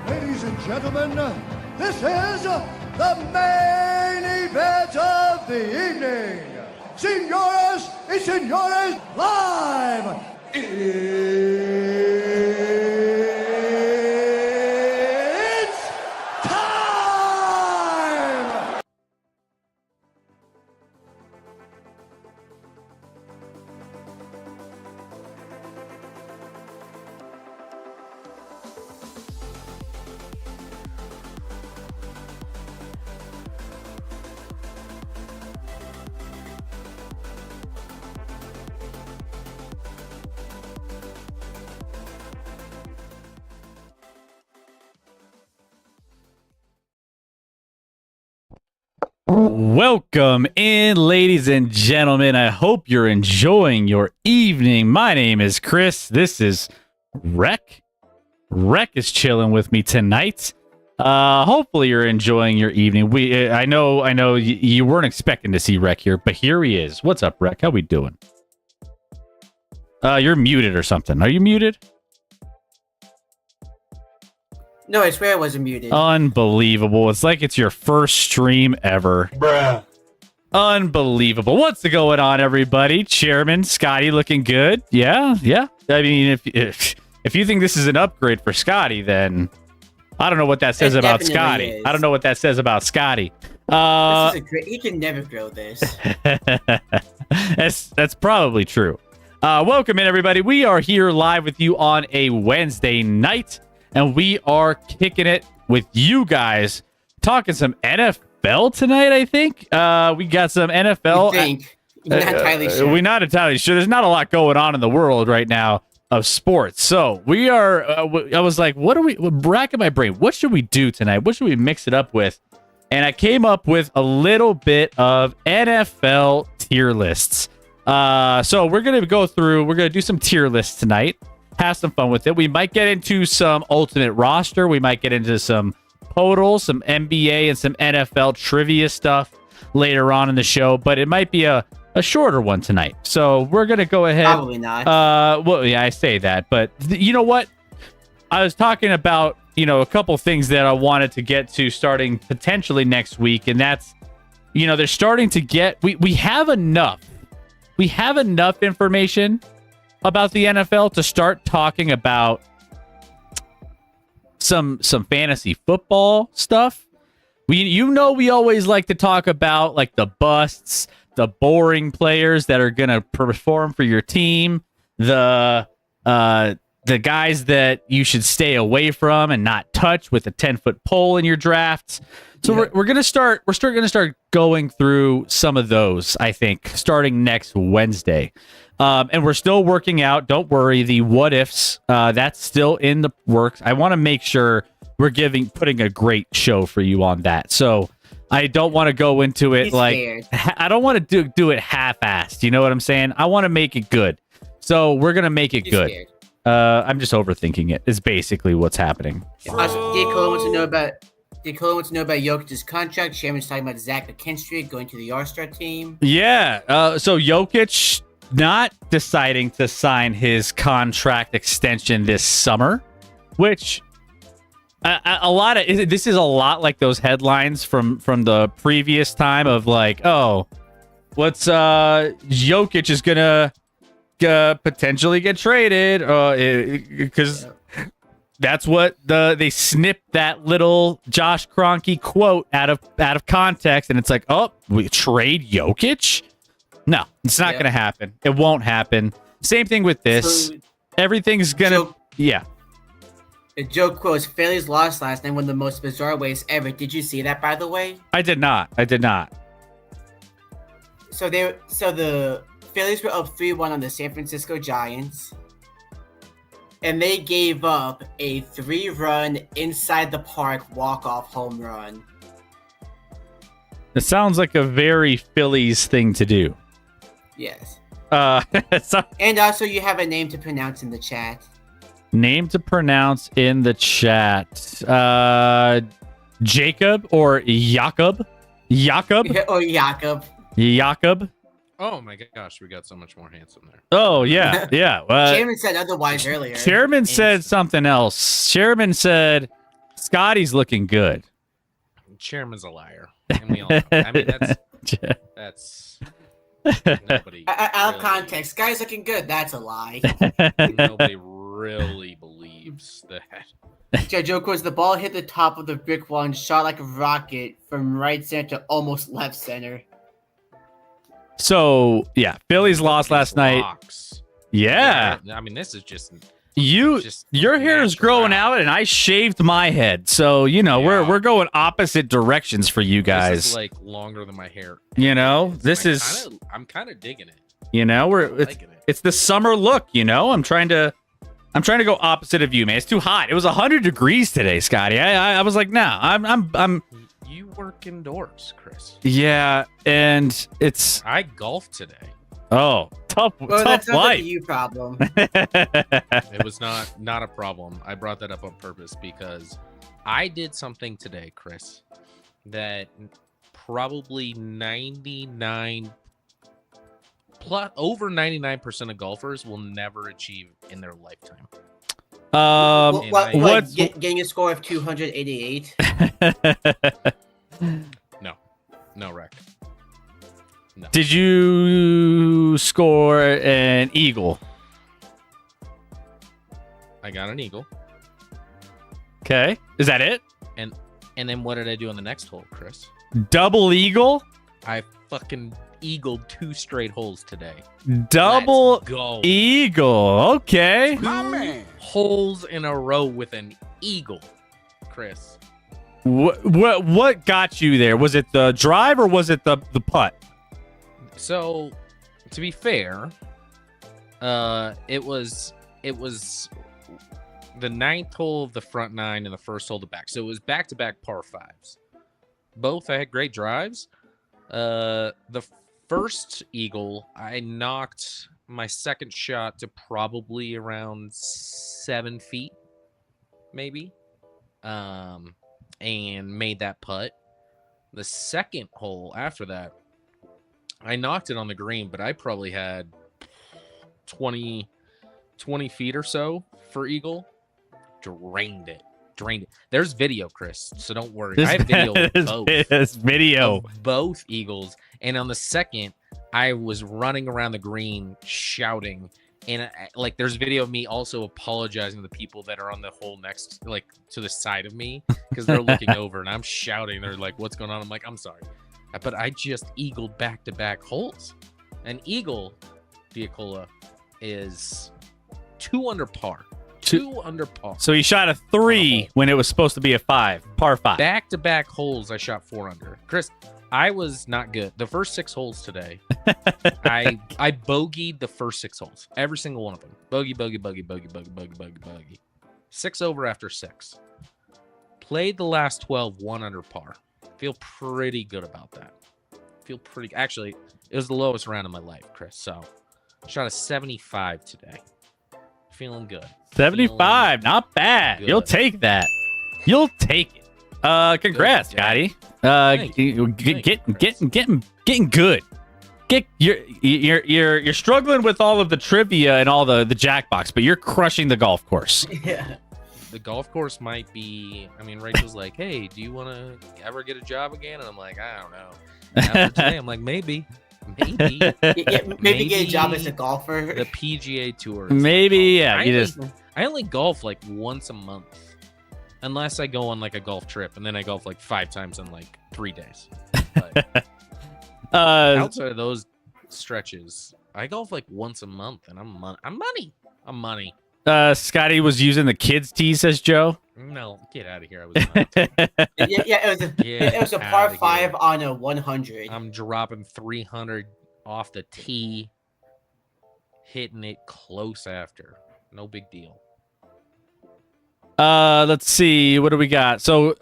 Ladies and gentlemen, this is the main event of the evening. Señoras y señores, live! It's time! Welcome in, ladies and gentlemen. I hope you're enjoying your evening. My name is Chris. This is Rec. Rec is chilling with me tonight. Hopefully you're enjoying your evening. I know you weren't expecting to see Rec here, but here he is. What's up, Rec? How we doing? You're muted or something. Are you muted? No, I swear I wasn't muted. Unbelievable. It's like it's your first stream ever. Bruh. Unbelievable. What's going on, everybody? Chairman Scotty looking good. Yeah. I mean, if you think this is an upgrade for Scotty, then I don't know what that says about Scotty. Is. I don't know what that says about Scotty. He can never grow this. That's probably true. Welcome in, everybody. We are here live with you on a Wednesday night, and we are kicking it with you guys talking some NFL tonight, I think. We got some NFL. You think? You're not entirely sure. We're not entirely sure. There's not a lot going on in the world right now of sports. So we are, I was like, racking my brain. What should we do tonight? What should we mix it up with? And I came up with a little bit of NFL tier lists. So we're going to do some tier lists tonight. Have some fun with it. We might get into some ultimate roster. We might get into some totals, some NBA and some NFL trivia stuff later on in the show, but it might be a shorter one tonight. So we're going to go ahead. Probably not. Well, yeah, I say that, but you know what? I was talking about, a couple things that I wanted to get to starting potentially next week. And that's, they're starting to get, we have enough information about the NFL to start talking about some fantasy football stuff. We always like to talk about like the busts, the boring players that are going to perform for your team, the guys that you should stay away from and not touch with a 10-foot pole in your drafts. So yeah. we're going to start going through some of those, I think, starting next Wednesday. And we're still working out, don't worry, the what ifs, that's still in the works. I want to make sure we're putting a great show for you on that. So I don't want to go into it I don't want to do it half-assed. You know what I'm saying? I want to make it good. So we're going to make it good. Scared. I'm just overthinking it. Is basically what's happening. Nicola wants to know about Jokic's contract. Chairman's talking about Zach McKinstry going to the All-Star team. Yeah. So Jokic not deciding to sign his contract extension this summer, which this is a lot like those headlines from the previous time of like, oh, what's Jokic is gonna potentially get traded because that's what they snipped that little Josh Kroenke quote out of context, and it's like, oh, we trade Jokic? No, it's not going to happen. It won't happen. Same thing with this. Everything's gonna The joke quotes, Phillies lost last night one of the most bizarre ways ever. Did you see that, by the way? I did not. So the Phillies were up 3-1 on the San Francisco Giants, and they gave up a 3-run inside the park walk-off home run. It sounds like a very Phillies thing to do. Yes. And also, you have a name to pronounce in the chat. Name to pronounce in the chat. Jacob or Jakob? Or Jakob. Jakob. Oh my gosh, we got so much more handsome there. Oh, yeah, yeah. Chairman said otherwise earlier. Chairman said something else. Chairman said Scotty's looking good. Chairman's a liar. And we all know. I mean, that's nobody. Out of context, Scotty's looking good. That's a lie. Nobody really believes that. Joke was the ball hit the top of the brick wall and shot like a rocket from right center to almost left center. So, yeah, Phillies lost last night. Yeah. I mean, this is just... Your hair is growing out, and I shaved my head. So, we're going opposite directions for you guys. This is, like, longer than my hair. I'm kind of digging it. It's the summer look, I'm trying to go opposite of you, man. It's too hot. It was 100 degrees today, Scotty. I was like, no, I'm You work indoors, Chris. Yeah, and I golf today. Oh, tough that's not life. A you problem. It was not a problem. I brought that up on purpose because I did something today, Chris, that probably over 99% of golfers will never achieve in their lifetime. Getting a score of 288? No, Rick. No. Did you score an eagle? I got an eagle. Okay. Is that it? And then what did I do on the next hole, Chris? Double eagle? I fucking eagled 2 straight holes today. Double eagle. Okay. 2 holes in a row with an eagle, Chris. What got you there? Was it the drive or was it the putt? So, to be fair, it was the ninth hole of the front nine and the first hole of the back. So it was back-to-back par fives. Both I had great drives. The first eagle, I knocked my second shot to probably around 7 feet, maybe, and made that putt. The second hole after that, I knocked it on the green, but I probably had 20 feet or so for eagle. Drained it. There's video, Chris, so don't worry. I have video of both. There's video of both eagles. And on the second, I was running around the green shouting. And like, there's video of me also apologizing to the people that are on the hole next, like to the side of me, because they're looking over and I'm shouting. They're like, "What's going on?" I'm like, "I'm sorry." But I just eagled back-to-back holes. An eagle, Diacola, is 2 under par. 2 under par. So he shot a 3 when it was supposed to be a 5, par 5. Back-to-back holes, I shot 4 under. Chris, I was not good. The first 6 holes today, I bogeyed the first 6 holes. Every single one of them. Bogey. 6 over after 6. Played the last 12, 1 under par. Feel pretty good about that. Actually, it was the lowest round of my life, Chris. So, shot a 75 today. Feeling good. 75, not bad. Good. You'll take that. You'll take it. Congrats, Scotty. Getting good. You're struggling with all of the trivia and all the jackbox, but you're crushing the golf course. Yeah. The golf course might be. I mean, Rachel's like, "Hey, do you want to ever get a job again?" And I'm like, "I don't know." After today, I'm like, maybe. Maybe get a job as a golfer. The PGA Tour. Maybe, yeah. I only golf like once a month, unless I go on like a golf trip, and then I golf like 5 times in like 3 days. But outside of those stretches, I golf like once a month, and I'm money. Scotty was using the kids' tee, says Joe. No, get out of here. I was not. It was a par 5 on a 100. I'm dropping 300 off the tee, hitting it close after. No big deal. Let's see. What do we got? So,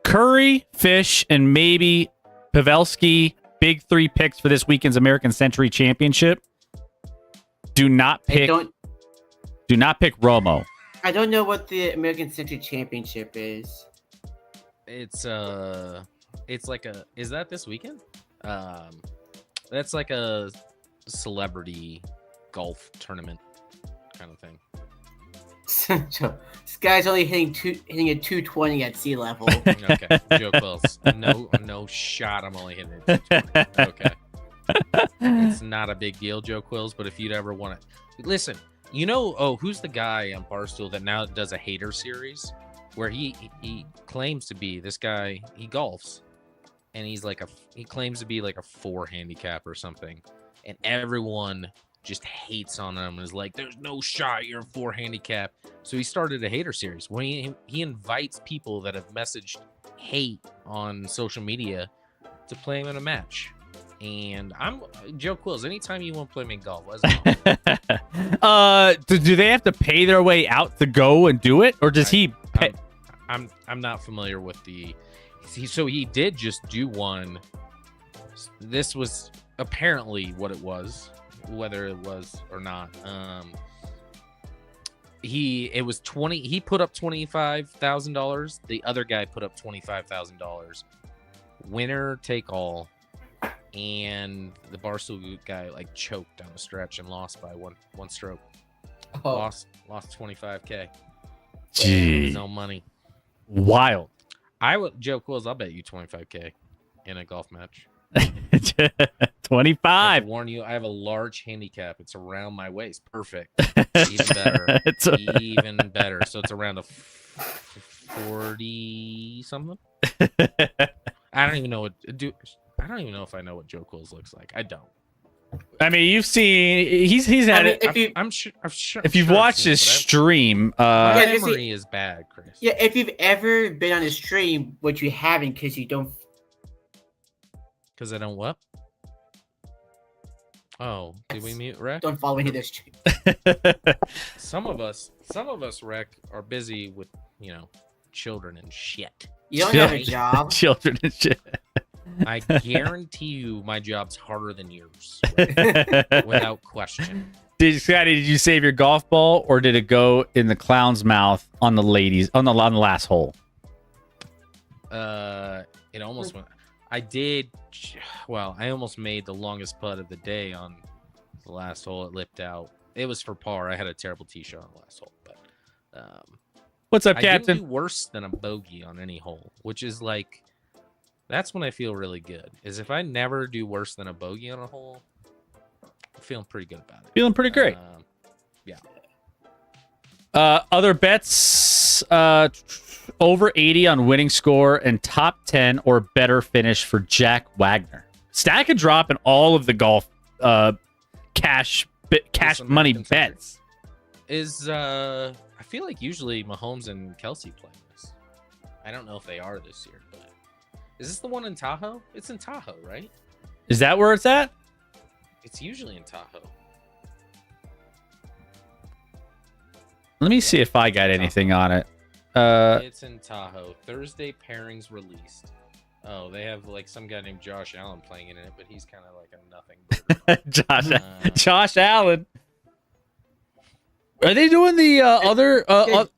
Curry, Fish, and maybe Pavelski, big 3 picks for this weekend's American Century Championship. Do not pick Romo. I don't know what the American Century Championship is. It's like a. Is that this weekend? That's like a celebrity golf tournament kind of thing. This guy's only hitting a 220 at sea level. Okay, Joe Quills. No shot. I'm only hitting it. 220. Okay. It's not a big deal, Joe Quills. But if you'd ever want to, listen. You know, who's the guy on Barstool that now does a hater series where he claims to be this guy, he golfs and he claims to be like a 4 handicap or something, and everyone just hates on him and is like, "There's no shot you're a 4 handicap." So he started a hater series where he invites people that have messaged hate on social media to play him in a match. And I'm Joe Quills. Anytime you want to play me in golf, let's go. Do they have to pay their way out to go and do it, or does he pay? I'm not familiar with the. So he did just do one. This was apparently what it was, whether it was or not. It was 20. He put up $25,000. The other guy put up $25,000. Winner take all. And the Barstool guy like choked down the stretch and lost by one stroke. Oh. Lost $25K. Gee, No money. Wild. Joe Quills, I'll bet you $25K in a golf match. 25. I warn you, I have a large handicap. It's around my waist. Perfect. Even better. Even better. So it's around a 40 something. I don't even know if I know what Joe Quills looks like. I don't. I mean, you've seen he's had I mean, it. if you I'm sure. I'm sure. If you've sure I've watched seen it, his but stream, my Yeah, memory is bad, Chris. yeah, if you've ever been on a stream, which you haven't, because you don't. Because I don't what? Oh, did we mute Rec? Don't follow any of their stream. Some of us, Rec, are busy with children and shit. You don't have a job. children and shit. I guarantee you, my job's harder than yours, without question. Scotty, did you save your golf ball, or did it go in the clown's mouth on the last hole? It almost went. I did. Well, I almost made the longest putt of the day on the last hole. It lipped out. It was for par. I had a terrible tee shot on the last hole, but What's up, I Captain? didn't do worse than a bogey on any hole, which is like, that's when I feel really good. Is if I never do worse than a bogey on a hole, I'm feeling pretty good about it. Feeling pretty great. Yeah. Other bets, over 80 on winning score and top 10 or better finish for Jack Wagner. Stack a drop in all of the golf cash money bets. Is I feel like usually Mahomes and Kelsey play this. I don't know if they are this year, but is this the one in Tahoe? It's in Tahoe, right? Is that where it's at? It's usually in Tahoe. Let me see if I got anything on it. It's in Tahoe. Thursday pairings released. Oh, they have like some guy named Josh Allen playing in it, but he's kind of like a nothing. Josh Allen. Are they doing the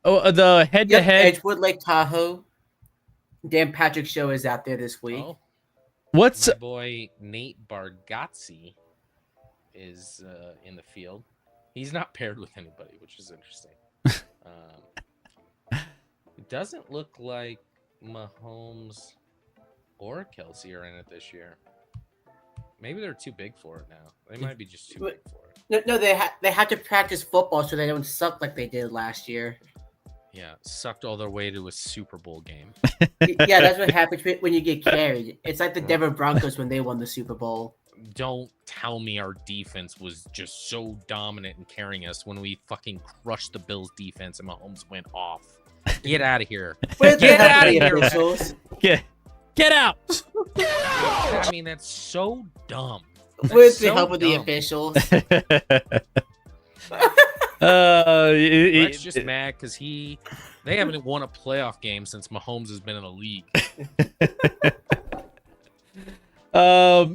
the head-to-head? Edgewood Lake Tahoe. Dan Patrick's show is out there this week. Oh, What's my boy Nate Bargatze is in the field. He's not paired with anybody, which is interesting. It doesn't look like Mahomes or Kelsey are in it this year. Maybe they're too big for it now. They might be just too big for it. No, they have to practice football so they don't suck like they did last year. Yeah, sucked all their way to a Super Bowl game. Yeah, that's what happens when you get carried. It's like the Denver Broncos when they won the Super Bowl. Don't tell me our defense was just so dominant and carrying us when we fucking crushed the Bills' defense and Mahomes went off. Get out of here. Get out of here. officials. Get out. I mean, that's so dumb. With the help of the officials. Brett's just mad because they haven't won a playoff game since Mahomes has been in the league.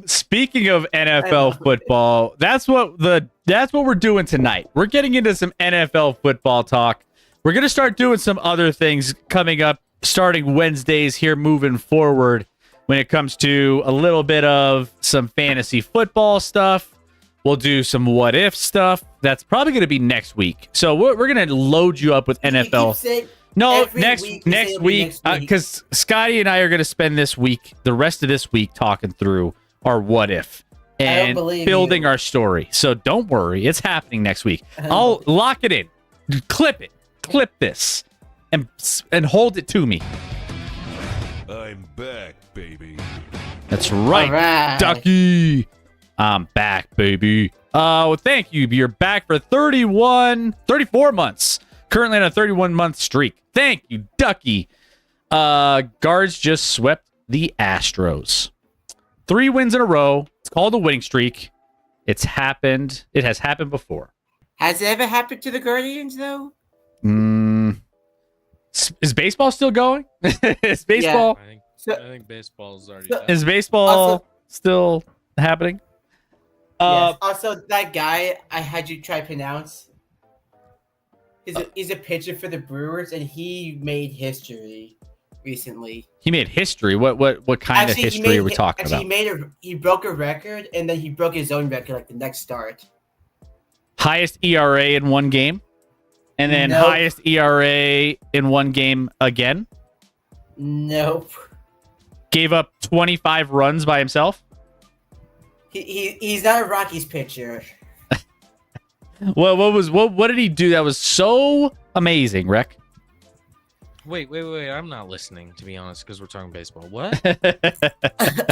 Speaking of NFL football, that's what we're doing tonight. We're getting into some NFL football talk. We're gonna start doing some other things coming up, starting Wednesdays here moving forward. When it comes to a little bit of some fantasy football stuff, we'll do some what if stuff. That's probably going to be next week. So we're going to load you up with NFL. No, next week, because Scotty and I are going to spend the rest of this week talking through our what if and building our story. So don't worry, it's happening next week. I'll lock it in, clip this, and hold it to me. I'm back, baby. That's right, Ducky. I'm back, baby. Oh, thank you. You're back for 34 months. Currently on a 31-month streak. Thank you, Ducky. Guards just swept the Astros. 3 wins in a row. It's called a winning streak. It's happened. It has happened before. Has it ever happened to the Guardians, though? Is baseball still going? Is baseball? Yeah. I think baseball's already done. Is baseball still happening? Yes. Also, that guy I had you try to pronounce is a pitcher for the Brewers, and he made history recently. He made history. What kind of history are we talking about? He broke a record, and then he broke his own record like the next start. Highest ERA in one game, and then highest ERA in one game again. Nope. Gave up 25 runs by himself. He's not a Rockies pitcher. What did he do that was so amazing, Rec? Wait. I'm not listening, to be honest, because we're talking baseball. What?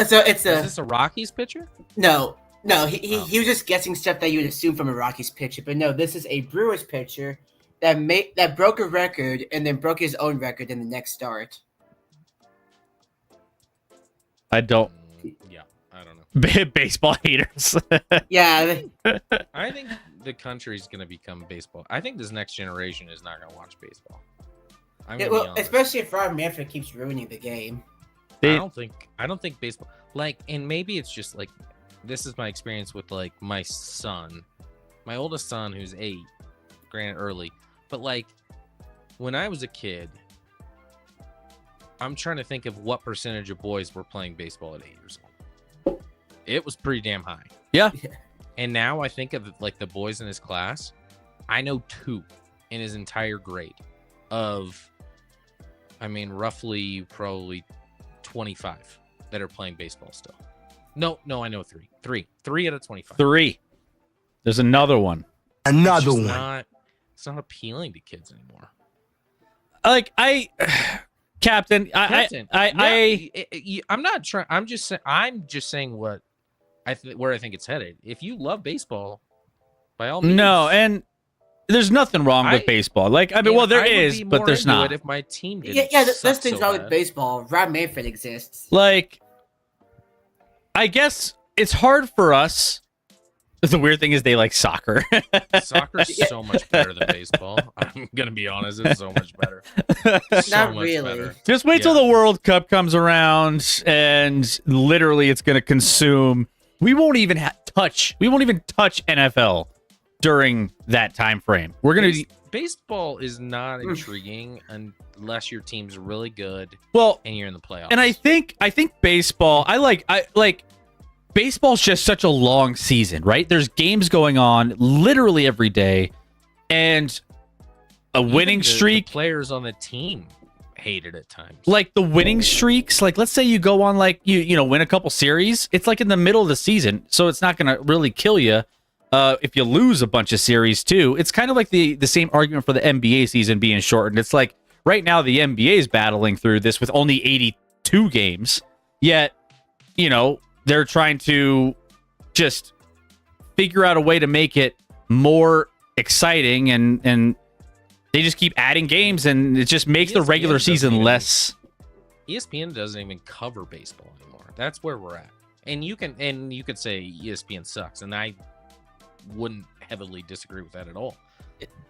So is this a Rockies pitcher? No. No, he was just guessing stuff that you would assume from a Rockies pitcher, but no, this is a Brewers pitcher that broke a record and then broke his own record in the next start. I don't. Yeah, I don't know. Baseball haters. Yeah, I think the country's gonna become baseball. I think this next generation is not gonna watch baseball. I'm gonna be well, honest. especially if Rob Manfred keeps ruining the game. They- I don't think baseball and maybe it's just like this is my experience with like my son, my oldest son who's 8, granted early, but like when I was a kid, I'm trying to think of what percentage of boys were playing baseball at 8 years old. It was pretty damn high. Yeah. And now I think of like the boys in his class, I know 2 in his entire grade of, I mean, roughly probably 25 that are playing baseball still. No, I know 3. 3 out of 25. 3. There's another one. It's not appealing to kids anymore. Like Captain, I'm not trying. I'm just saying what where I think it's headed. If you love baseball, by all means. No, and there's nothing wrong with baseball. Like, I mean, well, there is, but there's not. If my team didn't That's suck things so wrong bad. with baseball. Rob Manfred exists. Like, I guess it's hard for us. The weird thing is they like soccer. Soccer's so much better than baseball. I'm gonna be honest, it's so much better. So Not much really. better. Just wait till the World Cup comes around, and literally, it's going to consume. We won't even touch NFL during that time frame. We're going to baseball is not intriguing unless your team's really good. Well, and you're in the playoffs. And I think baseball. I like baseball's just such a long season, right? There's games going on literally every day, and a winning streak. The players on the team hate it at times. Like the winning streaks, like let's say you go on like you win a couple series. It's like in the middle of the season, so it's not going to really kill you if you lose a bunch of series too. It's kind of like the same argument for the NBA season being shortened. It's like right now the NBA is battling through this with only 82 games, yet they're trying to just figure out a way to make it more exciting, and they just keep adding games, and it just makes the regular season less. ESPN doesn't even cover baseball anymore. That's where we're at. And you could say ESPN sucks, and I wouldn't heavily disagree with that at all.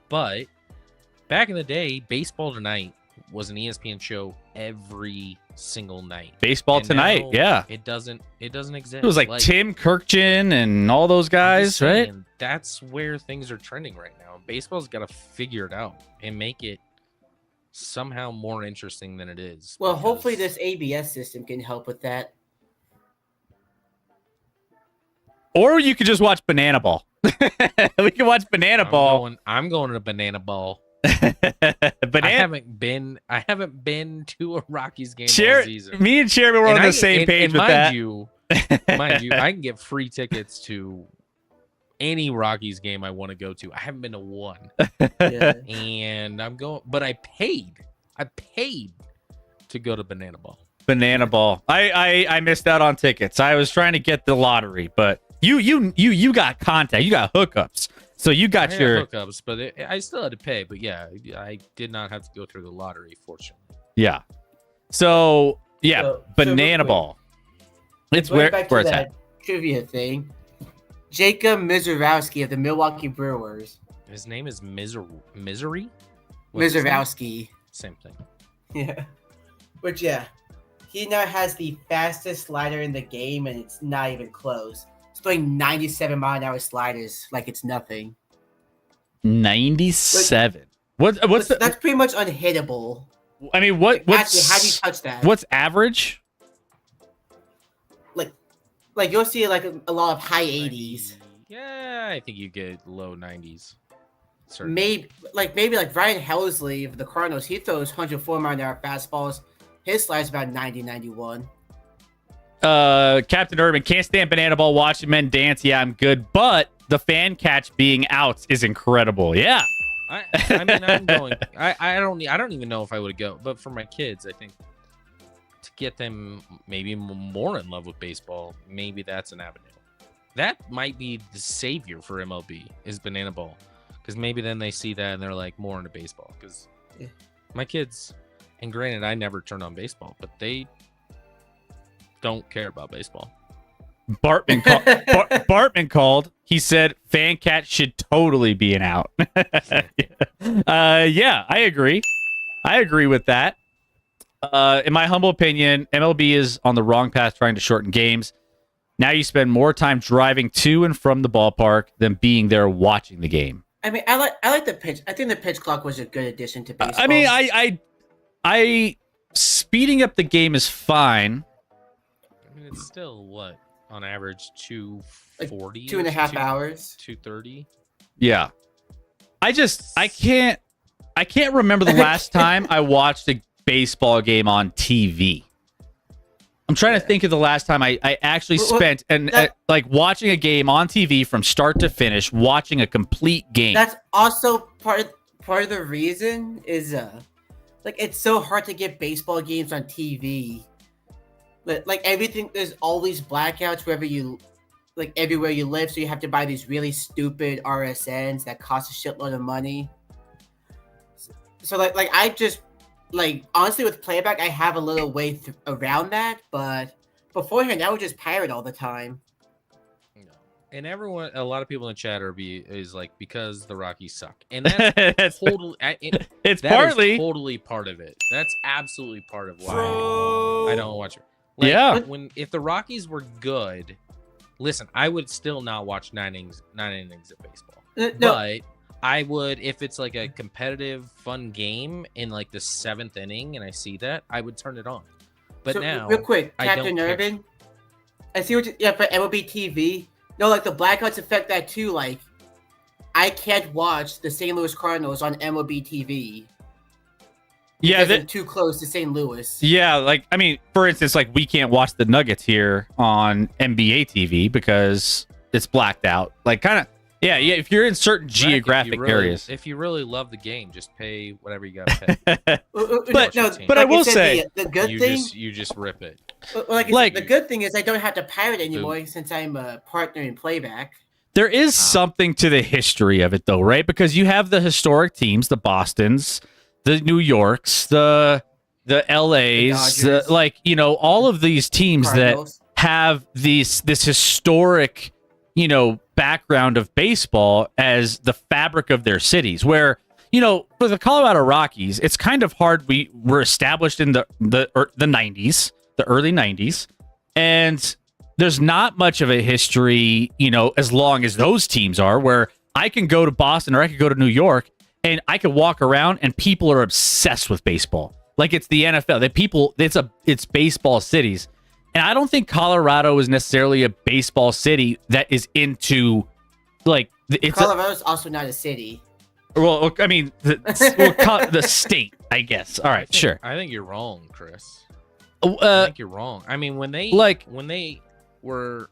But back in the day, Baseball Tonight was an ESPN show every single night. Baseball And Tonight, now yeah. It doesn't exist. It was like Tim Kirkchin and all those guys, right? And that's where things are trending right now. Baseball's got to figure it out and make it somehow more interesting than it is. Well, hopefully this ABS system can help with that. Or you could just watch Banana Ball. We can watch Banana Ball. I'm going to Banana Ball. I haven't been to a Rockies game all season. Me and Cherry were on the same page with that. Mind you, I can get free tickets to any Rockies game I want to go to. I haven't been to one. Yeah. And I'm going, but I paid to go to Banana Ball. Banana Ball. I missed out on tickets. I was trying to get the lottery, but you got contact. You got hookups. So you got your hookups, but I still had to pay. But yeah, I did not have to go through the lottery, fortunately. Yeah. So yeah, Banana Ball. It's where it's at. Trivia thing. Jacob Mizorowski of the Milwaukee Brewers. His name is Misery? Mizorowski. Same thing. Yeah. But yeah, he now has the fastest slider in the game, and it's not even close. He's throwing 97-mile-an-hour sliders like it's nothing. 97. What's that's pretty much unhittable. I mean, what's actually, how do you touch that? What's average? Like you'll see like a lot of high 80s. Yeah, I think you get low 90s. Maybe like Ryan Helsley of the Cardinals, he throws 104-mile-an-hour fastballs. His slide's about 90, 91. Captain Urban, can't stand Banana Ball, watching men dance. Yeah, I'm good, but the fan catch being out is incredible. Yeah. I mean, I'm going. I don't even know if I would go, but for my kids, I think to get them maybe more in love with baseball, maybe that's an avenue. that might be the savior for MLB is banana ball, because maybe then they see that and they're like more into baseball. Because Yeah. my kids, and granted, I never turned on baseball, but they don't care about baseball. Bartman called. He said fan cat should totally be an out. Yeah, I agree. I agree with that. In my humble opinion, MLB is on the wrong path trying to shorten games. Now you spend more time driving to and from the ballpark than being there watching the game. I mean, I like the pitch. I think the pitch clock was a good addition to baseball. I mean, I speeding up the game is fine. I mean, it's still what on average 240, like 2.5 hours, 230. Yeah, I can't remember the last time I watched a baseball game on TV. I'm trying to think of the last time I actually spent like watching a game on TV from start to finish, watching a complete game. That's also part of the reason is like it's so hard to get baseball games on TV. But like everything, there's always blackouts wherever you, like everywhere you live, so you have to buy these really stupid RSNs that cost a shitload of money. So like I just like honestly with playback, I have a little way around that, but beforehand I would just pirate all the time. And everyone, a lot of people in the chat is like, because the Rockies suck, and that's totally. It's that partly is totally part of it. That's absolutely part of why I don't watch it. Like, yeah. If the Rockies were good, listen, I would still not watch nine innings of baseball. No. But I would, if it's like a competitive, fun game in like the 7th inning, and I see that, I would turn it on. But so, now, real quick, I Captain don't care. Urban, I see what for MLB TV. No, like the blackouts affect that too. Like, I can't watch the St. Louis Cardinals on MLB TV. Yeah, they're too close to St. Louis. Yeah, like I mean, for instance, like we can't watch the Nuggets here on NBA TV because it's blacked out. Like, kind of, yeah. If you're in certain geographic areas, if you really love the game, just pay whatever you gotta pay. but I will say the good thing you just rip it. Like the good thing is I don't have to pirate anymore since I'm a partner in playback. There is something to the history of it, though, right? Because you have the historic teams, the Bostons, the New Yorks, the LAs, like, you know, all of these teams Cardinals. That have this historic, you know, background of baseball as the fabric of their cities. Where, you know, for the Colorado Rockies, it's kind of hard. We were established in the 90s, the early 90s, and there's not much of a history, you know, as long as those teams are, where I can go to Boston or I could go to New York and I could walk around and people are obsessed with baseball. Like it's the NFL. It's baseball cities. And I don't think Colorado is necessarily a baseball city that is into like Colorado's also not a city. Well, I mean, the state, I guess. All right, sure. I think you're wrong, Chris. I think you're wrong. I mean, when they were,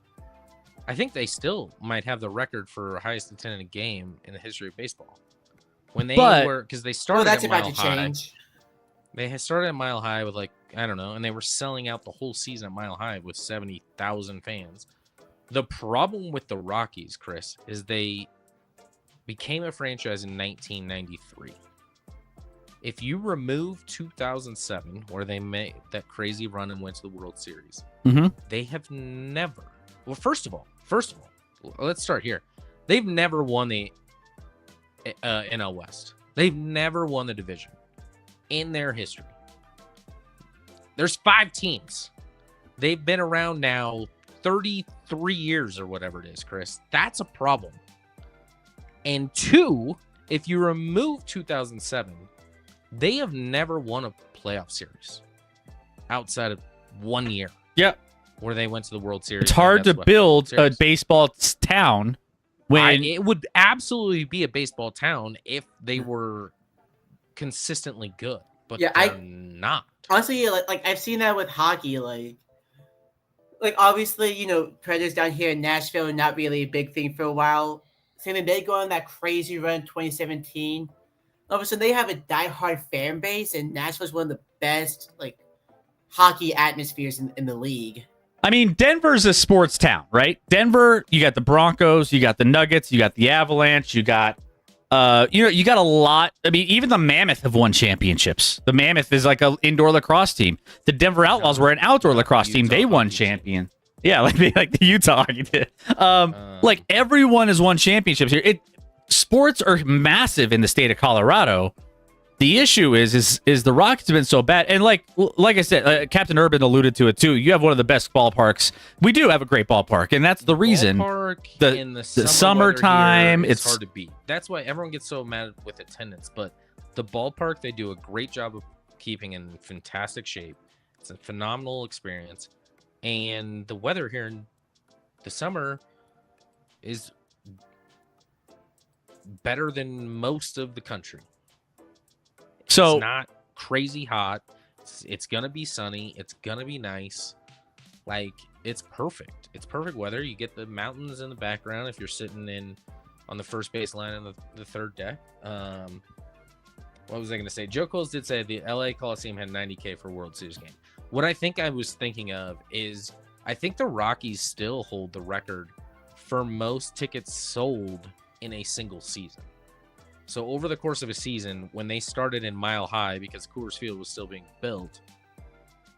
I think they still might have the record for highest attended game in the history of baseball. When they were, because they started that's at about Mile to High. change. They had started at Mile High with like, I don't know, and they were selling out the whole season at Mile High with 70,000 fans. The problem with the Rockies, Chris, is they became a franchise in 1993. If you remove 2007, where they made that crazy run and went to the World Series, they have never. Well, first of all, let's start here. They've never won the NL West. They've never won the division in their history. There's 5 teams. They've been around now 33 years or whatever it is, Chris. That's a problem. And 2, if you remove 2007, they have never won a playoff series outside of 1 year. Yeah. Where they went to the World Series. It's hard to build a baseball town when it would absolutely be a baseball town if they were consistently good, but they're not. Honestly, like I've seen that with hockey, like obviously, you know, Predators down here in Nashville, not really a big thing for a while. So then they go on that crazy run 2017. All of a sudden, they have a diehard fan base, and Nashville's one of the best like hockey atmospheres in the league. I mean, Denver's a sports town, right? Denver, you got the Broncos, you got the Nuggets, you got the Avalanche, you got you got a lot. I mean, even the Mammoth have won championships. The Mammoth is like an indoor lacrosse team. The Denver Outlaws were an outdoor lacrosse team. They won champion. Yeah, like the Utah hockey did. Like everyone has won championships here. Sports are massive in the state of Colorado. The issue is the Rockets have been so bad, and like I said, Captain Urban alluded to it too. You have one of the best ballparks. We do have a great ballpark, and that's the reason. Ballpark in the summertime, it's hard to beat. That's why everyone gets so mad with attendance. But the ballpark, they do a great job of keeping in fantastic shape. It's a phenomenal experience, and the weather here in the summer is better than most of the country. So it's not crazy hot. It's gonna be sunny. It's gonna be nice. Like, it's perfect. It's perfect weather. You get the mountains in the background if you're sitting on the first base line on the third deck. What was I gonna say? Joe Coles did say the LA Coliseum had 90K for a World Series game. What I think I was thinking of is I think the Rockies still hold the record for most tickets sold in a single season. So over the course of a season, when they started in Mile High, because Coors Field was still being built,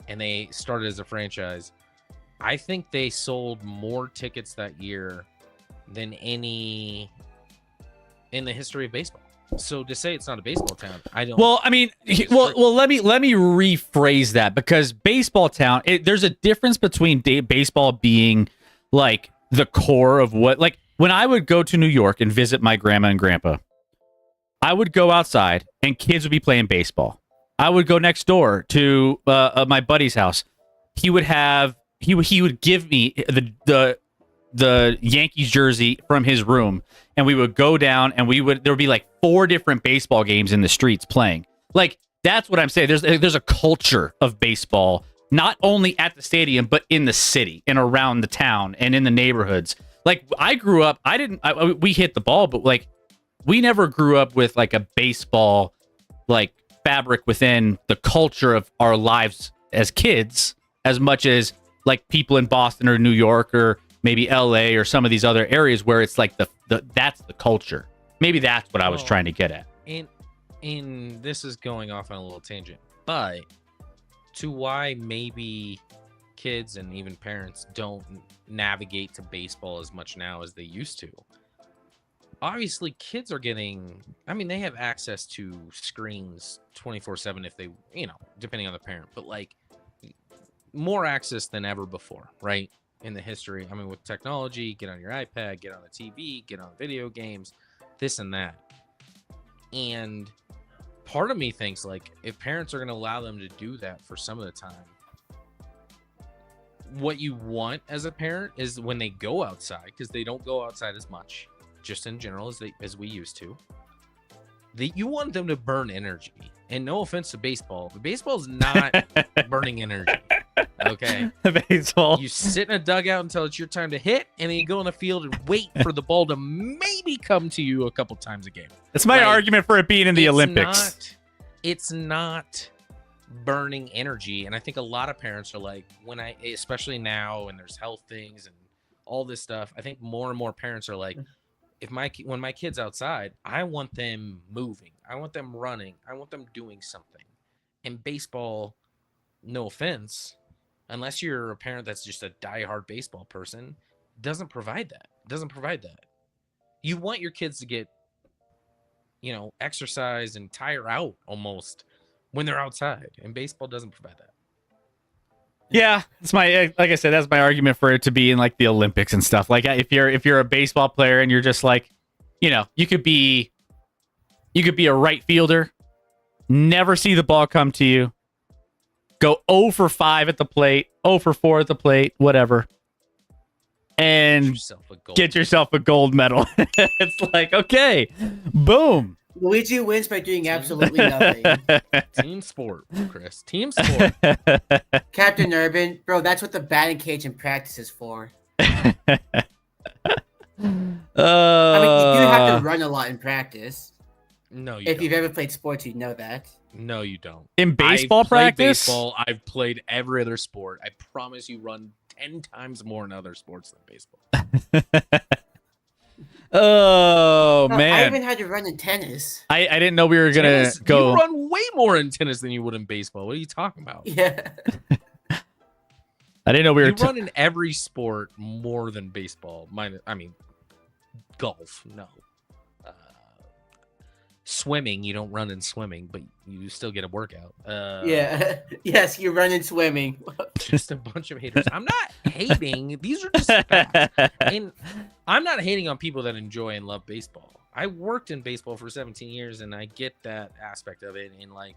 and they started as a franchise, I think they sold more tickets that year than any in the history of baseball. So to say it's not a baseball town, I don't. Well, I mean, let me rephrase that, because baseball town, there's a difference between baseball being like the core of what, like when I would go to New York and visit my grandma and grandpa, I would go outside and kids would be playing baseball. I would go next door to my buddy's house. He would give me the Yankees jersey from his room, and we would go down and there would be like 4 different baseball games in the streets playing. Like, that's what I'm saying. There's a culture of baseball, not only at the stadium, but in the city and around the town and in the neighborhoods. Like, I grew up, we hit the ball, but like, we never grew up with like a baseball like fabric within the culture of our lives as kids, as much as like people in Boston or New York or maybe LA or some of these other areas where it's like that's the culture. Maybe that's what I was trying to get at. And this is going off on a little tangent, but to why maybe kids and even parents don't navigate to baseball as much now as they used to. Obviously, kids are they have access to screens 24/7 if they, depending on the parent, but like more access than ever before, right? In the history. I mean, with technology, get on your iPad, get on the TV, get on video games, this and that. And part of me thinks, like, if parents are going to allow them to do that for some of the time, what you want as a parent is when they go outside, because they don't go outside as much, just in general as we used to, you want them to burn energy. And no offense to baseball, but baseball's not burning energy. Okay, baseball. You sit in a dugout until it's your time to hit, and then you go in the field and wait for the ball to maybe come to you a couple times a game. That's my argument for it being in the Olympics. It's not burning energy, and I think a lot of parents are like, especially now, and there's health things and all this stuff. I think more and more parents are like, when my kid's outside, I want them moving. I want them running. I want them doing something. And baseball, no offense, unless you're a parent that's just a diehard baseball person, doesn't provide that. You want your kids to get, exercise and tire out almost when they're outside, and baseball doesn't provide that. Yeah, it's like I said, that's my argument for it to be in like the Olympics and stuff. Like, if you're a baseball player and you're just like, you could be a right fielder, never see the ball come to you, go 0 for 5 at the plate, 0 for 4 at the plate, whatever, and get yourself a gold medal. It's like, okay, boom. Luigi wins by doing absolutely nothing. Team sport, Chris. Team sport. Captain Urban, bro, that's what the batting cage in practice is for. I mean, you do have to run a lot in practice. No, you If don't. you've ever played sports, you know that. No, you don't. In baseball I've played practice? baseball. I've played every other sport. I promise you run 10 times more in other sports than baseball. Oh, No, I man. even had to run in tennis. I didn't know we were going Tennis, to go. You run way more in tennis than you would in baseball. What are you talking about? Yeah. I didn't know we were. You run in every sport more than baseball. Golf, no. Swimming, you don't run in swimming, but you still get a workout. Yeah. Yes, you run in swimming. Just a bunch of haters. I'm not hating. These are just facts. And I'm not hating on people that enjoy and love baseball. I worked in baseball for 17 years, and I get that aspect of it. And like,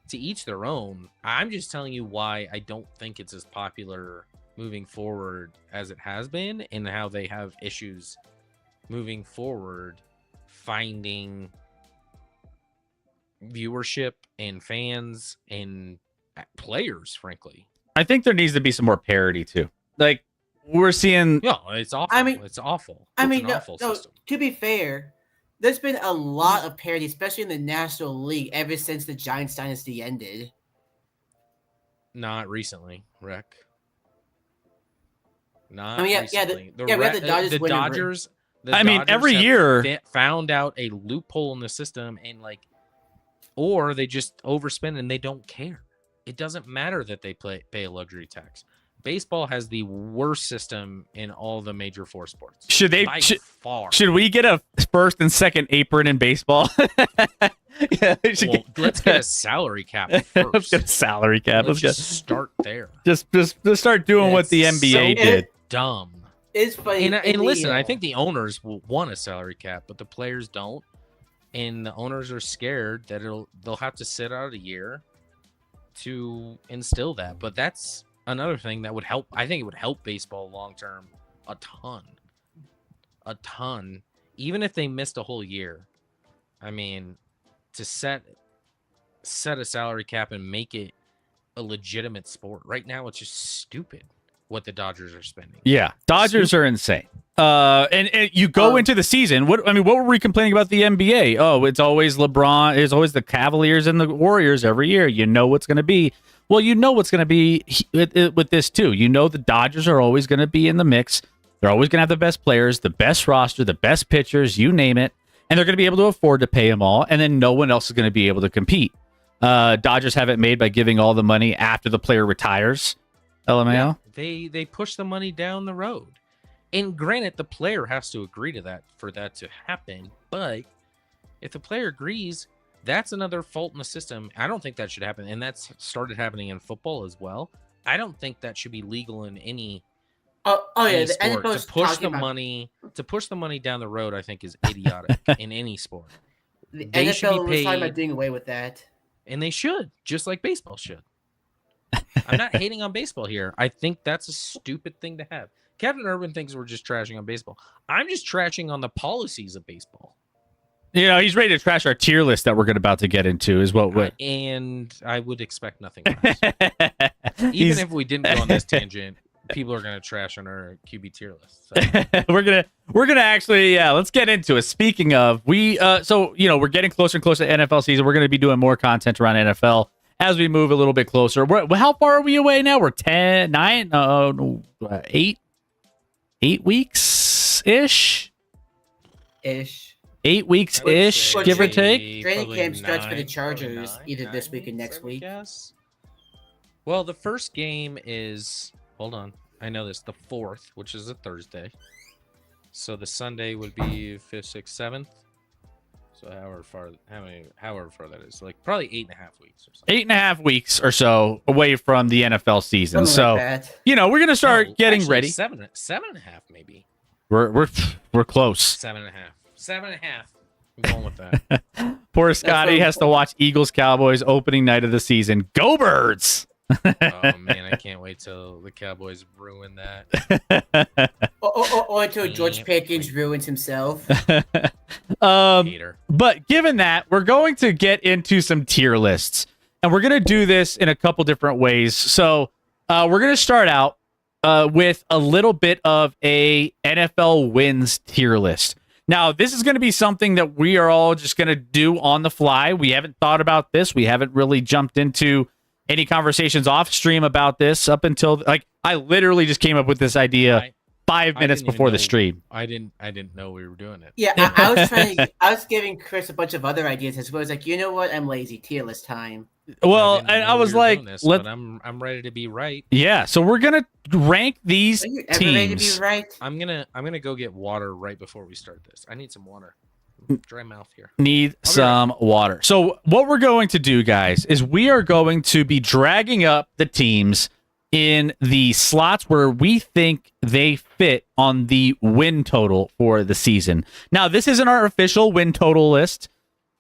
to each their own. I'm just telling you why I don't think it's as popular moving forward as it has been, and how they have issues moving forward finding viewership and fans and players, frankly. I think there needs to be some more parity too. Like we're seeing. No, it's awful. I mean- it's awful. I It's mean, an awful no, system. to be fair, there's been a lot of parity, especially in the National League, ever since the Giants dynasty ended. Not recently, Rec. Not I mean, yeah, recently. we had the Dodgers the winning- Dodgers. I mean, Dodgers every have year- found out a loophole in the system, and like, or they just overspend and they don't care. It doesn't matter that they pay a luxury tax. Baseball has the worst system in all the major four sports. Should they? By far. Should we get a first and second apron in baseball? Yeah, we should Well, let's get a salary cap let's first. get a salary cap. Let's Let's just start there. just start doing what the It's NBA so did. Dumb. It's funny. And listen, I think the owners will want a salary cap, but the players don't. And the owners are scared that they'll have to sit out a year to instill that. But that's another thing that would help. I think it would help baseball long term a ton. Even if they missed a whole year. I mean, to set a salary cap and make it a legitimate sport. Right now it's just stupid what the Dodgers are spending. Yeah, Dodgers are insane. And you go into the season. What were we complaining about the NBA? Oh, it's always LeBron. It's always the Cavaliers and the Warriors every year. You know what's going to be. Well, you know what's going to be with this too. You know the Dodgers are always going to be in the mix. They're always going to have the best players, the best roster, the best pitchers. You name it, and they're going to be able to afford to pay them all. And then no one else is going to be able to compete. Dodgers have it made by giving all the money after the player retires. LMAO. Yeah, they push the money down the road. And granted, the player has to agree to that for that to happen. But if the player agrees, that's another fault in the system. I don't think that should happen. And that's started happening in football as well. I don't think that should be legal in any the sport. NFL's To push the money down the road, I think is idiotic in any sport. The They should be NFL was talking paid- about doing away with that. And they should, just like baseball should. I'm not hating on baseball here. I think that's a stupid thing to have. Captain Urban thinks we're just trashing on baseball. I'm just trashing on the policies of baseball. You know, he's ready to trash our tier list that we're about to get into. Is what? And I would expect nothing less. Even if we didn't go on this tangent, people are going to trash on our QB tier list. So. we're gonna actually let's get into it. Speaking of, so we're getting closer and closer to NFL season. We're gonna be doing more content around NFL as we move a little bit closer. How far are we away now? We're 8 weeks ish. 8 weeks ish, say give or maybe take. Training Probably camp starts for the 9, Chargers probably either this 9 week or weeks, next I would week. guess. Well, the first game is, hold on, I know this, the 4th, which is a Thursday. So the Sunday would be 5th, 6th, 7th. So however far that is, like probably 8.5 weeks or something. 8.5 weeks or so away from the NFL season. Something So like that. we're gonna start No, getting actually, ready. 7.5 maybe. We're close. 7.5. 7.5. I'm going with that. Poor Scotty has to watch Eagles Cowboys opening night of the season. Go Birds! Oh man, I can't wait till the Cowboys ruin that. Or until George Pickens ruins himself. Hater. But given that, we're going to get into some tier lists, and we're going to do this in a couple different ways. So we're going to start out with a little bit of a NFL wins tier list. Now, this is going to be something that we are all just going to do on the fly. We haven't thought about this. We haven't really jumped into any conversations off stream about this up until I literally just came up with this idea 5 minutes before the stream. I didn't know we were doing it. Yeah, I was giving Chris a bunch of other ideas as well. I was like, you know what? I'm lazy. Tier list time. Well, didn't and know I we was were like, doing this, but I'm ready to be right. yeah. So we're gonna rank these Are you ever ready to teams. be right? I'm gonna go get water right before we start this. I need some water. Dry mouth here. Need I'll be some water. So what we're going to do, guys, is we are going to be dragging up the teams in the slots where we think they fit on the win total for the season. Now, this isn't our official win total list.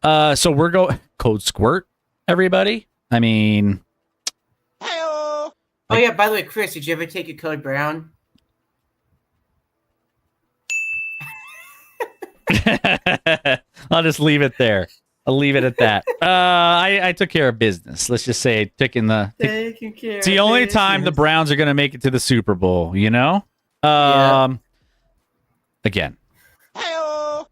So we're going code squirt, everybody. I mean, Oh yeah, by the way, Chris, did you ever take your code brown? I'll just leave it there. I'll leave it at that. I took care of business. Let's just say Taking care. it's the only time the Browns are going to make it to the Super Bowl, you know? Again.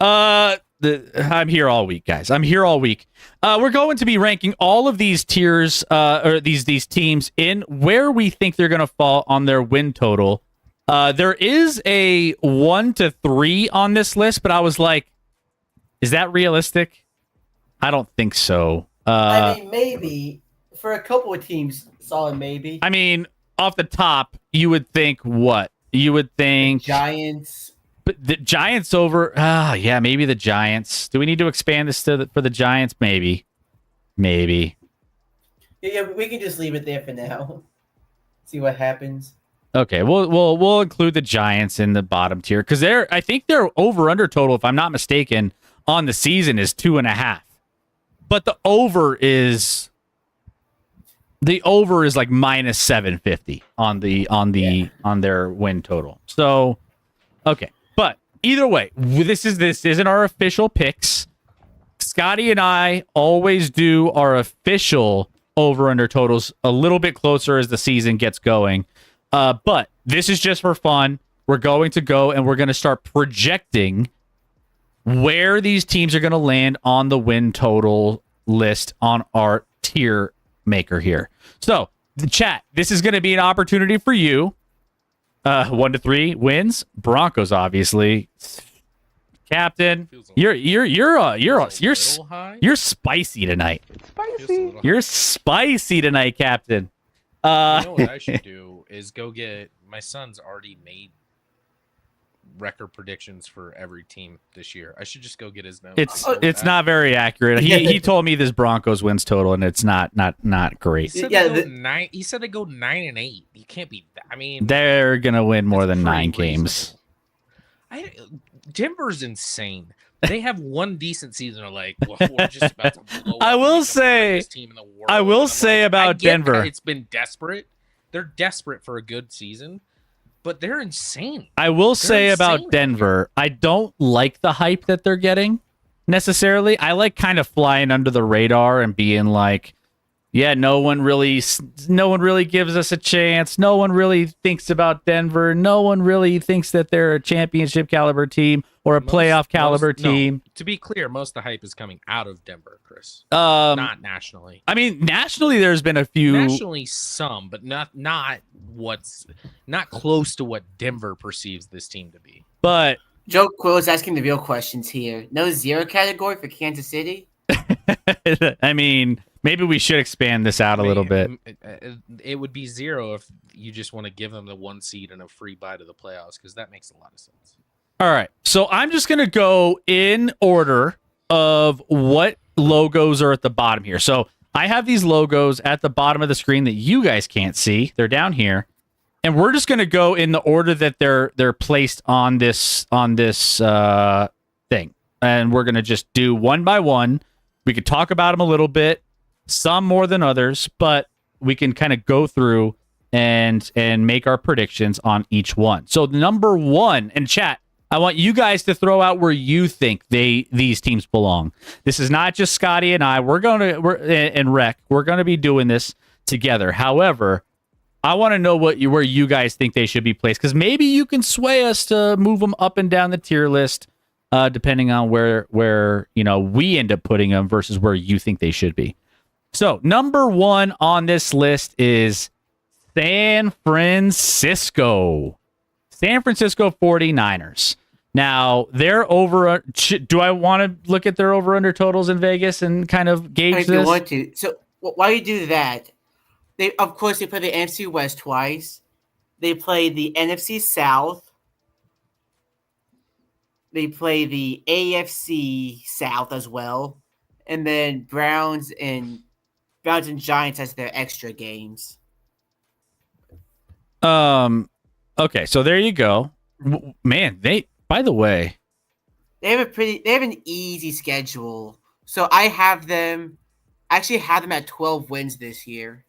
I'm here all week, guys. I'm here all week. We're going to be ranking all of these tiers, or these teams in where we think they're going to fall on their win total. There is a 1 to 3 on this list, but I was like, is that realistic? I don't think so. I mean, maybe for a couple of teams, solid maybe. I mean, off the top, you would think what? You would think Giants. But the Giants over. Yeah, maybe the Giants. Do we need to expand this for the Giants? Maybe. Yeah, we can just leave it there for now. See what happens. Okay, we'll include the Giants in the bottom tier because I think their over under total, if I'm not mistaken, on the season is 2.5. But the over is like minus 750 on their win total. So okay. But either way, this isn't our official picks. Scotty and I always do our official over-under totals a little bit closer as the season gets going. But this is just for fun. We're going to go and we're going to start projecting where these teams are going to land on the win total list on our tier maker here. So, the chat, this is going to be an opportunity for you. 1 to 3 wins. Broncos, obviously. Captain, you're spicy tonight. You're spicy tonight, Captain. You know what I should do is go get my son's already made record predictions for every team this year. I should just go get his notes. It's not very accurate. He told me this Broncos wins total, and it's not great. He said they go 9. He said they go 9-8. You can't be. I mean, they're gonna win more than 9 games. Denver's insane. They have one decent season. They're like, well, we're just about to blow up. I will say about Denver, it's been desperate. They're desperate for a good season, but they're insane. I will say about Denver, I don't like the hype that they're getting necessarily. I like kind of flying under the radar and being like, yeah, no one really gives us a chance. No one really thinks about Denver. No one really thinks that they're a championship caliber team or a playoff caliber team. No, to be clear, most of the hype is coming out of Denver, Chris. Not nationally. I mean, nationally, there's been a few. Nationally, some, but not close to what Denver perceives this team to be. But Joe Quill is asking the real questions here. No zero category for Kansas City? I mean, maybe we should expand this out a little bit. It would be 0 if you just want to give them the 1 seed and a free bye to the playoffs, because that makes a lot of sense. All right. So I'm just going to go in order of what logos are at the bottom here. So I have these logos at the bottom of the screen that you guys can't see. They're down here. And we're just going to go in the order that they're placed on this thing. And we're going to just do one by one. We could talk about them a little bit, some more than others, but we can kind of go through and make our predictions on each one. So number 1, and chat, I want you guys to throw out where you think these teams belong. This is not just Scotty and I. And Rec. We're going to be doing this together. However, I want to know where you guys think they should be placed, because maybe you can sway us to move them up and down the tier list. depending on where we end up putting them versus where you think they should be. So number 1 on this list is San Francisco 49ers. Now, they're over. Do I want to look at their over-under totals in Vegas and kind of gauge If this? you want to. So why you do that? They play the NFC West twice. They play the NFC South. They play the AFC South as well, and then Browns and Giants as their extra games. Okay, so there you go. Man, by the way, they have an easy schedule. So I actually have them at 12 wins this year.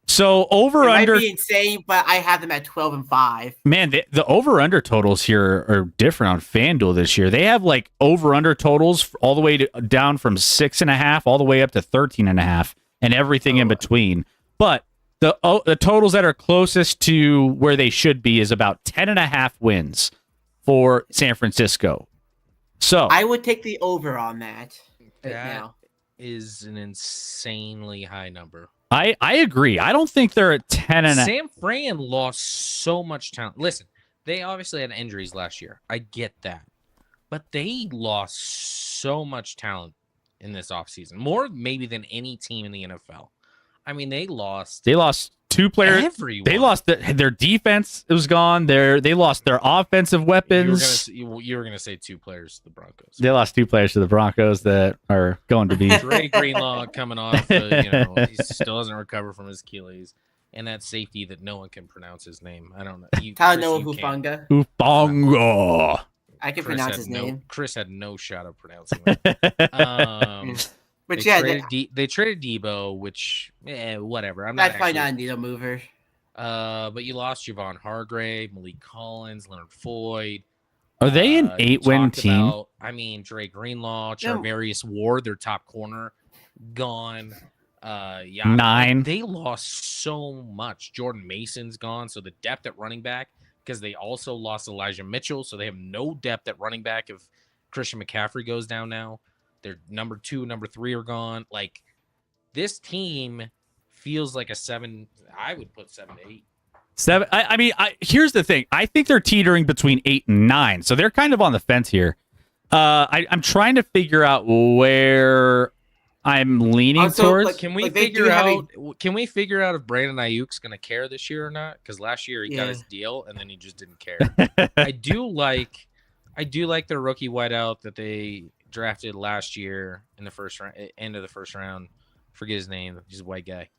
So over under might be insane, but I have them at 12-5. Man, the over under totals here are different on FanDuel this year. They have like over under totals all the way down from 6.5 all the way up to 13.5 and everything in between. But the totals that are closest to where they should be is about 10.5 wins for San Francisco. So I would take the over on that. That is an insanely high number. I agree. I don't think they're at 10.5. San Fran lost so much talent. Listen, they obviously had injuries last year. I get that. But they lost so much talent in this offseason. More maybe than any team in the NFL. I mean, they lost 2 players. Everyone. They lost their defense. It was gone. They lost their offensive weapons. You were gonna say 2 players to the Broncos. They lost 2 players to the Broncos that are going to be Dre Greenlaw coming off. He still hasn't recovered from his Achilles, and that safety that no one can pronounce his name. I don't know. Talanoa Hufanga. Hufanga. I can pronounce his name. Chris had no shot of pronouncing that. But they traded Debo, which whatever. That's probably not a needle mover. But you lost Javon Hargrave, Malik Collins, Leonard Floyd. Are they an 8-win team? Dre Greenlaw, Charvarius Ward, their top corner, gone. 9. They lost so much. Jordan Mason's gone, so the depth at running back, because they also lost Elijah Mitchell, so they have no depth at running back if Christian McCaffrey goes down now. Their number 2, number 3 are gone. Like, this team feels like a 7. I would put 7 to 8. 7. Here's the thing. I think they're teetering between 8 and 9, so they're kind of on the fence here. I'm trying to figure out where I'm leaning towards. Can we figure out if Brandon Ayuk's going to care this year or not? Because last year he got his deal and then he just didn't care. I do like their rookie wideout that they drafted last year in the first round, end of the first round. Forget his name. He's a white guy.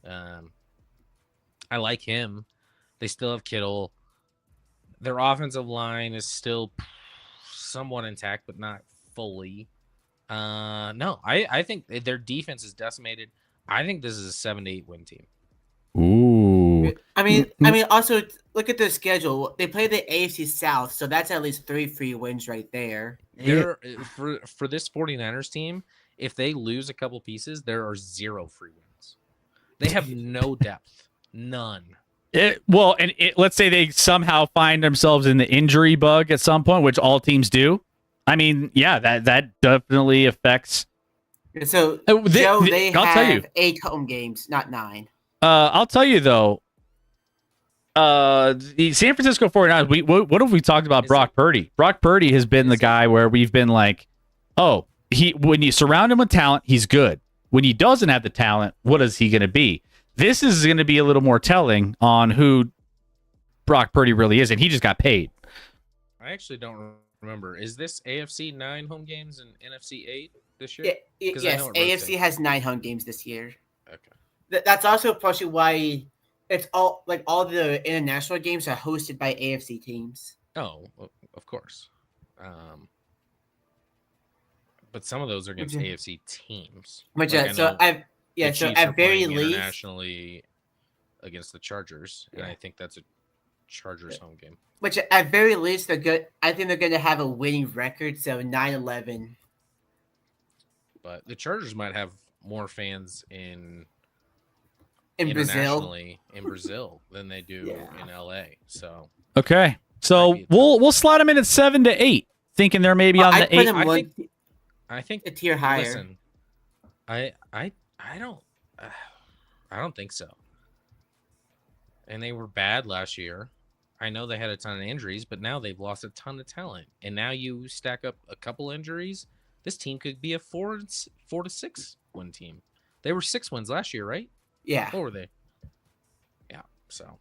I like him. They still have Kittle. Their offensive line is still somewhat intact, but not fully. No, I think their defense is decimated. I think this is a 7 to 8 win team. Ooh. I mean, also look at their schedule. They play the AFC South, so that's at least 3 free wins right there. For this 49ers team, if they lose a couple pieces, there are 0 free wins. They have no depth, none. Let's say they somehow find themselves in the injury bug at some point, which all teams do. I mean, yeah, that definitely affects. So, they have 8 home games, not 9. I'll tell you, though, the San Francisco 49ers, what have we talked about Brock Purdy? Brock Purdy has been the guy where we've been like, oh, when you surround him with talent, he's good. When he doesn't have the talent, what is he going to be? This is going to be a little more telling on who Brock Purdy really is, and he just got paid. I actually don't remember. Is this AFC 9 home games and NFC 8 this year? Yes, AFC has 9 home games this year. Okay. That's also partially why it's all the international games are hosted by AFC teams. Oh, of course. But some of those are against AFC teams. But so at very least internationally against the Chargers, and I think that's a Chargers home game. Which at very least they're good. I think they're going to have a winning record, so 9-11. But the Chargers might have more fans in Brazil than they do in LA. So okay, so we'll slot them in at 7 to 8. thinking they're maybe on I'd the put 8. them I think a tier higher. Listen, I don't I don't think so. And they were bad last year. I know they had a ton of injuries, but now they've lost a ton of talent. And now you stack up a couple injuries. This team could be a 4 to 6 win team. They were 6 wins last year, right? Yeah. What were they? Yeah. So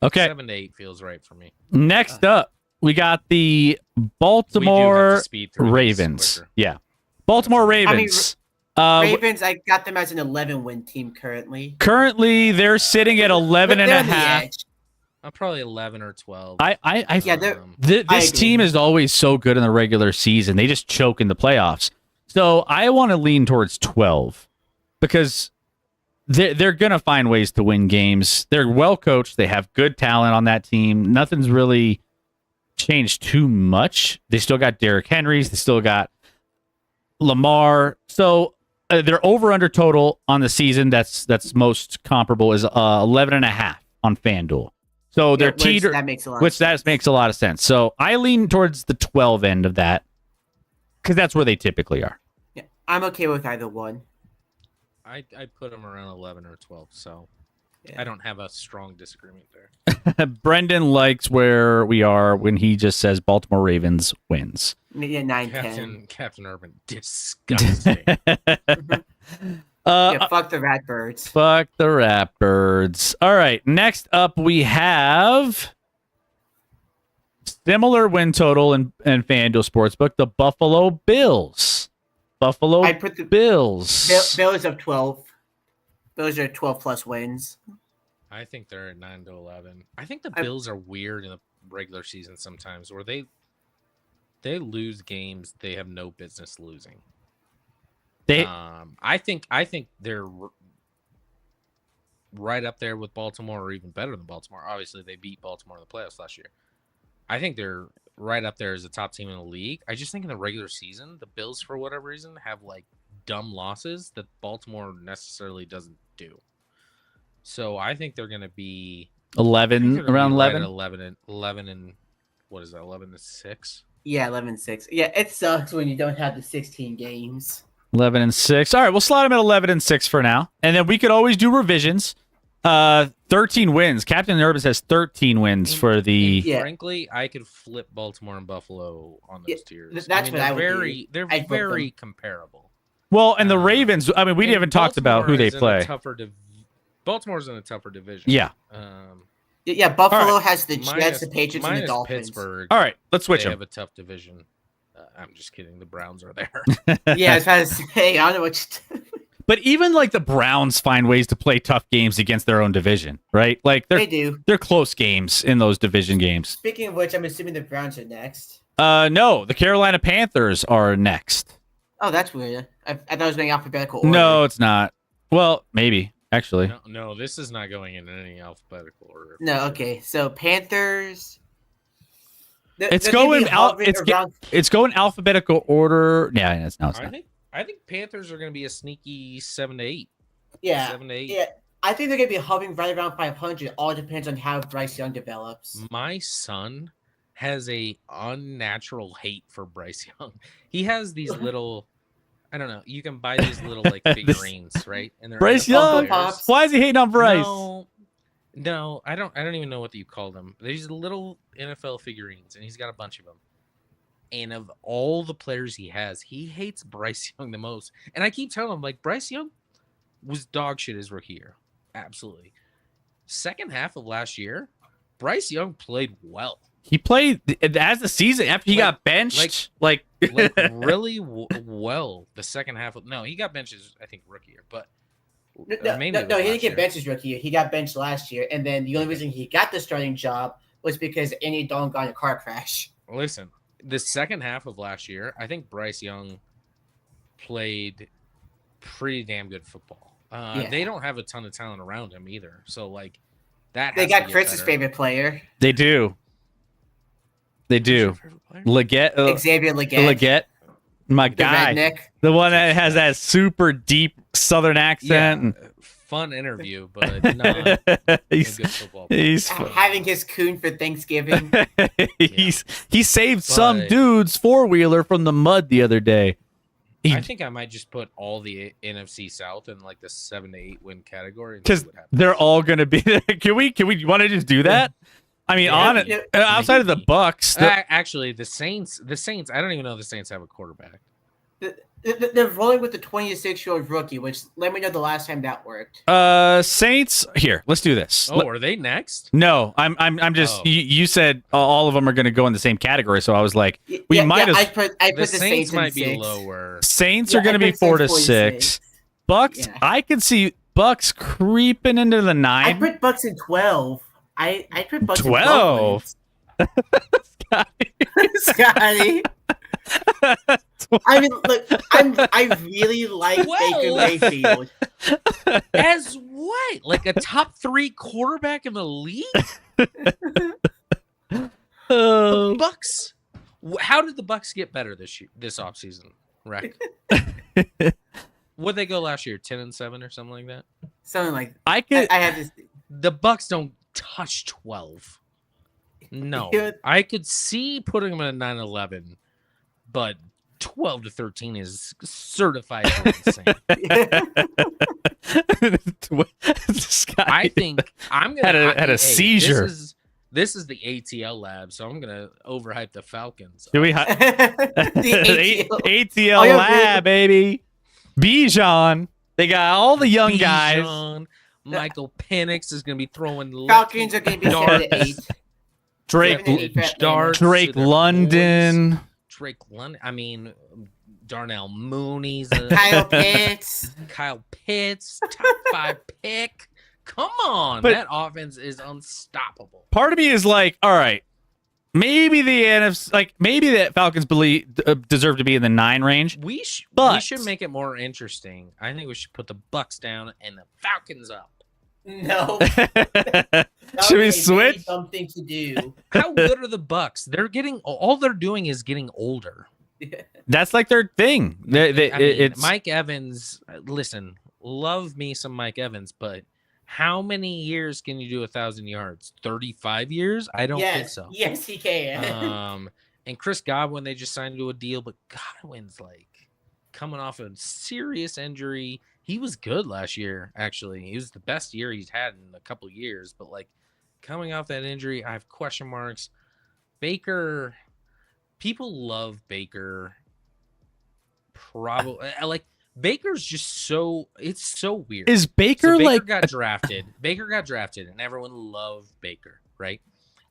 Okay. 7 to 8 feels right for me. Next up, we got the We do have Baltimore to speed through these Ravens. quicker. Yeah. Baltimore Ravens. Ravens, I got them as an 11-win team currently. Currently, they're sitting at 11 and They're a on the half. edge. I'm probably 11 or 12. Yeah, I This agree. team is always so good in the regular season. They just choke in the playoffs. So I want to lean towards 12 because they're going to find ways to win games. They're well coached. They have good talent on that team. Nothing's really changed too much. They still got Derrick Henrys. They still got Lamar. So their over-under total on the season that's most comparable is 11 and a half on FanDuel. So they're teeter, that makes a lot. which that makes a lot of sense. So I lean towards the 12 end of that because that's where they typically are. Yeah, I'm okay with either one. I put them around 11 or 12, so Yeah. I don't have a strong disagreement there. Brendan likes where we are when he just says Baltimore Ravens wins. Yeah, 9-10. Captain Urban, disgusting. Yeah, fuck the Ratbirds. Fuck the Ratbirds. All right, next up we have similar win total in FanDuel Sportsbook, the Buffalo Bills. Buffalo I put the Bills. Bills of 12. Those are 12 plus wins. I think they're at 9 to 11. I think the Bills are weird in the regular season sometimes, where they lose games they have no business losing. I think they're right up there with Baltimore, or even better than Baltimore. Obviously, they beat Baltimore in the playoffs last year. I think they're right up there as a top team in the league. I just think in the regular season, the Bills, for whatever reason, have like dumb losses that Baltimore necessarily doesn't do. So I think they're going to be 11, around 11. 11 and what is that? 11 to 6. Yeah, 11-6. Yeah, it sucks when you don't have the 16 games. 11 and 6. All right, we'll slide them at 11 and 6 for now. And then we could always do revisions. 13 wins. Captain Urban says 13 wins for the. Yeah. Frankly, I could flip Baltimore and Buffalo on those tiers. That's what I would do. They're I'd flip very them. comparable. Well, and the Ravens, I mean, we And haven't talked about who Baltimore they is in a play. Baltimore's in a tougher division. Yeah. Yeah, Buffalo All right. has the Jets, the Patriots, and the minus Dolphins. Pittsburgh. All right, let's switch They them. have a tough division. I'm just kidding. The Browns are there. Yeah, I was trying to say, I don't know what But even like the Browns find ways to play tough games against their own division, right? Like they do. they're close games in those division games. Speaking of which, I'm assuming the Browns are next. No, the Carolina Panthers are next. Oh, that's weird. I thought it was going alphabetical order. No, it's not. Well, maybe actually. No, this is not going in any alphabetical order. No, okay. So Panthers. It's going it's going alphabetical order. Yeah, it's not. I think Panthers are going to be a sneaky 7 to 8. Yeah. 7 to 8. Yeah. I think they're going to be hovering right around 500. All depends on how Bryce Young develops. My son has a unnatural hate for Bryce Young. He has these little, I don't know. You can buy these little like figurines, right? And they're Bryce NFL Young. players. Why is he hating on Bryce? No, I don't even know what you call them. These little NFL figurines, and he's got a bunch of them. And of all the players he has, he hates Bryce Young the most. And I keep telling him, like, Bryce Young was dog shit his rookie year. Absolutely. Second half of last year, Bryce Young played well. He played as the season after he got benched, like really well. The second half of he got benched, I think, rookie year, but No, he didn't get benched his rookie year. He got benched last year, and then the only reason he got the starting job was because Andy Dalton got in a car crash. Listen, the second half of last year, I think Bryce Young played pretty damn good football. They don't have a ton of talent around him either, so like that. They got Chris's favorite player. They do. Leggett, Xavier Leggett, my guy, redneck. the one that has that super deep Southern accent. Yeah, fun interview, but not a he's good football player. he's Having his coon for Thanksgiving. he saved some But- dude's four-wheeler from the mud the other day. I think I might just put all the NFC South in like the 7 to 8 win category and see Because what happens. they're all going to be. Can we want to just do that? I mean, Yeah. outside of the Bucks, Actually, the Saints. I don't even know if the Saints have a quarterback. They're rolling with the 26-year-old rookie, which let me know the last time that worked. Saints. Here, let's do this. Oh, are they next? No, I'm just. Oh. You said all of them are going to go in the same category, so I was like, we might have. I put The the Saints in might be 6. lower. Saints Yeah, are going to I be put 4 to Saints 6. Bucks. Yeah. I could see Bucks creeping into the I 9. put Bucks in 12. I put Bucks 12? in 12. Scotty. I mean, look, I really like Baker 12? Mayfield. As what? Like a top 3 quarterback in the league? Oh. Bucks. How did the Bucks get better this offseason? Right. What'd they go last year? 10-7 or something like that? Something like I could. I have this. The Bucks don't touch 12. No. Yeah. I could see putting them at 9-11, but 12 to 13 is certified insane. This guy I think I'm gonna had a seizure. This is the ATL lab, so I'm gonna overhype the Falcons. Do we? the ATL Oh, yeah, Lab, baby. Bijan. They got all the young guys. Bijan, Michael Penix is gonna be throwing Falcons are going to be 7 to 8. Drake 7 and 8 for Atlanta. darts Drake to their London. boys. Drake London. I mean, Darnell Mooney's Kyle Pitts. Kyle Pitts, top 5 pick. Come on, But- that offense is unstoppable. Part of me is like, all right, maybe the NFC, like maybe the Falcons deserve to be in the 9 range. We But- should make it more interesting. I think we should put the Bucks down and the Falcons up. No. Should we Okay, switch? Something to do. How good are the Bucks? All they're doing is getting older. That's like their thing. I mean, It's Mike Evans. Listen, love me some Mike Evans, but how many years can you do 1,000 yards? 35 years? I don't think so. Yes, he can. And Chris Godwin, they just signed to a deal, but Godwin's like coming off a serious injury. He was good last year, actually. He was the best year he's had in a couple years, but like coming off that injury, I have question marks. Baker, people love Baker. Probably like Baker's just it's so weird. is So Baker Baker like got drafted. Baker got drafted, and everyone loved Baker, right?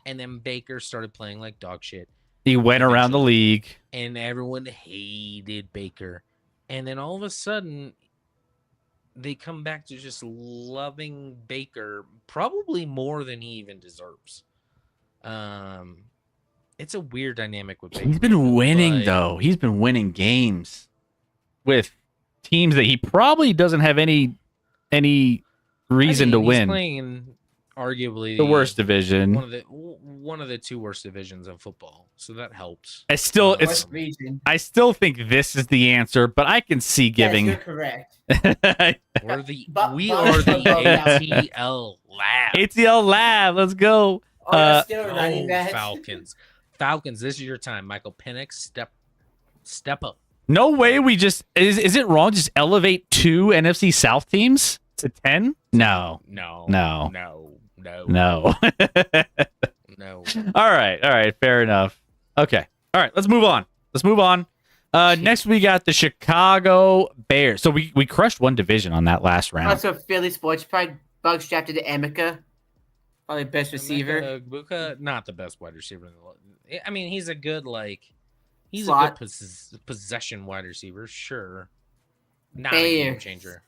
And then Baker started playing like dog shit, he went around the league? and everyone hated Baker. And then all of a sudden, they come back to just loving Baker, probably more than he even deserves. It's a weird dynamic with Baker. He's been winning but- though. He's been winning games with teams that he probably doesn't have any reason to he's win. Playing in arguably The worst division. one of the 2 worst divisions of football, so that helps. I still West region. I still think this is the answer, but I can see giving. Yes, you're correct. We're the But- we but- are the but- ATL lab. ATL Lab, let's go. Oh, you're still running Oh, that. Falcons, this is your time. Michael Penix, step up. No way we just is it wrong to just elevate 2 NFC South teams to 10? No. No. No. No. All right, fair enough. Okay. All right, let's move on. Next we got the Chicago Bears. So we crushed one division on that last round. Also, Philly Sports Pride Bugs drafted to Emeka, probably best receiver. Buka, not the best wide receiver in the league. I mean, he's a good he's Slot. a good possession wide receiver, sure. Not a game Bears. changer.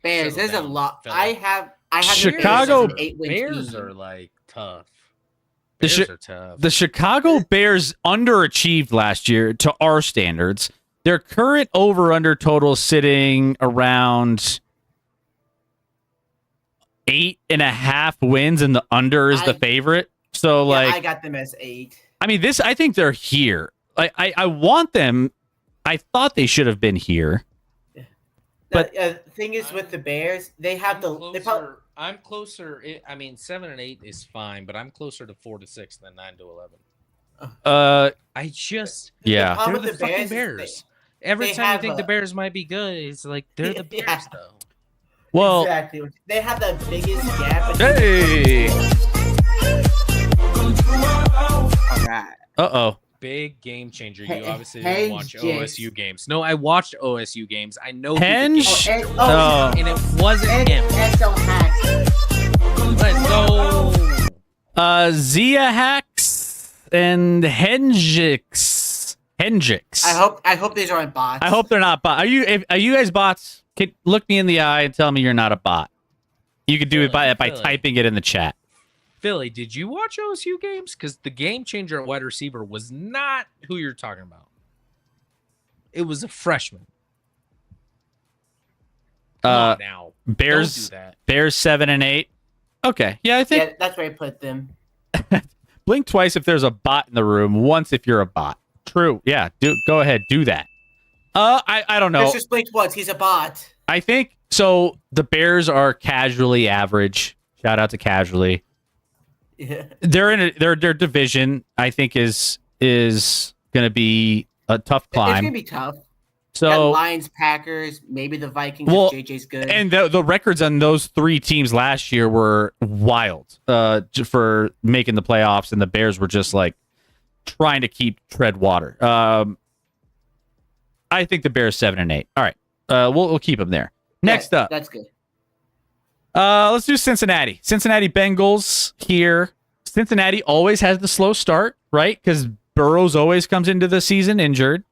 Bears, Settle there's a down, lot. fella. I have Chicago- the Bears as an 8-win Bears team. are tough. The Bears Chi- are tough. The Chicago Bears underachieved last year to our standards. Their current over-under total sitting around 8.5 wins, and the under is the I- favorite. So, Yeah, I like, got them as 8. I mean, I think they're here. I want them. I thought they should have been here. But The thing is with the Bears, they have they probably I'm closer. I mean, 7 and 8 is fine, but I'm closer to 4 to 6 than 9 to 11. I just yeah. problem they're with the the fucking Bears is Bears. Every they time you have think the a- Bears might be good, it's like they're the Bears Yeah. though. Well, exactly they have the biggest gap. Between hey. All right. Uh-oh. Big game changer. You Hey, obviously hey, didn't watch Jace. OSU games. No, I watched OSU games. I know who the Henge? game Oh, Oh. and it wasn't him. Exo hacks. Let's go. Zia Hacks and Hendrix. I hope these aren't bots. I hope they're not bots. Are you guys bots? Look me in the eye and tell me you're not a bot. You could do it by Philly. typing it in the chat. Philly, did you watch OSU games? Because the game changer at wide receiver was not who you're talking about. It was a freshman. Come on now. Bears Don't do that. Bears 7 and 8. Okay. Yeah, I think Yeah, that's where I put them. blink twice if there's a bot in the room, once if you're a bot. True. Yeah, go ahead, do that. I don't know. Chris just blinked once. He's a bot. I think so. The Bears are casually average. Shout out to casually. Yeah. They're in their division. I think is going to be a tough It's gonna climb. be tough. Got So Lions, Packers, maybe the Vikings. Well, if JJ's good. and the records on those three teams last year were wild for making the playoffs, and the Bears were just like trying to tread water. I think the Bears 7 and 8. All right, we'll keep them there. Next Yeah, up, that's good. let's do Cincinnati. Cincinnati Bengals here. Cincinnati always has the slow start, right? Because Burrows always comes into the season injured,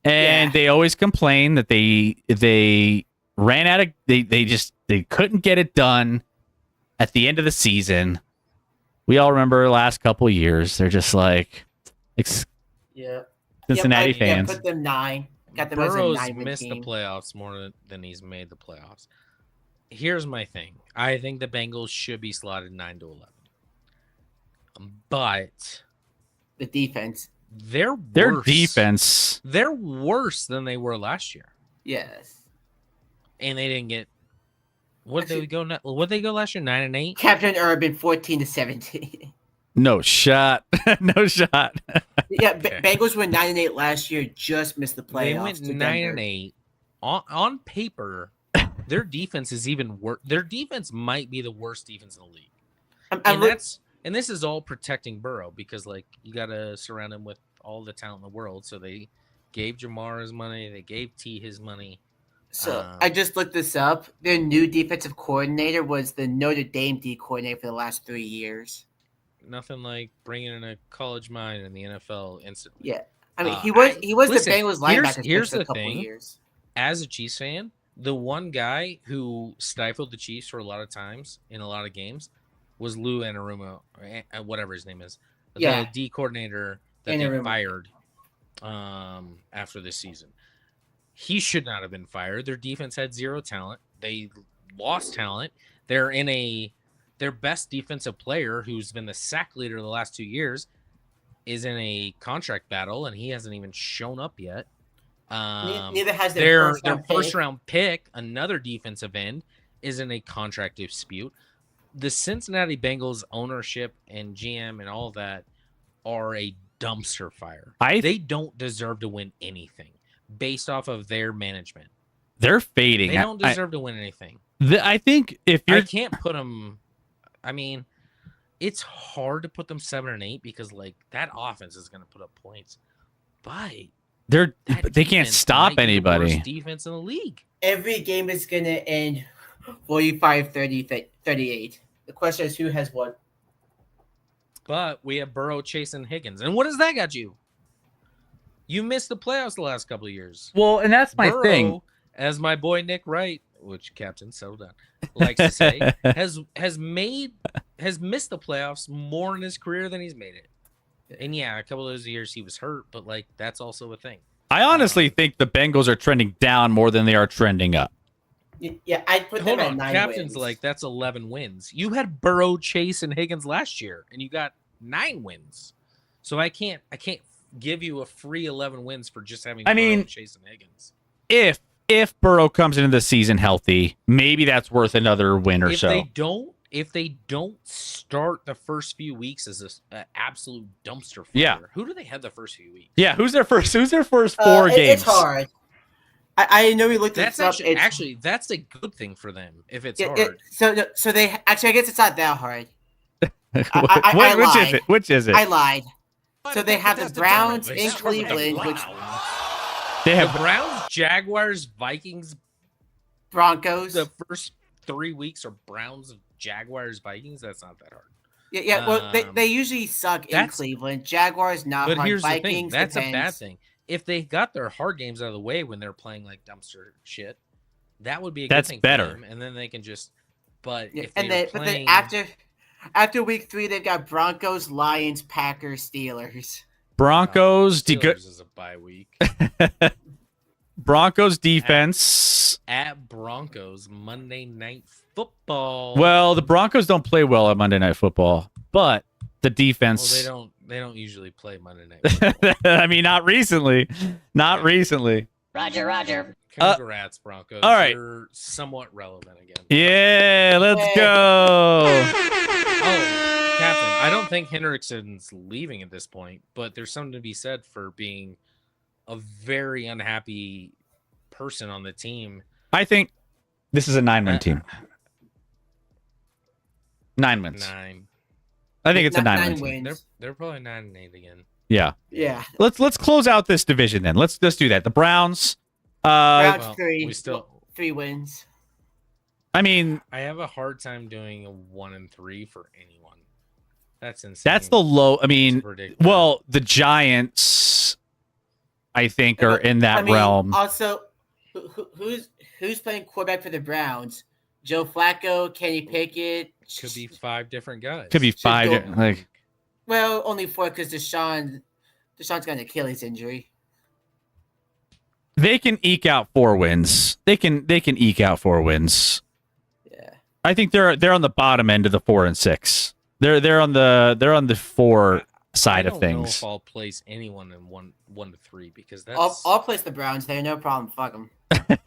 and Yeah. they always complain that they ran out of they couldn't get it done at the end of the season. We all remember the last couple of years. They're just like Yeah. Cincinnati Yep, fans. Yeah, put them 9. Got them as a Burrow's 9-win missed team. the playoffs more than he's made the playoffs. Here's my thing. I think the Bengals should be slotted 9 to 11. But The defense. they're Their worse. defense. They're worse than they were last year. Yes. And they didn't get what they go last year? 9 and 8? Captain Urban 14 to 17. No shot. No shot. Yeah, Okay. Bengals were 9 and 8 last year. Just missed the playoffs. They went to 9 Denver. and 8. On paper, their defense is even worse. Their defense might be the worst defense in the league. And this is all protecting Burrow because like you got to surround him with all the talent in the world. So they gave Jamar his money, they gave T his money. So I just looked this up. Their new defensive coordinator was the Notre Dame D coordinator for the last 3 years. Nothing like bringing in a college mind in the NFL instantly. Yeah, I mean he listen, was the Bengals linebacker here's for a the couple thing. of years. As a Chiefs fan, the one guy who stifled the Chiefs for a lot of times in a lot of games was Lou Anarumo, or whatever his name is. Yeah. The D coordinator that they Anarumo. fired after this season. He should not have been fired. Their defense had zero talent. They lost talent. They're in their best defensive player, who's been the sack leader the last 2 years, is in a contract battle, and he hasn't even shown up yet. Neither has Their their first round pick, another defensive end, is in a contract dispute. The Cincinnati Bengals ownership and GM and all that are a dumpster fire. They don't deserve to win anything based off of their management. They're fading. They don't deserve to win anything. I think if you're I can't put them. I mean, it's hard to put them 7 and 8 because like that offense is going to put up points, but they can't defense stop might be the anybody. worst defense in the league. Every game is gonna end 45-30, 38. The question is who has what. But we have Burrow, Chase, and Higgins, and what does that got you? You missed the playoffs the last couple of years. Well, and that's my Burrow, thing. as my boy Nick Wright, which captain settled down, likes to say, has missed the playoffs more in his career than he's made it. And yeah, a couple of those years he was hurt, but like that's also a thing. I honestly think the Bengals are trending down more than they are trending up. Yeah, I'd put Hold them on, at 9 captain's wins. like that's 11 wins. You had Burrow, Chase, and Higgins last year, and you got 9 wins. So I can't give you a free 11 wins for just having Burrow, Chase, and Higgins. If if Burrow comes into the season healthy, maybe that's worth another win or If so. they don't start the first few weeks as an absolute dumpster fire, Yeah. who do they have the first few weeks? Yeah, who's their first 4 games? It's hard. I know we looked That's this up. actually that's a good thing for them if it's hard. So they actually, I guess it's not that hard. Which lied. is it? Which is it? I lied. But So they have the that's Browns difference. in It's from the Cleveland, which Browns. They The have Browns, Jaguars, Vikings. Broncos. The first 3 weeks are Browns, Jaguars, Vikings. That's not that hard. Yeah. Well, they usually suck in that's- Cleveland. Jaguars not But hard. here's the thing: Vikings that's a bad depends. thing. If they got their hard games out of the way when they're playing like dumpster shit, that would be a That's good thing better. for them, and then they can just. But Yeah, if and they're then playing, after week 3, they've got Broncos, Lions, Packers, Steelers. Broncos. Steelers is a bye week Broncos defense. at Broncos Monday Night Football. Well, the Broncos don't play well at Monday Night Football, but the defense. They don't usually play Monday Night Football. I mean, not recently. Not Yeah. recently. Roger. Congrats, Broncos. all right. You're somewhat relevant again. Yeah, let's Hey. go. Oh, Captain, I don't think Hendrickson's leaving at this point, but there's something to be said for being a very unhappy person on the team. I think this is a 9-win team. 9 wins. 9. I think it's a Not 9-win nine team. wins. They're probably 9-8 again. Yeah. Yeah. Let's close out this division then. Let's do that. The Browns. Browns Well, 3. we still- 3 wins. I mean, I have a hard time doing a 1-3 for anyone. That's insane. that's the low. I to mean, predict. well, the Giants, I think, are in that realm. Also, who's playing quarterback for the Browns? Joe Flacco, Kenny Pickett. Could be 5 different guys. Could be should 5. go- Like, Well, only 4 because Deshaun's got an Achilles injury. they can eke out 4 wins. They can eke out 4 wins. Yeah. I think they're on the bottom end of the 4 and 6. They're on the 4 side I of don't know things. if I'll place anyone in 1 to 3 because that's I'll place the Browns there, no problem. Fuck them.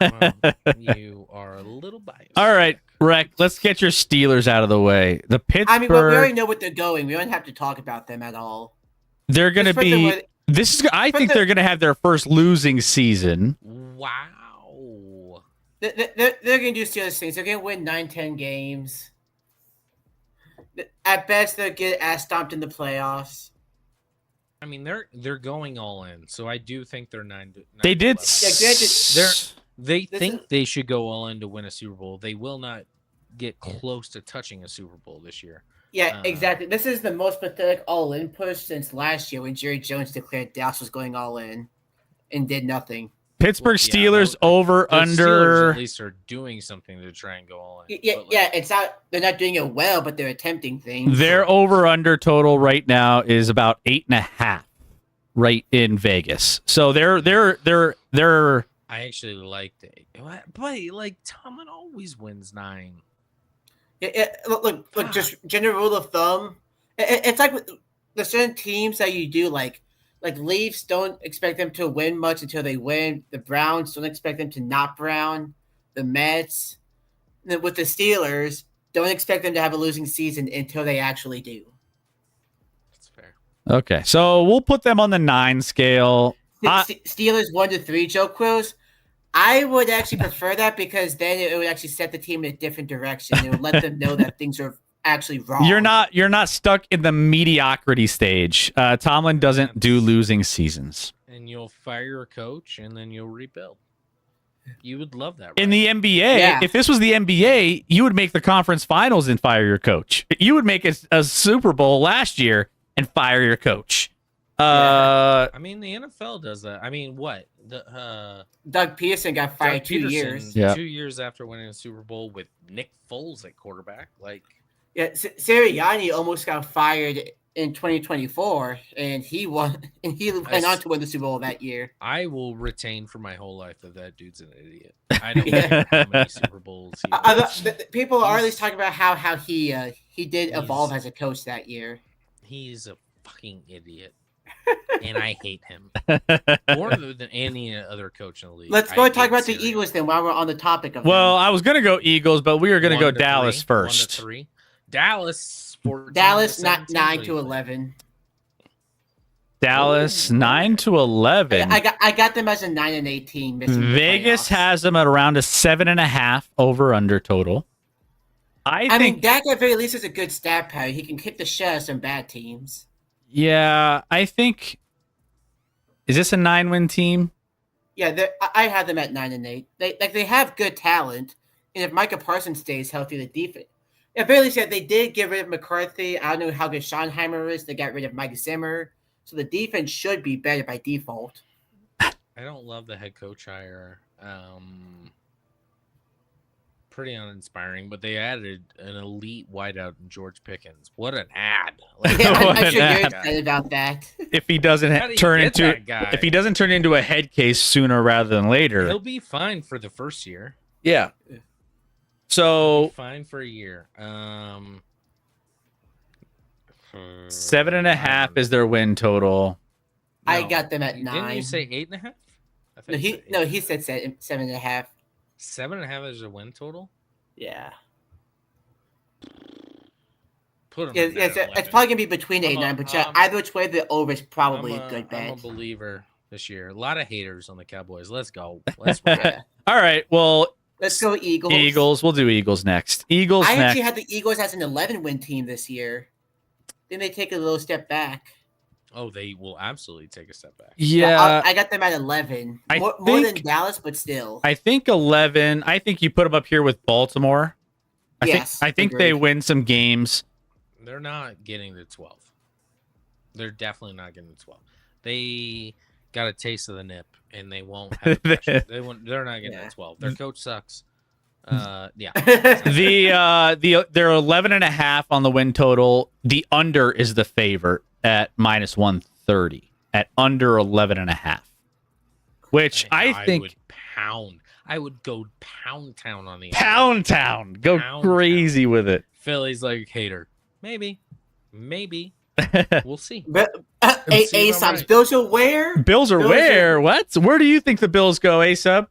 well, you are a little biased. All right, Rick. Rec, let's get your Steelers out of the way. The Pittsburgh, I mean, we already know what they're going. We don't have to talk about them at all. they're going to Just put them be. where- This is. I think they're going to have their first losing season. Wow. They're going to do Steelers things. They're going to win 9-10 games. At best, they'll get ass stomped in the playoffs. I mean, they're going all in, so I do think they're 9. They did. 11. They This think is- they should go all in to win a Super Bowl. They will not get close to touching a Super Bowl this year. Yeah, exactly. This is the most pathetic all-in push since last year when Jerry Jones declared Dallas was going all in and did nothing. Pittsburgh Yeah, Steelers well, over The Steelers under. at least are doing something to try and go all in. Yeah, but, like, yeah. It's not. They're not doing it well, but they're attempting things. Their over under total right now is about 8.5, right in Vegas. So they're I actually liked it. But like Tomlin always wins 9. Look. Just general rule of thumb. It's like with the certain teams that you do like Leafs don't expect them to win much until they win. The Browns don't expect them to not Brown. The Mets, with the Steelers, don't expect them to have a losing season until they actually do. That's fair. okay. So we'll put them on the 9 scale. Steelers 1 to 3, Joe Quills. I would actually prefer that because then it would actually set the team in a different direction. It would let them know that things are actually wrong. You're not stuck in the mediocrity stage. Tomlin doesn't do losing seasons. And you'll fire your coach, and then you'll rebuild. You would love that, right? In the NBA, Yeah. if this was the NBA, you would make the conference finals and fire your coach. You would make a Super Bowl last year and fire your coach. I mean, the NFL does that. I mean, what? Doug Peterson got fired Doug 2 Peterson, years. Yeah. 2 years after winning a Super Bowl with Nick Foles at quarterback. Like, Yeah, Sirianni almost got fired in 2024, and he won, and he went on to win the Super Bowl that year. I will retain for my whole life that dude's an idiot. I don't care how many Super Bowls he wins. People are always talking about how he did evolve as a coach that year. He's a fucking idiot. and I hate him more than any other coach in the league. Let's go and talk about the Sirianni. Eagles then while we're on the topic of Well, them. I was gonna go Eagles, but we were gonna go 1 to Dallas 3, 1 to first. 3. Dallas 14 Dallas to not 17. 9 What do to you think? 11. Dallas Ooh. 9 to 11. I got them as a 9 and 8 team. missing the Vegas playoffs. has them at around a 7.5 over under total. I I mean, think, Dak at very least is a good stat pattern. He can kick the shit out of some bad teams. yeah, I think. Is this a 9-win team? Yeah, I have them at 9 and 8. They have good talent, and if Micah Parsons stays healthy, the defense. At very least, yeah, they did get rid of McCarthy. I don't know how good Schottenheimer is. They got rid of Mike Zimmer, so the defense should be better by default. I don't love the head coach hire. Pretty uninspiring, but they added an elite wideout in George Pickens. What an ad! Yeah, I'm What sure you're an excited about that. If he doesn't How do you turn get into that guy? if he doesn't turn into a head case sooner rather than later. He'll be fine for the first year. Yeah. He'll be So fine for a year. 7.5 is their win total. I got them at Didn't 9. you say 8.5? No, he said 7.5. 7.5 is a win total. Yeah. Put him. Yeah, in there it's at 11. probably gonna be between 8 and I'm 9, a- but yeah, I'm- either which way, the over is probably I'm a good I'm a bet. believer this year. A lot of haters on the Cowboys. Let's go. Let's ride. Yeah. All right. Well, Let's go Eagles. Eagles. We'll do Eagles next. Eagles I next. actually had the Eagles as an 11-win team this year. Then they take a little step back. Oh, they will absolutely take a step back. Yeah, I got them at 11. I More than think- Dallas, but still. I think 11. I think you put them up here with Baltimore. Yes, I think they agreed. win some games. They're not getting to 12. They're definitely not getting to 12. They got a taste of the nip, and they won't have the pressure. They're not getting Yeah. to 12. Their coach sucks. Yeah. They're 11.5 on the win total. The under is the favorite at minus 130 at under 11.5, which I think would pound. I would go pound town on the Pound Town go Pound crazy with it. Philly's like hater. Maybe. We'll see. But, Let's see if I'm Aesop's right. Bills are where? Bills are Bills where? What? Where do you think the Bills go, Asap?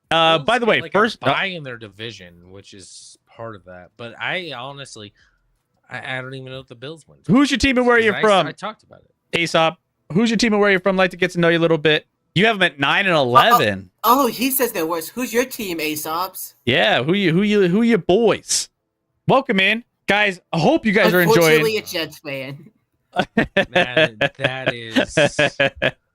By the way, Like first, a bye in their division, which is part of that. But I honestly, I don't even know if the Bills win. who's your team and where you're from? I talked about it. Aesop, who's your team and where you're from? Like to get to know you a little bit. You have them at 9 and 11. Oh, he says they're worse. Who's your team, Aesop's? Yeah, who you boys? Welcome in, guys. I hope you guys are Unfortunately, enjoying. a Jets fan. That is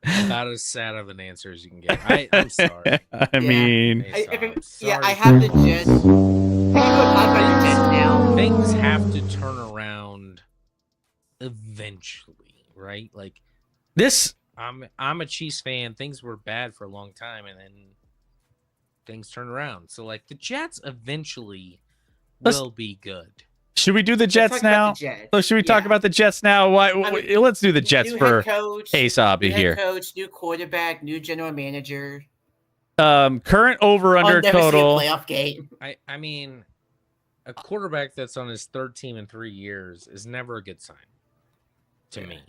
about as sad of an answer as you can get. I'm sorry. I mean, I have the Jets. We can go talk about the Jets now. Things have to turn around eventually, right? Like this. I'm a Chiefs fan. Things were bad for a long time, and then things turn around. So like the Jets eventually will be good. Should we do the Jets Let's talk about now? the Jets. So should we talk Yeah. about the Jets now? Why? mean, Let's do the Jets New for head coach, Aesop new head here. coach, new quarterback, new general manager. Current over I'll under never total. see a playoff game. I mean, a quarterback that's on his third team in 3 years is never a good sign to me.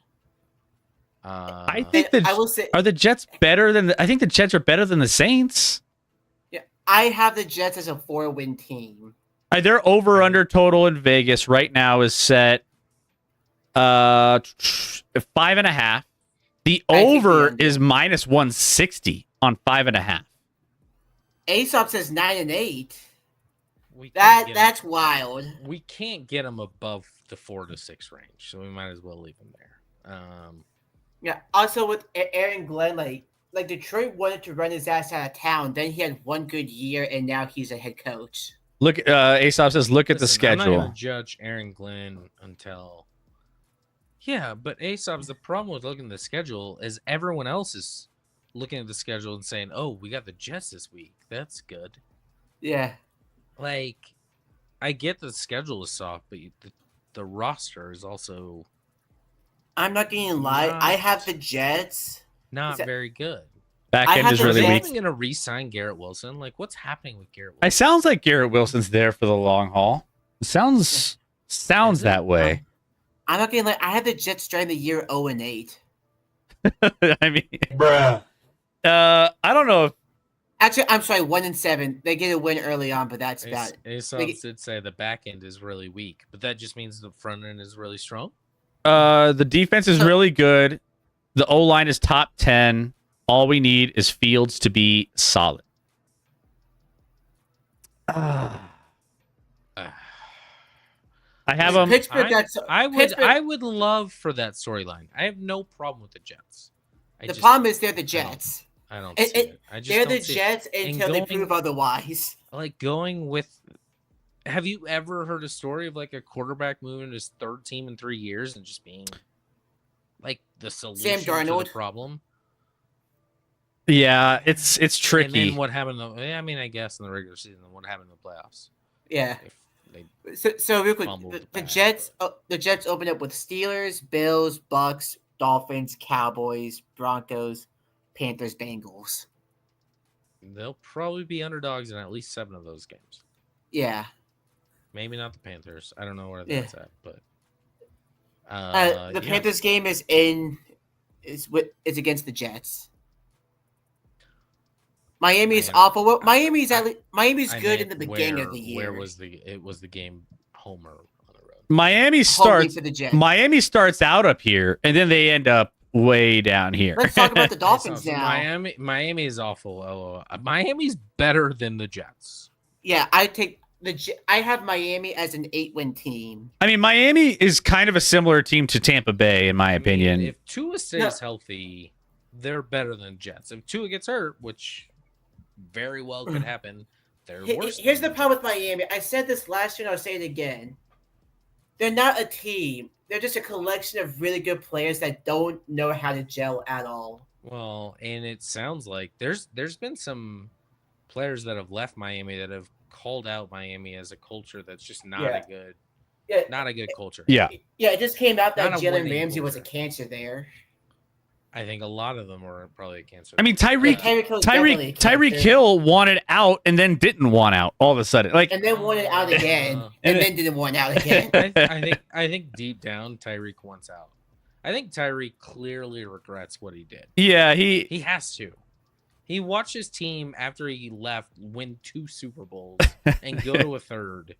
I think I will say, are the Jets better than I think the Jets are better than the Saints. yeah, I have the Jets as a 4-win team. Their over under total in Vegas right now is set 5.5. The I think the over under. is minus 160 on 5.5. Aesop says 9 and 8. we can't get That's wild. we can't get him above the 4 to 6 range, so we might as well leave him there. Yeah. Also with Aaron Glenn, like Detroit wanted to run his ass out of town. Then he had one good year, and now he's a head coach. Look, Aesop says, look at the Listen, I'm not schedule. gonna judge Aaron Glenn until. Yeah, but Aesop's the problem with looking at the schedule is everyone else is looking at the schedule and saying, "Oh, we got the Jets this week. That's good." Yeah. Like, I get the schedule is soft, but the roster is also I'm not gonna lie. Not- I have the Jets. not Is that- very good. Back I end have is the really Are they weak. Jets- even going to re-sign Garrett Wilson? Like, what's happening with Garrett It Wilson? sounds like Garrett Wilson's there for the long haul. Sounds Is it? that way. I'm not gonna lie. I had the Jets starting the year 0 and 8. I mean, Bruh. I don't know if Actually, I'm sorry, 1-7. They get a win early on, but that's bad. ASOS did say the back end is really weak, but that just means the front end is really strong. the defense is really good. The O line is top 10. All we need is Fields to be solid. I have them. Pittsburgh got I would love for that storyline. I have no problem with the Jets. The problem is they're the Jets. I don't see it. They're the Jets until they prove otherwise. Like going with. Have you ever heard a story of like a quarterback moving his third team in 3 years and just being like the solution to the problem? Yeah, it's tricky. And then what happened? I mean, I guess in the regular season, what happened in the playoffs? Yeah. So real quick, the Jets opened up with Steelers, Bills, Bucks, Dolphins, Cowboys, Broncos, Panthers, Bengals. They'll probably be underdogs in at least 7 of those games. Yeah. Maybe not the Panthers. I don't know where that's at, but the Panthers game is against the Jets. Miami's awful. Well, Miami's good in the beginning of the year. Where was it was the game homer on the road. Miami starts out up here and then they end up way down here. Let's talk about the Dolphins now. Miami is awful. Miami's better than the Jets. Yeah, I have Miami as an 8-win team. I mean, Miami is kind of a similar team to Tampa Bay, in my opinion. If Tua stays healthy, they're better than Jets. If Tua gets hurt, which very well could happen, they're worse. Here's the problem with Miami. I said this last year and I'll say it again. They're not a team. They're just a collection of really good players that don't know how to gel at all. Well, and it sounds like there's been some players that have left Miami that have called out Miami as a culture that's just not a good culture. Yeah. Yeah, it just came out that Jalen Ramsey was a cancer there. I think a lot of them were probably a cancer. I mean, Tyreek Hill wanted out and then didn't want out all of a sudden. And then wanted out again and then didn't want out again. I think deep down Tyreek wants out. I think Tyreek clearly regrets what he did. Yeah, he has to. He watched his team after he left win 2 Super Bowls and go to a third.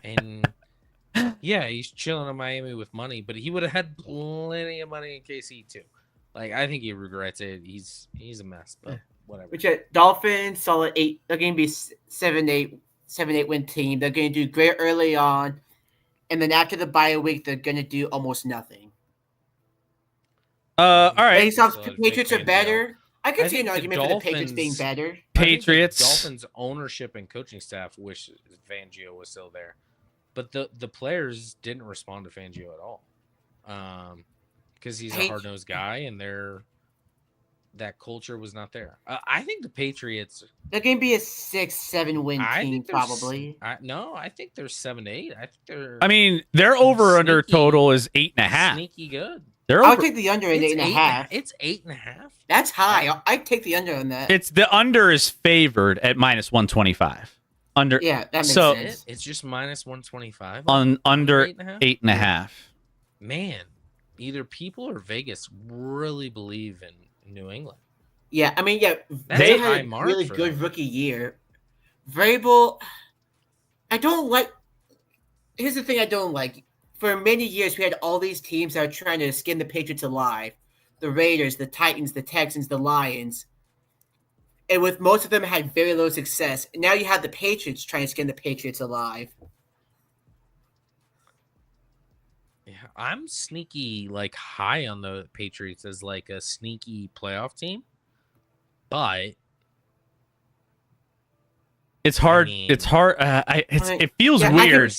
And yeah, he's chilling in Miami with money, but he would have had plenty of money in KC too. Like, I think he regrets it. He's a mess, but whatever. Which Dolphins solid 8. They're going to be 7-8 win team. They're going to do great early on, and then after the bye week, they're going to do almost nothing. All right. Patriots are better. I could see an argument for the Patriots being better. Patriots. Dolphins ownership and coaching staff wish Fangio was still there, but the players didn't respond to Fangio at all, because he's a hard-nosed guy, and that culture was not there. I think the Patriots. They're going to be a 6-7 win team, probably. I think they're 7-8. I think they're. I mean, their over/under total is 8.5. Sneaky good. I'll take the under at 8.5. It's 8.5. That's high. I'd take the under on that. The under is favored at -125. Under. Yeah, that makes sense. It's just -125 on under 8.5. Man, either people or Vegas really believe in New England. Yeah, I mean, they had a really good rookie year. Vrabel, I don't like. Here's the thing I don't like. For many years, we had all these teams that are trying to skin the Patriots alive. The Raiders, the Titans, the Texans, the Lions. And with most of them had very little success. And now you have the Patriots trying to skin the Patriots alive. Yeah, I'm sneaky, high on the Patriots as, a sneaky playoff team. But it's hard. It feels weird.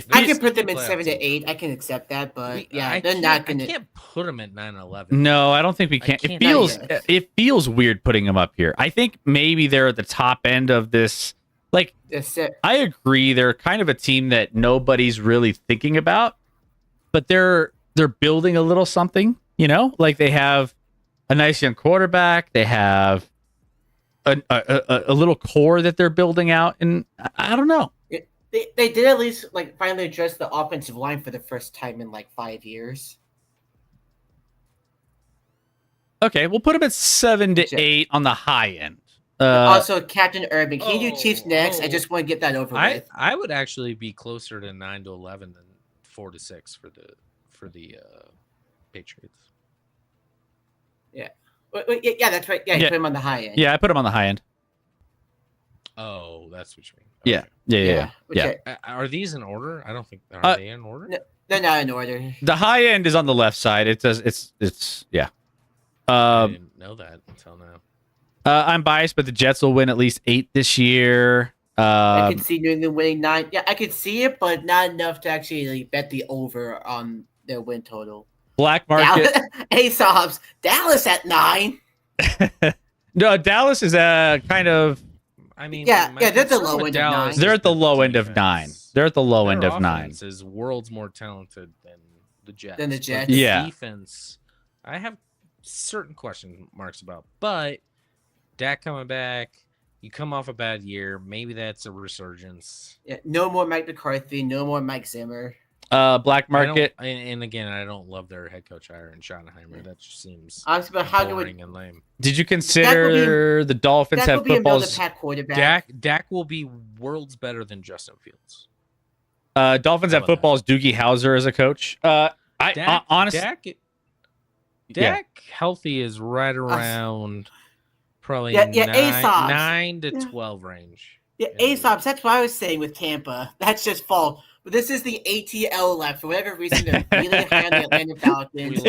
I can put them in 7-8. I can accept that, but they're not going to. I can't put them at 9-11. No, I don't think we can. It feels weird putting them up here. I think maybe they're at the top end of this. I agree. They're kind of a team that nobody's really thinking about, but they're building a little something. They have a nice young quarterback. They have a little core that they're building out, and I don't know. They did at least finally address the offensive line for the first time in 5 years. Okay, we'll put him at 7 to Sure. 8 on the high end. Also, Captain Urban. Can you do Chiefs next? I oh. just want to get that over with. I would actually be closer to 9 to 11 than 4 to 6 for the Patriots. Yeah, that's right. Yeah, you Yeah. put him on the high end. Yeah, I put him on the high end. Oh, that's what you mean. Yeah. Yeah. Okay. Are these in order? I don't think are they in order. No. They're not in order. The high end is on the left side. It does. It's yeah. I didn't know that until now. I'm biased, but the Jets will win at least 8 this year. I could see New England winning 9. Yeah, I could see it, but not enough to actually bet the over on their win total. Black market. Aesop's Dallas at 9. No, Dallas is kind of. I mean, Yeah, my they're the concern low with end of Dallas 9. They're at the is low end of defense. 9. They're at the low end Their of 9. offense is worlds more talented than the Jets. Than the But Jets. the Yeah. defense, I have certain question marks about. But Dak coming back, you come off a bad year, maybe that's a resurgence. Yeah, no more Mike McCarthy. No more Mike Zimmer. Black I don't- market. and again, I don't love their head coach hire in Schottenheimer. That just seems Honestly, but how boring good and lame. Did you consider the Dolphins Dak have will be a middle of the footballs? pack quarterback. Dak will be worlds better than Justin Fields. Dolphins have How about footballs. Doogie Howser as a coach. Honestly, Dak healthy is right around probably Yeah, 9 to Yeah. 12 range. Yeah, Yeah. Aesop's. That's what I was saying with Tampa. That's just fall. But this is the ATL lab. For whatever reason, they're really high on the Atlanta Falcons.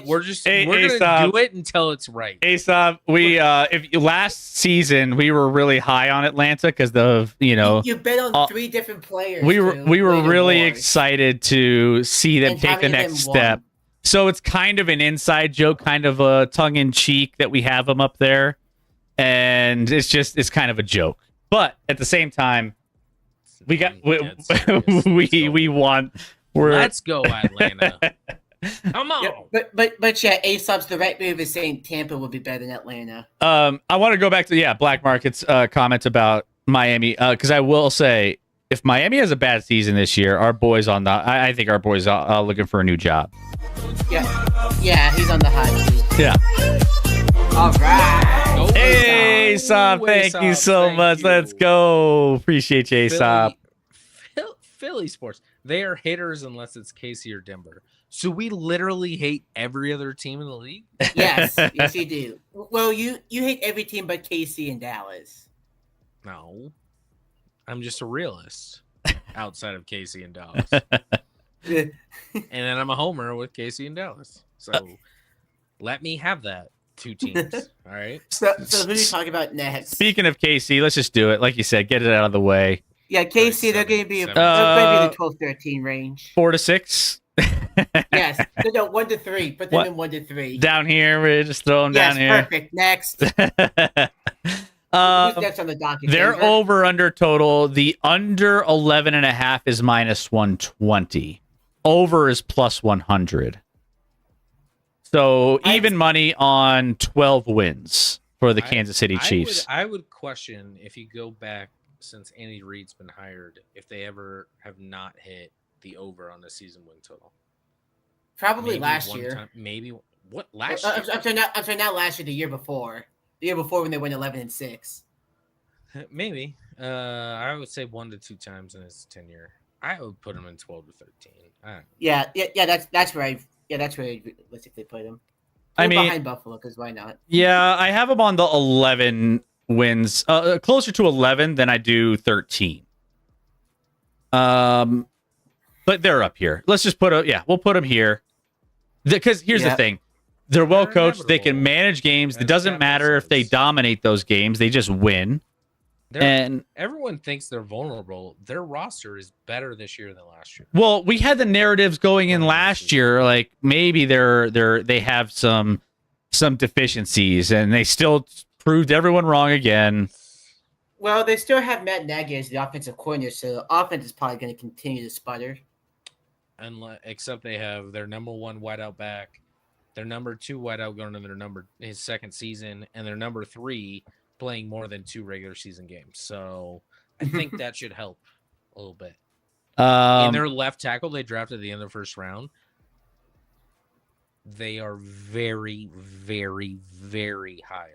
We're just Hey, we're gonna Aesop. do it until it's right. Aesop, last season we were really high on Atlanta because You bet on 3 different players. we were to really win awards. excited to see them And take how the many of next them step. won? So it's kind of an inside joke, kind of a tongue in cheek that we have them up there, and it's kind of a joke. But at the same time, we won. Let's go Atlanta. Come on. Yeah, but yeah, Aesop's the right move is saying Tampa will be better than Atlanta. I want to go back to Black Market's comment about Miami because I will say if Miami has a bad season this year, our boys I think our boys are looking for a new job. Yeah, he's on the hot seat. Yeah. All right. Go Hey, Aesop. Aesop, thank you so Thank much. you. Let's go. Appreciate you, Aesop. Philly sports. They are haters unless it's KC or Denver. So we literally hate every other team in the league. Yes, yes, you do. Well, you hate every team but KC and Dallas. No, I'm just a realist outside of KC and Dallas, and then I'm a homer with KC and Dallas. So let me have that 2 teams. All right. So who do you talk about next? Speaking of KC, let's just do it. Like you said, get it out of the way. Yeah, KC, they're going to be Seven. the 12-13 range. 4 to 6. Yes, no, 1 to 3. Put them in 1 to 3. Down here, we just throw them Yes, down here. perfect. Next. Who's next on the docket? Their Denver? over under total, the under 11.5 is minus 120. Over is plus 100. So even money on 12 wins for the Kansas City Chiefs. I would question if you go back since Andy Reid's been hired, if they ever have not hit the over on the season win total. Probably Maybe last one year. time- maybe what last I'm year? sorry, not last year. The year before. The year before when they went 11-6. Maybe. I would say 1 to 2 times in his tenure. I would put him in 12 to 13. Yeah. That's where I realistically put him. I mean, behind Buffalo, because why not? Yeah, I have them on the 11 wins, closer to 11 than I do 13. But they're up here. Let's just we'll put them here. Because here's the thing. They're well coached. They can manage games. It doesn't matter if they dominate those games. They just win. And everyone thinks they're vulnerable. Their roster is better this year than last year. well, we had the narratives going in last year, like maybe they have some deficiencies, and they still proved everyone wrong again. Well, they still have Matt Nagy as the offensive coordinator, so the offense is probably going to continue to sputter. Except they have their number 1 wideout back, their number 2 wideout going to his second season, and their number 3 playing more than 2 regular season games. So I think that should help a little bit. And their left tackle they drafted at the end of the first round. they are very, very, very high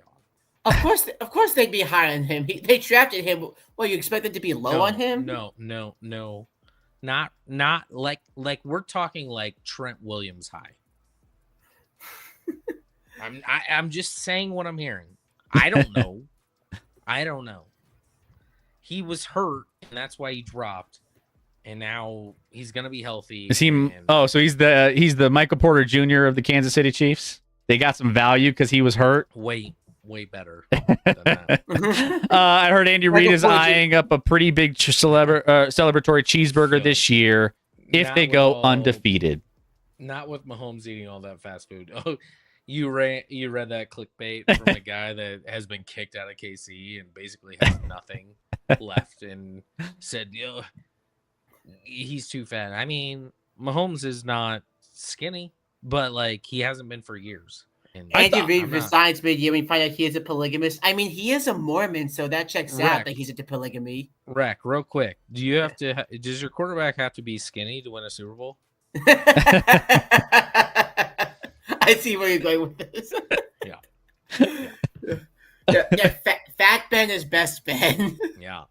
on. Of course, they'd be high on him. They drafted him. Well, you expect them to be low on him? No. Not like we're talking like Trent Williams high. I'm just saying what I'm hearing. I don't know. He was hurt, and that's why he dropped. And now he's gonna be healthy. Is he? Oh, so he's the Michael Porter Jr. of the Kansas City Chiefs. They got some value because he was hurt. Way better than that. I heard Andy Reid is eyeing up a pretty big celebratory cheeseburger this year if they go undefeated. Not with Mahomes eating all that fast food. Oh, you read that clickbait from a guy that has been kicked out of KC and basically has nothing left and said, yo, he's too fat. I mean, Mahomes is not skinny, but like he hasn't been for years. And Andy Reid resigns mid-year. We find out he is a polygamist. I mean, he is a Mormon, so that checks out that he's into polygamy. Rack, real quick, do you have to? Does your quarterback have to be skinny to win a Super Bowl? I see where you're going with this. Yeah. Fat Ben is best Ben. Yeah.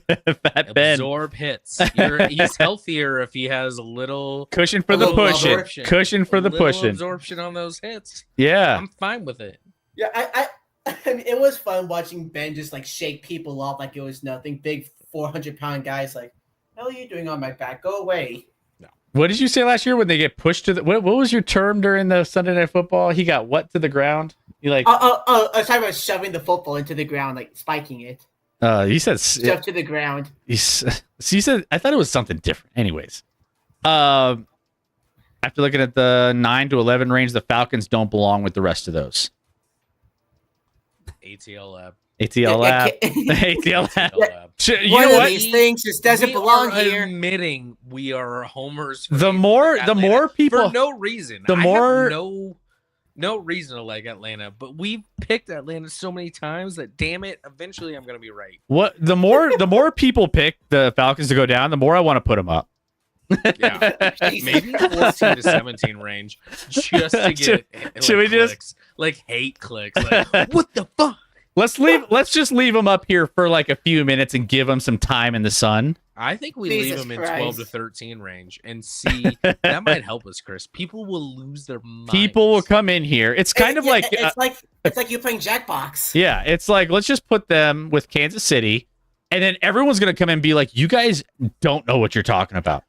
Fat Ben. Absorb hits. He's healthier if he has a little cushion for the pushing. Cushion for the pushing. Absorption on those hits. Yeah, I'm fine with it. Yeah, I mean, it was fun watching Ben just like shake people off like it was nothing. Big 400-pound guys like, hell are you doing on my back? Go away. No. What did you say last year when they get pushed to the? What was your term during the Sunday Night Football? He got what to the ground? You like? I was talking about shoving the football into the ground, like spiking it. You said stuff to the ground. You said I thought it was something different. Anyways, after looking at the 9 to 11 range, the Falcons don't belong with the rest of those. ActionLab. ActionLab. ActionLab. You One know of what? these things just doesn't belong here. Admitting we are homers. The more people for no reason. The more no reason to like Atlanta, but we've picked Atlanta so many times that damn it, eventually I'm gonna be right. What the more people pick the Falcons to go down, the more I want to put them up. Yeah, maybe 14 to 17 range, just to get should we clicks, just like hate clicks? Like, what the fuck? Let's just leave them up here for like a few minutes and give them some time in the sun. I think we Jesus leave them in Christ. 12 to 13 range and see. That might help us, Chris. People will lose their minds. People will come in here. It's kind of like it's like you playing Jackbox. Yeah, it's like let's just put them with Kansas City, and then everyone's gonna come in and be like, "You guys don't know what you're talking about."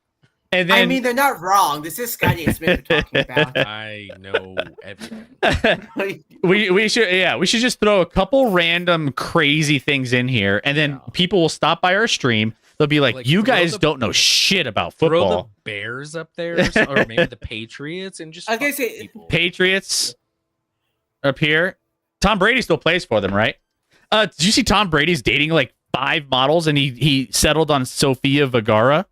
And then I mean, they're not wrong. This is Scotty and Smith we're talking about. I know everything. we should just throw a couple random crazy things in here, and then people will stop by our stream. They'll be like you guys don't know shit about football. Throw the Bears up there, or maybe the Patriots, and just I was gonna say people. Patriots up here. Tom Brady still plays for them, right? Did you see Tom Brady's dating like 5 models, and he settled on Sofia Vergara?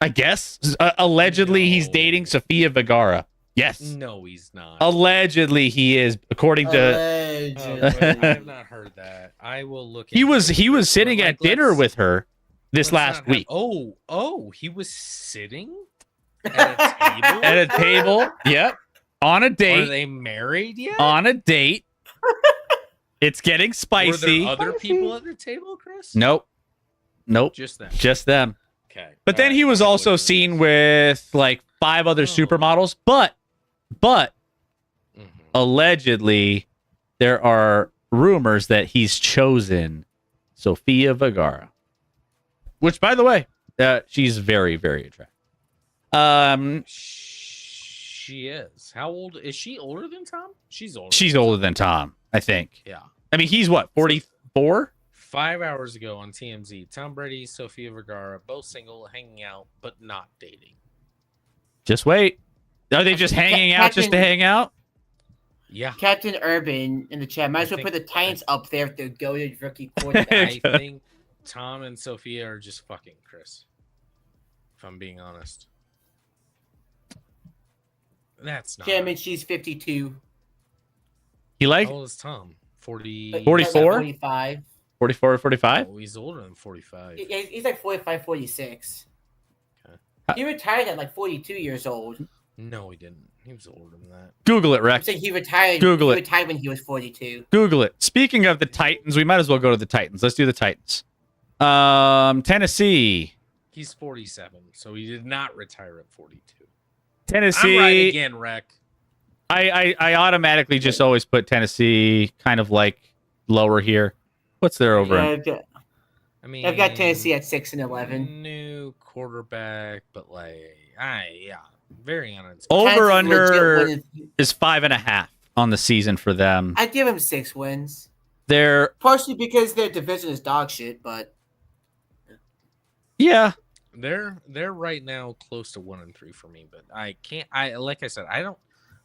I guess allegedly he's dating Sofia Vergara. Yes. No, he's not. Allegedly he is, according to. I have not heard that. I will look. He was sitting at dinner with her this last week. He was sitting at a table. At a table. Yep. On a date. Are they married yet? On a date. It's getting spicy. Were there other people at the table, Chris? Nope. Just them. Just them. Okay. But then he was also seen with like 5 other supermodels. But allegedly there are rumors that he's chosen Sofia Vergara. Which, by the way, she's very, very attractive. She is. How old is she? Older than Tom? She's older. She's older than Tom, I think. Yeah. I mean, he's what, 44? 5 hours ago on TMZ, Tom Brady, Sofia Vergara, both single, hanging out, but not dating. Just wait. Are they just hanging out just to hang out? Yeah. Captain Urban in the chat. Might as well put the Titans up there if they're goaded rookie quarterback. I think Tom and Sophia are just fucking, Chris. If I'm being honest. That's not. Jim, and she's 52. He like How old is Tom? 40. 44? 45. 44 or 45? Oh, he's older than 45. He's like 45, 46. Okay. He retired at like 42 years old. No, he didn't. He was older than that. Google it, Rex. So he retired. Google he it. retired when he was 42. Google it. Speaking of the Titans, we might as well go to the Titans. Let's do the Titans. Tennessee. He's 47, so he did not retire at 42. Tennessee. I'm right again, Rec. I automatically just always put Tennessee kind of like lower here. What's their over? Yeah, I've got Tennessee at 6-11. New quarterback, but very uninspired. Over Kansas under legit is 5.5 on the season for them. I'd give him 6 wins. They're Partially because their division is dog shit, but yeah. They're right now close to 1-3 for me, but I can't. Like I said, I don't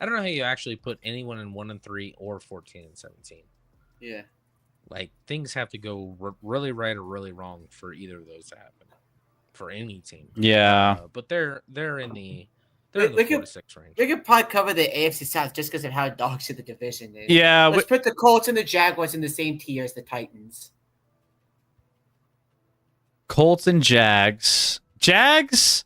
know how you actually put anyone in 1-3 or 14-17. yeah. Like things have to go really right or really wrong for either of those to happen for any team. Yeah. But they're in the We 4 could- to 6 range. We could probably cover the AFC South just because of how dog shit the division is. Yeah. Let's put the Colts and the Jaguars in the same tier as the Titans. Colts and Jags. Jags.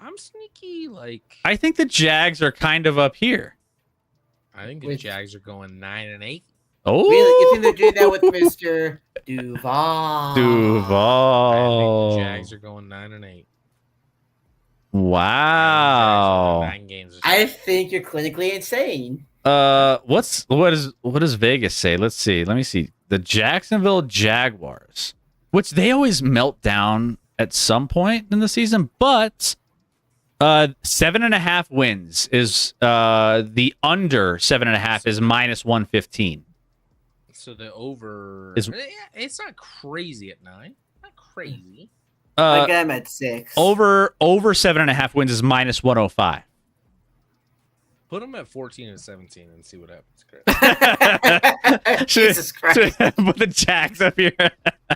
I'm sneaky. Like I think the Jags are kind of up here. I think the With- Jags are going 9-8. Oh, Really? You think they're doing that with Mr. Duval? Duval. I think the Jags are going 9-8. Wow. 9 games. I think you're clinically insane. What does Vegas say? Let's see. Let me see. The Jacksonville Jaguars, which they always melt down at some point in the season, but 7.5 wins is the under 7.5 is -115. So the over it's not crazy at 9. Not crazy. I got him at 6. Over 7.5 wins is -105. Put them at 14-17 and see what happens, Chris. Jesus Christ. Put the Jags up here.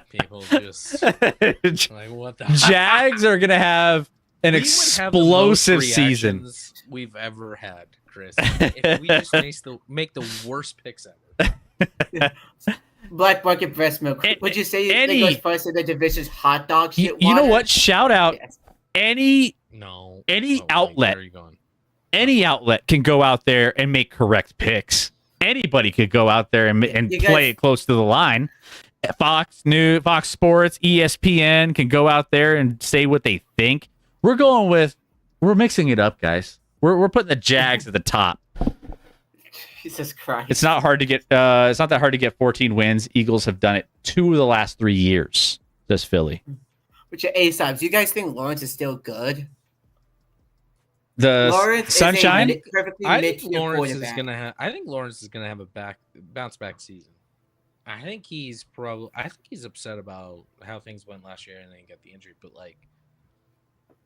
People just like what the Jags are gonna have an We would have the most explosive season. reactions we've ever had, Chris. If we just make the worst picks ever. Black market breast milk. Would you say any- they goes first in the division's hot dog shit? You know water? what? Shout out Yes. any No. Any Oh, outlet. Where are you going? any outlet can go out there and make correct picks. Anybody could go out there and You play guys- it close to the line. Fox News, Fox Sports, ESPN can go out there and say what they think. We're mixing it up, guys. We're putting the Jags at the top. Jesus Christ. It's not hard to get. It's not that hard to get 14 wins. Eagles have done it 2 of the last 3 years. Just Philly. Which are A-subs. Do you guys think Lawrence is still good? The Lawrence Sunshine. is a perfectly I think mid-tier Lawrence is quarterback. gonna have. I think Lawrence is gonna have a bounce back season. I think he's upset about how things went last year and then he got the injury. But like,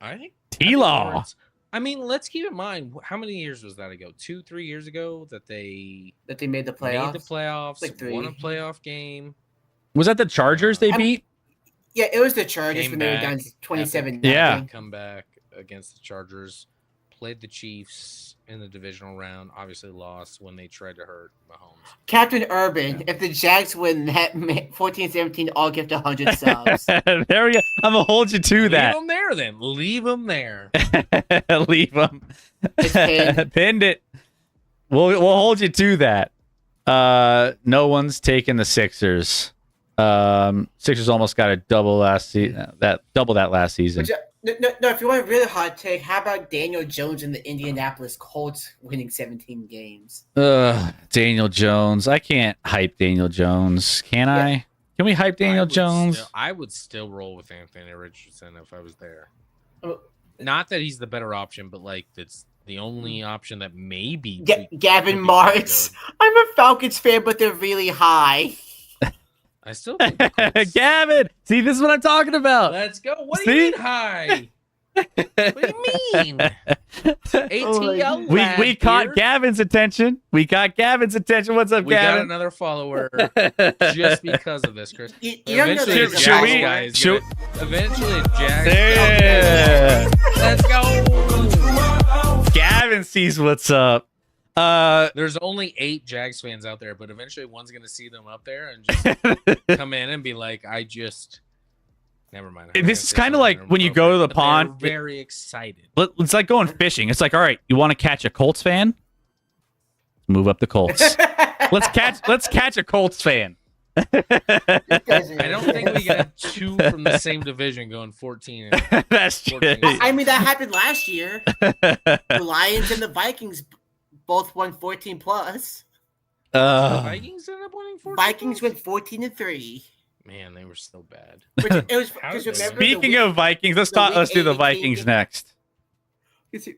I think T-Law. Lawrence- I mean, let's keep in mind how many years was that ago? 2-3 years ago that they made the playoffs. made the playoffs, Like 3. won a playoff game. Was that the Chargers they I'm- beat? Yeah, it was the Chargers Came when they were back, down 27. Yeah. nothing. Come back against the Chargers, played the Chiefs in the divisional round. Obviously lost when they tried to hurt Mahomes. Captain Urban, if the Jags win that 14-17, I'll give 100 subs. There we go. I'm gonna hold you to Leave that. them there, then. Leave them there. Leave them. It's pinned. Pinned it. We'll hold you to that. No one's taking the Sixers. Sixers almost got a double last season. Double that last season. No, if you want a really hot take, how about Daniel Jones and the Indianapolis Colts winning 17 games? Daniel Jones. I can't hype Daniel Jones. Can I? Can we hype Daniel Jones? I would still roll with Anthony Richardson if I was there. Oh. Not that he's the better option, but like that's the only option that maybe. Gavin could be Marks. good. I'm a Falcons fan, but they're really high. I still think the Colts- Gavin, see, this is what I'm talking about. Let's go. What do you See? mean high? What do you mean? ATL. We lad caught here. Gavin's attention. We got Gavin's attention. What's up, We got Gavin? another follower just because of this, Chris. You don't know Eventually, the a Should Jags we- guy is should- gonna- Eventually, a Jags. Yeah. Let's go. Gavin sees what's up. There's only 8 Jags fans out there, but eventually one's gonna see them up there and just come in and be like, Never mind. This is kind of like when you go to the pond. They're very excited. It's like going fishing. It's like, all right, you want to catch a Colts fan? Move up the Colts. Let's catch a Colts fan. I don't think we got two from the same division going 14. That's true. I mean, that happened last year. The Lions and the Vikings both won 14 plus. The Vikings ended up winning 14. Vikings went 14-3. Man, they were so bad. It was because remember. Speaking of Vikings, let's do the Vikings next.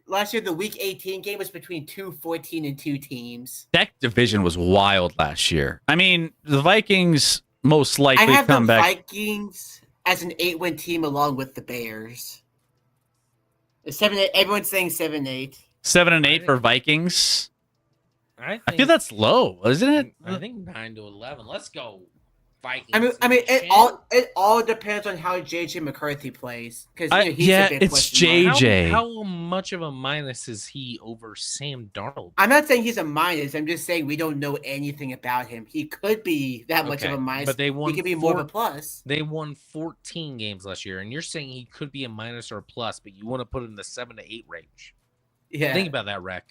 Last year, the Week 18 game was between 2-14-2 teams. That division was wild last year. I mean, the Vikings most likely I have come the back. Vikings as an 8-win team along with the Bears. 7-8. Everyone's saying 7-8. 7-8 for Vikings. I feel that's low, isn't it? I think 9-11. Let's go, Vikings. I mean, it all depends on how JJ McCarthy plays because he's a big it's question mark. JJ. How much of a minus is he over Sam Darnold? I'm not saying he's a minus. I'm just saying we don't know anything about him. He could be that much of a minus, but they won. He could be more of a plus. They won 14 games last year, and you're saying he could be a minus or a plus, but you want to put him in the 7-8 range. Yeah. Think about that, Rec.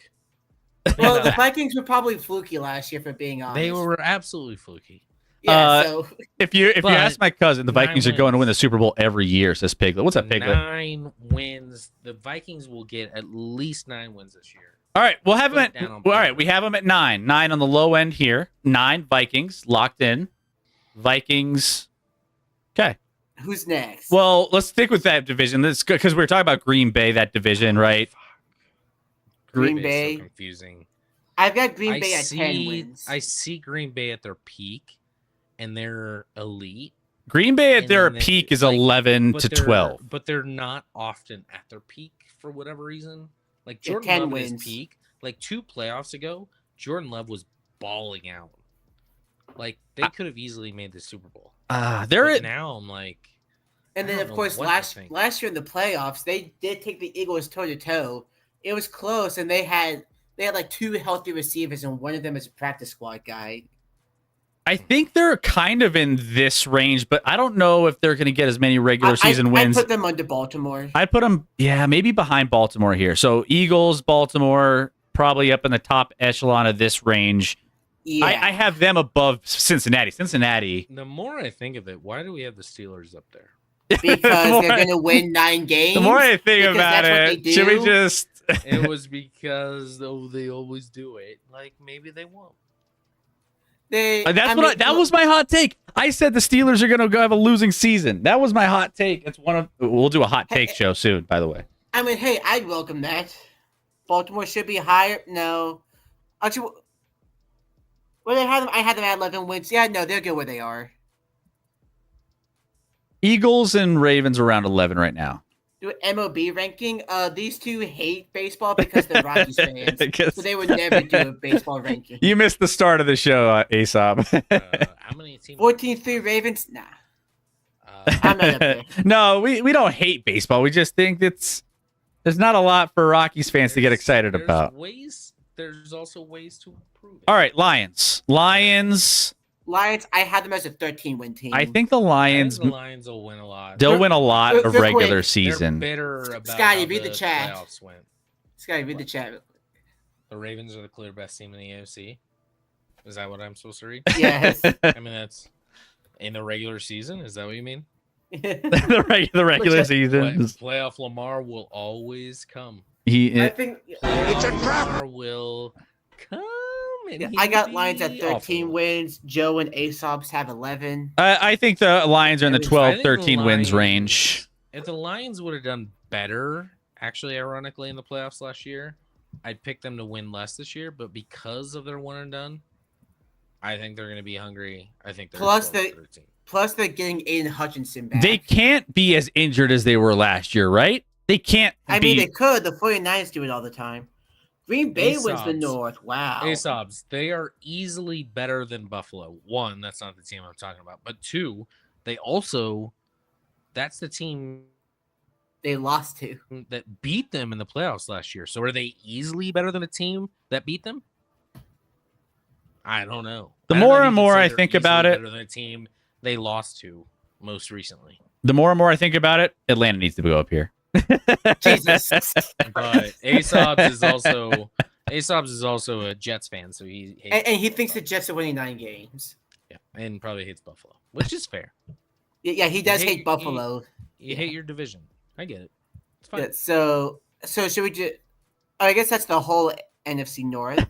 Well, the Vikings were probably fluky last year, for being honest. They were absolutely fluky. Yeah, so if you ask my cousin, the Vikings are going to win the Super Bowl every year, says Piglet. What's up, Piglet? 9 wins. The Vikings will get at least 9 wins this year. All right, we'll have them at. All right, we have them at 9. 9 on the low end here. 9 Vikings locked in. Vikings. Okay. Who's next? Well, let's stick with that division. That's good because we were talking about Green Bay, that division, right? Green Bay. So confusing. I've got Green Bay at 10 wins. I see Green Bay at their peak, and they're elite. Green Bay at their peak is 11 to 12. But they're not often at their peak for whatever reason. Like Yeah, Jordan 10 Love at wins. his peak, like 2 playoffs ago, Jordan Love was balling out. Like they could have easily made the Super Bowl. Now I'm like, And then, of course, last year in the playoffs, they did take the Eagles toe to toe. It was close, and they had like 2 healthy receivers, and one of them is a practice squad guy. I think they're kind of in this range, but I don't know if they're going to get as many regular season wins. I put them under Baltimore. I'd put them, maybe behind Baltimore here. So Eagles, Baltimore, probably up in the top echelon of this range. Yeah. I have them above Cincinnati. The more I think of it, why do we have the Steelers up there? Because they're going to win 9 games. The more I think about it, should we just... It was because they always do it. Like, maybe they won't. That was my hot take. I said the Steelers are going to go have a losing season. That was my hot take. It's we'll do a hot take show soon, by the way. I mean, hey, I'd welcome that. Baltimore should be higher. No. Actually, where they had them, I had them at 11 wins. Yeah, no, they're good where they are. Eagles and Ravens around 11 right now. Do MOB ranking. These two hate baseball because they're Rockies fans. So they would never do a baseball ranking. You missed the start of the show, Aesop. How many teams? 14-3 Ravens? Nah. I'm not up there. No, we don't hate baseball. We just think there's not a lot for Rockies fans to get excited about. There's also ways to improve it. All right, Lions, I had them as a 13-win team. I think the Lions will win a lot. They'll win a lot of regular season. They're bitter about Scotty, read the chat. Playoffs went. Scotty, read the chat. The Ravens are the clear best team in the AFC. Is that what I'm supposed to read? Yes. I mean, that's in the regular season. Is that what you mean? the regular season. Playoff Lamar will always come. I think it's a trap. Lamar will come. I got Lions at 13 wins. Joe and Aesop's have 11. I think the Lions are in the 12, 13 wins range. If the Lions would have done better, actually, ironically, in the playoffs last year, I'd pick them to win less this year. But because of their one and done, I think they're going to be hungry. I think they're plus they're getting Aiden Hutchinson back. They can't be as injured as they were last year, right? They can't. I mean, they could. The 49ers do it all the time. Green Bay wins the North. Wow. Aesop's, they are easily better than Buffalo. 1, that's not the team I'm talking about. But 2, that's the team they lost to that beat them in the playoffs last year. So are they easily better than a team that beat them? I don't know. The more and more I think about it, better than a team they lost to most recently. The more and more I think about it, Atlanta needs to go up here. Jesus. But Aesop's is also a Jets fan, so he hates And he thinks the Jets are winning 9 games. yeah, and probably hates Buffalo, which is fair. Yeah, he does hate Buffalo. You hate your division. I get it. It's fine. Yeah, so should we just? I guess that's the whole NFC North.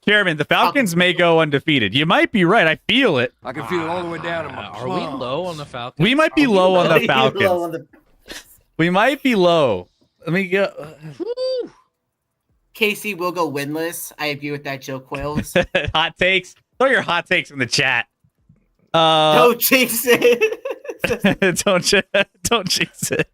Chairman, the Falcons may go undefeated. You might be right. I feel it. I can feel it all the way down in my Are we low on the Falcons? We might be low on the Low Falcons. on the- We might be low. Let me go. KC will go winless. I agree with that, Joe Quills. Hot takes. Throw your hot takes in the chat. Don't jinx it. don't jinx it.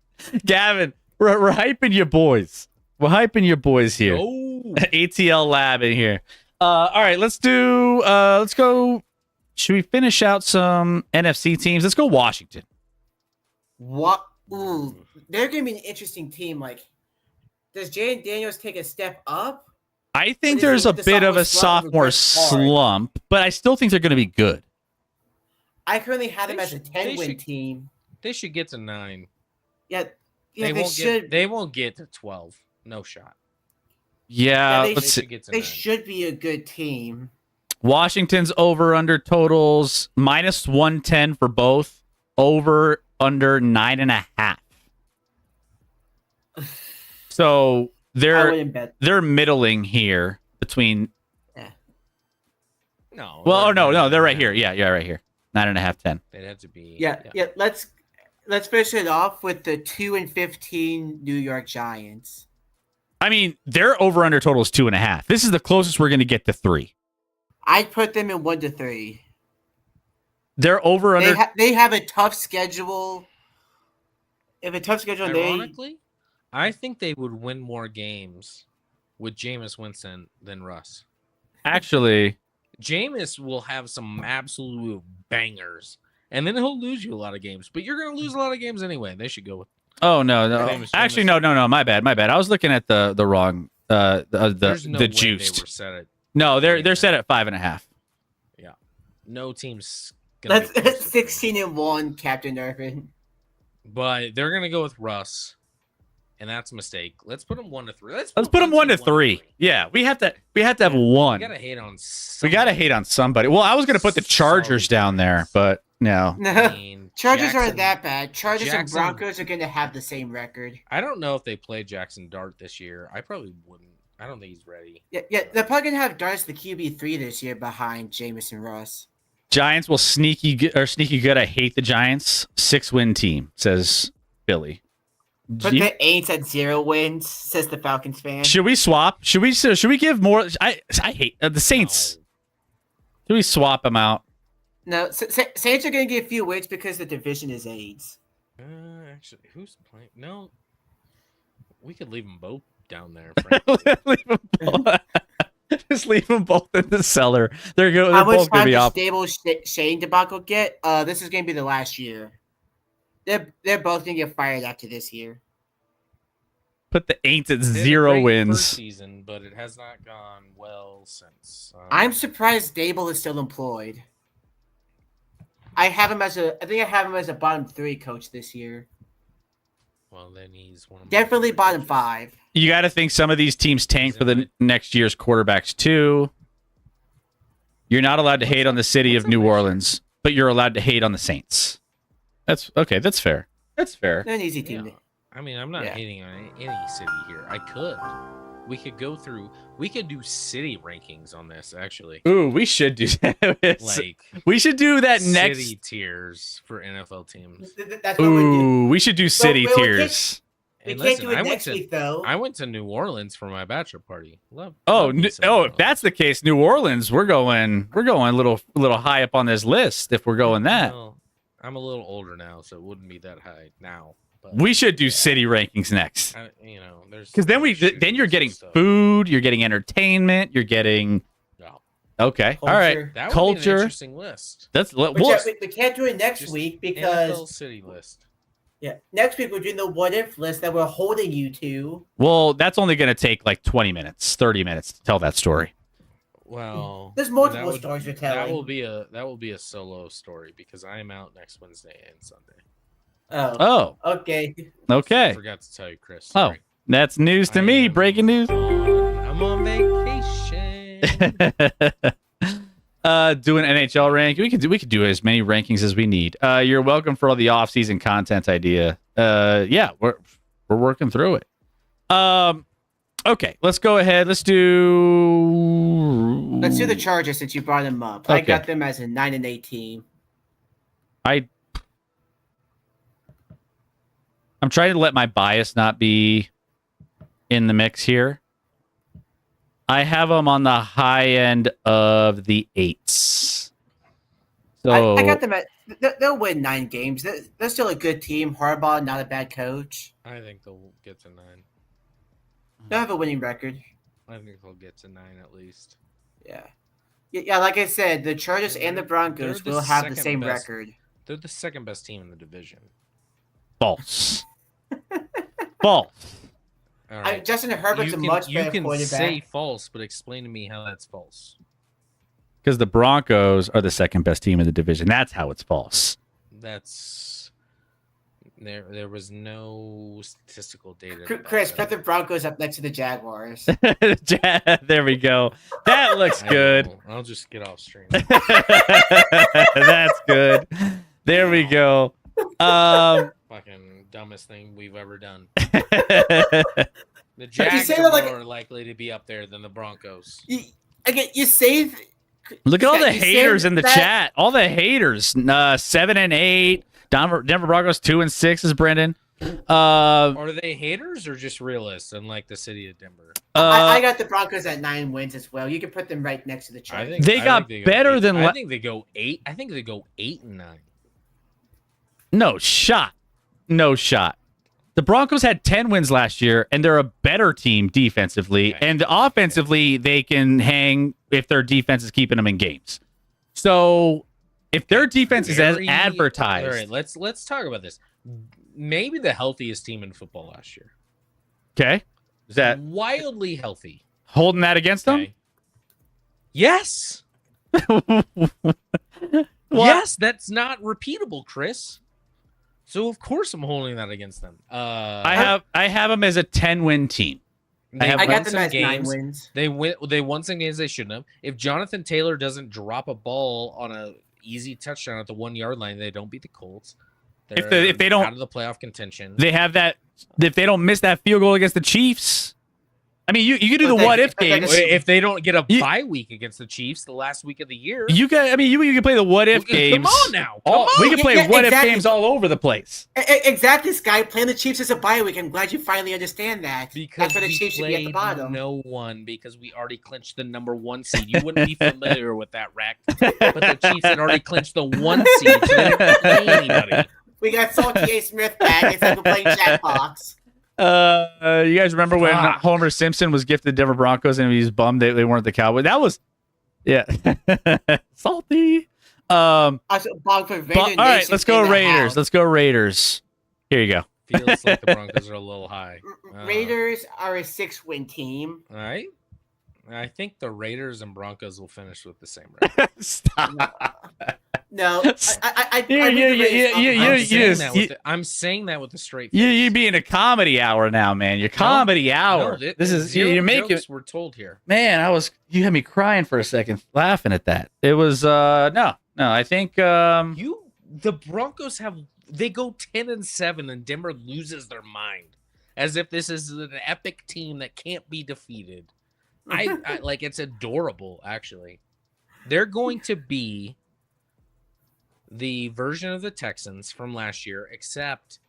Gavin, we're hyping you boys. We're hyping your boys here. Oh, ATL Lab in here. All right, let's go. Should we finish out some NFC teams? Let's go Washington. What? Ooh, they're gonna be an interesting team. Like, does Jaden Daniels take a step up? I think What is there's it a with the bit of a sophomore sophomore slump with Chris slump, but I still think they're going to be good. I currently have them They as a should- they 10-win should- team. they should get to 9. Yeah, They they won't should. get. They won't get to 12. No shot. Yeah, they let's They see. should get to They 9. should be a good team. Washington's over under totals minus 110 for both. Over under 9.5. So I they're wouldn't bet. middling here between. No. Well, no, they're right here. Yeah, right here. 9.5, 10. They'd have to be. Yeah. Let's finish it off with the 2-15 New York Giants. I mean, their over under total is 2.5. This is the closest we're going to get to 3. I'd put them in 1-3. They're over under. They have a tough schedule. If a tough schedule, Ironically, I think they would win more games with Jameis Winston than Russ. Actually, Jameis will have some absolute bangers, and then he'll lose you a lot of games. But you're going to lose a lot of games anyway. They should go with. oh no. Famous Actually, Jameis. no. My bad. I was looking at the wrong There's no the way juiced. They were set at, No, they're set at 5.5. no team's gonna be close that's to 16-1, Captain Irvin. But they're gonna go with Russ, and that's a mistake. Let's put them 1-3. Let's put them 1-3. Yeah, we have to have one. We gotta hate on. We gotta hate on somebody. Well, I was gonna put the Chargers Sorry, down there, guys. but no. I mean, Chargers Jackson- aren't that bad. Chargers and Jackson- Broncos are going to have the same record. I don't know if they play Jackson Dart this year. I probably wouldn't. I don't think he's ready. Yeah, they're probably going to have Darts the QB3 this year behind Jameis and Russ. Giants will sneaky good. I hate the Giants. 6-win team, says Billy. Put the Aints at 0 wins, says the Falcons fan. Should we swap? Should we give more? I hate the Saints. Should we swap them out? No, Saints are going to get a few wins because the division is AIDS. Actually, who's playing? No, we could leave them both down there. frankly. Just leave them both in the cellar. They're How much both going to time be does off. Stable Shane debacle get? This is going to be the last year. They're both going to get fired after this year. Put the Aints at They had a 0 great wins. first season, but it has not gone well since. I'm surprised Dable is still employed. I think I have him as a bottom 3 coach this year. Well, then he's one of my Definitely favorite bottom coaches. 5. You got to think some of these teams tank for the next year's quarterbacks too. You're not allowed to hate on the city of New Orleans, but you're allowed to hate on the Saints. That's okay. That's fair. That's fair. They're an easy team. Yeah. I mean, I'm not Yeah. hating on any city here. I could. We could go through. We could do city rankings on this, actually. Ooh, we should do that. Like We should do that next. city tiers for NFL teams. That's what we do. Ooh, we should do city we can't- tiers. We And can't listen, do it I went next to week, though. I went to New Orleans for my bachelor party. Love. Oh, love me some oh, New if Orleans. that's the case, New Orleans, we're going a little high up on this list if we're going that. Well, I'm a little older now, so it wouldn't be that high now. But We should do city rankings next. there's Because then shootings then you're and getting stuff. food, you're getting entertainment, you're getting No, okay, all right, Culture. that would be an culture. interesting list. That's We can't do it next Just week NFL because city list. next week we're doing the what if list that we're holding you to. well, that's only going to take like 20 minutes, 30 minutes to tell that story. Well, There's multiple that would- stories you're That telling. will be a solo story because I am out next Wednesday and Sunday. Oh. Okay. I Okay. forgot to tell you, Chris. Oh, Sorry. that's news to I me. am- Breaking news. I'm on vacation. Do an NHL rank. We could do as many rankings as we need. You're welcome for all the off-season content idea. Yeah, we're working through it. Okay, let's go ahead. Let's do Let's do the Chargers since you brought them up. I Okay. got them as a 9-8 team. I'm trying to let my bias not be in the mix here. I have them on the high end of the 8s. So I got them at. They'll win 9 games. They're still a good team. Harbaugh, not a bad coach. I think they'll get to 9. They'll have a winning record. I think they'll get to 9 at least. Yeah. Like I said, the Chargers and the Broncos They're the will have the second same best. record. They're the second best team in the division. false. False. All right. Justin Herbert's a much you better can quarterback. say false, but explain to me how that's false. Because the Broncos are the second best team in the division. That's how it's false. That's there was no statistical data. Chris, about put the Broncos up next to the Jaguars. There we go. That looks that. good. I'll just get off stream. That's good. There we go. Fucking dumbest thing we've ever done. The Jags say are that like- more likely to be up there than the Broncos. You say. Look at all the You say haters in the that- chat. All the haters. 7-8. Denver Broncos 2-6 is Brendan. Are they haters or just realists unlike the city of Denver? I got the Broncos at 9 wins as well. You can put them right next to the Chargers. They got go better 8. than I la- think they go 8. I think they go 8 and 9. No shot. No shot. The Broncos had 10 wins last year, and they're a better team defensively. Okay. And offensively, they can hang if their defense is keeping them in games. So if their defense is as Very- advertised, All right, let's talk about this. Maybe the healthiest team in football last year. okay, is that Wildly healthy. holding that against them? Okay. Yes. What? Yes, that's not repeatable, Chris. So of course I'm holding that against them. I have them as a 10-win team. They I I won got them some as 9 games. wins. They won some games they shouldn't have. If Jonathan Taylor doesn't drop a ball on a easy touchdown at the 1-yard line, they don't beat the Colts. If They're they don't- out of the playoff contention. They have that. If they don't miss that field goal against the Chiefs, I mean, you can do the But they- what if but they- games. If they don't get a You- bye week against the Chiefs the last week of the year, You can. I mean, you can play the what if games. Come on now. Come Oh, on. we can play Yeah, what exactly. if games all over the place. Exactly, Sky. Playing the Chiefs is a bye week. I'm glad you finally understand that. Because That's why the we Chiefs should be at the played bottom. no one because we already clinched the number 1 seed. You wouldn't be familiar with that, Rack. But the Chiefs had already clinched the 1 seed, so they didn't play anybody. We got Salty A. Smith back instead of playing Jackbox. You guys remember when Fuck. Homer Simpson was gifted Denver Broncos and he was bummed they weren't the Cowboys? That was, yeah, salty. Also, Bog for Raider All right, Nation let's go in the Raiders. house. Let's go Raiders. Here you go. Feels like the Broncos are a little high. Raiders are a 6-win team. All right. I think the Raiders and Broncos will finish with the same record. Stop. No, I Yeah, read the yeah, Raiders yeah, up yeah, and yeah, down. yeah. I'm saying that with a straight You face. being a comedy hour now, man. Your comedy hour. No, This is zero you're making. jokes we're told here. Man, you had me crying for a second, laughing at that. It was no. I think The Broncos they go 10-7 and Denver loses their mind as if this is an epic team that can't be defeated. I like it's adorable actually. They're going to be the version of the Texans from last year, except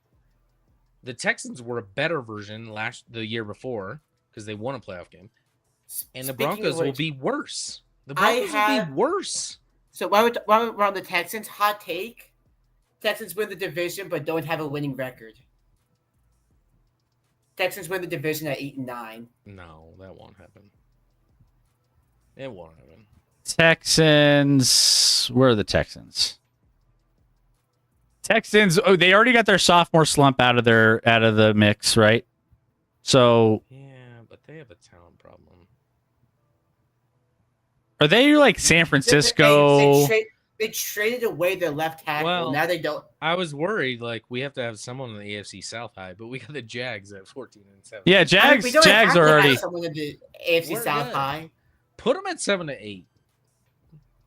the Texans were a better version the year before because they won a playoff game, and the Speaking of Broncos will which, be worse. The I Broncos will have- be worse. So while we're on the Texans, hot take: Texans win the division but don't have a winning record. Texans win the division at 8-9. No, that won't happen. It won't happen. Texans. Where are the Texans? Texans. Oh, they already got their sophomore slump out of the mix, right? So Yeah, but they have a talent problem. are they like San Francisco? they traded away their left tackle. Well, Now they don't. I was worried like we have to have someone in the AFC South high, but we got the Jags at 14-7. Yeah, I mean, we don't Jags have are to already. have someone in the AFC We're South good. high. Put them at 7-8.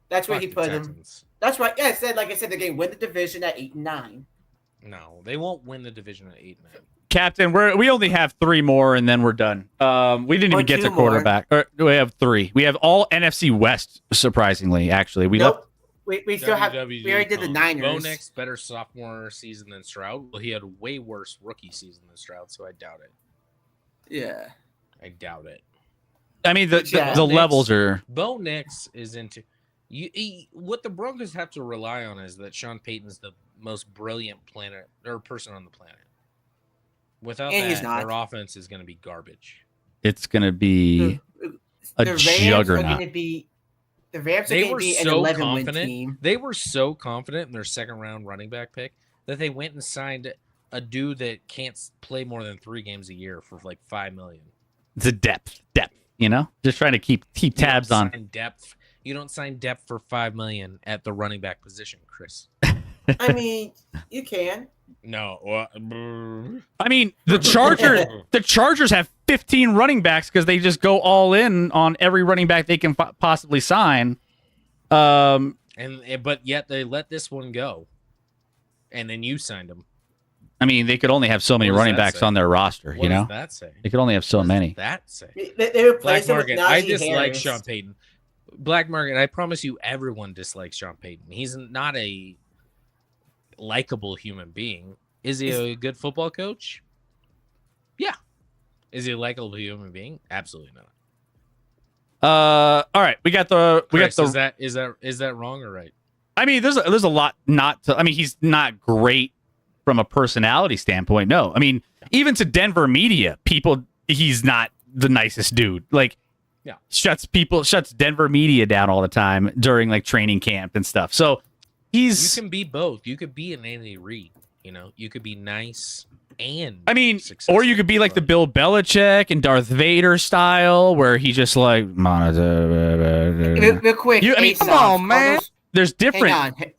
That's where Fuck he the put them. Texans. That's right. Yeah, like I said, they're going to win the division at 8-9. No, they won't win the division at 8-9. Captain, we only have 3 more and then we're done. We didn't Or even get 2 to more. quarterback. We have 3. We have all NFC West. Surprisingly, actually, we left. Nope. We still have. WWG We already did the comp. Niners. Bo Nix better sophomore season than Stroud. Well, he had a way worse rookie season than Stroud, so I doubt it. Yeah. I doubt it. I mean, the Yeah. the levels are. Bo Nix is into what the Broncos have to rely on is that Sean Payton's the most brilliant planet or person on the planet. Without And he's that, not. their offense is going to be garbage. It's gonna be a the Rams juggernaut. Are going to be. The Rams are They going were to be an so 11-win confident. team. They were so confident in their second round running back pick that they went and signed a dude that can't play more than 3 games a year for like $5 million. It's a depth. You know, just trying to keep tabs You don't on. sign depth. You don't sign depth for $5 million at the running back position, Chris. I mean, you can. No. I mean, the Chargers have 15 running backs because they just go all in on every running back they can possibly sign. But yet they let this one go, and then you signed him. I mean, they could only have so many What does running that backs say? on their roster. What You know, does that say? they could only have so What does many. that say? They replaced Black him with Market. Najee I dislike Harris. Sean Payton. Black Market. I promise you, everyone dislikes Sean Payton. He's not a likable human being. Is he a good football coach? Yeah. Is he a likable human being? Absolutely not. All right, we got the Chris, is that wrong or right? I mean, there's a lot not to. I mean, he's not great from a personality standpoint. No, I mean, even to Denver media, he's not the nicest dude. Like, Yeah. shuts Denver media down all the time during like training camp and stuff. So You can be both. You could be an Andy Reid. You know, you could be nice and I mean, successful. or you could be like the Bill Belichick and Darth Vader style, where he just like monitor. Real quick, You- I mean, ASOS, come on, man. Cardinals- There's different Hang on.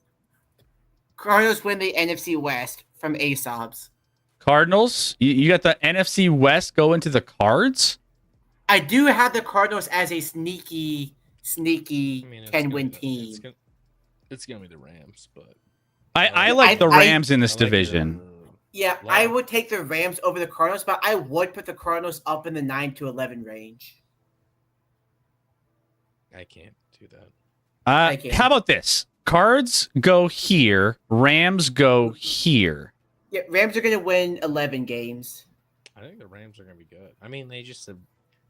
Cardinals win the NFC West from ASOBs. Cardinals. You got the NFC West go into the Cards. I do have the Cardinals as a sneaky I mean, it's 10-win gonna be team. It's gonna be the Rams, but I like the I- Rams in this I like division. Yeah, Wow. I would take the Rams over the Cardinals, but I would put the Cardinals up in the 9-11 range. I can't do that. Thank you. How about this? Cards go here. Rams go here. Yeah, Rams are going to win 11 games. I think the Rams are gonna be good. I mean, they just have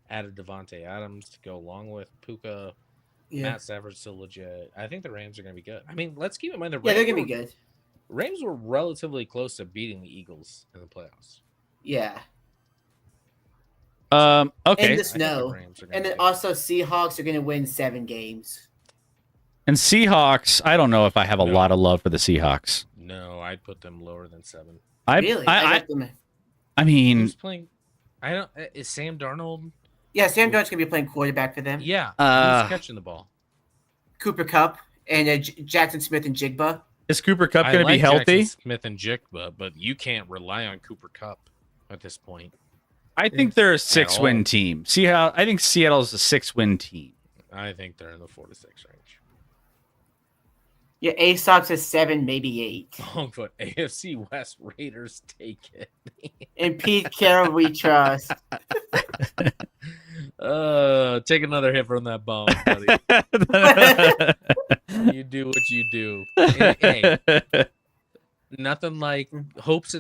added Devontae Adams to go along with Puka. Yeah, Matt Stafford's still legit. I think the Rams are gonna be good. I mean, let's keep in mind the Rams. yeah, they're going to be good. Rams were relatively close to beating the Eagles in the playoffs. Yeah, Okay. In the I think the snow. Rams are gonna And then be- also Seahawks are going to win 7 games. And Seahawks, I don't know if I have a No. lot of love for the Seahawks. No, I'd put them lower than 7. Really? I got them. mean, Who's playing? I don't. Is Sam Darnold? Yeah, Sam Darnold's going to be playing quarterback for them. Yeah. Uh, Who's catching the ball? Cooper Cup and Jackson Smith and Jigba. is Cooper Cup I going to be like healthy? Jackson Smith and Jigba, but you can't rely on Cooper Cup at this point. I think they're a all. 6-win team. I think Seattle's a 6-win team. I think they're in the 4 to 6 range. Yeah, A-Sox is 7, maybe 8. Oh, but AFC West Raiders take it. And Pete Carroll we trust. Take another hit from that bomb, buddy. You do what you do. And, hey, nothing like hope's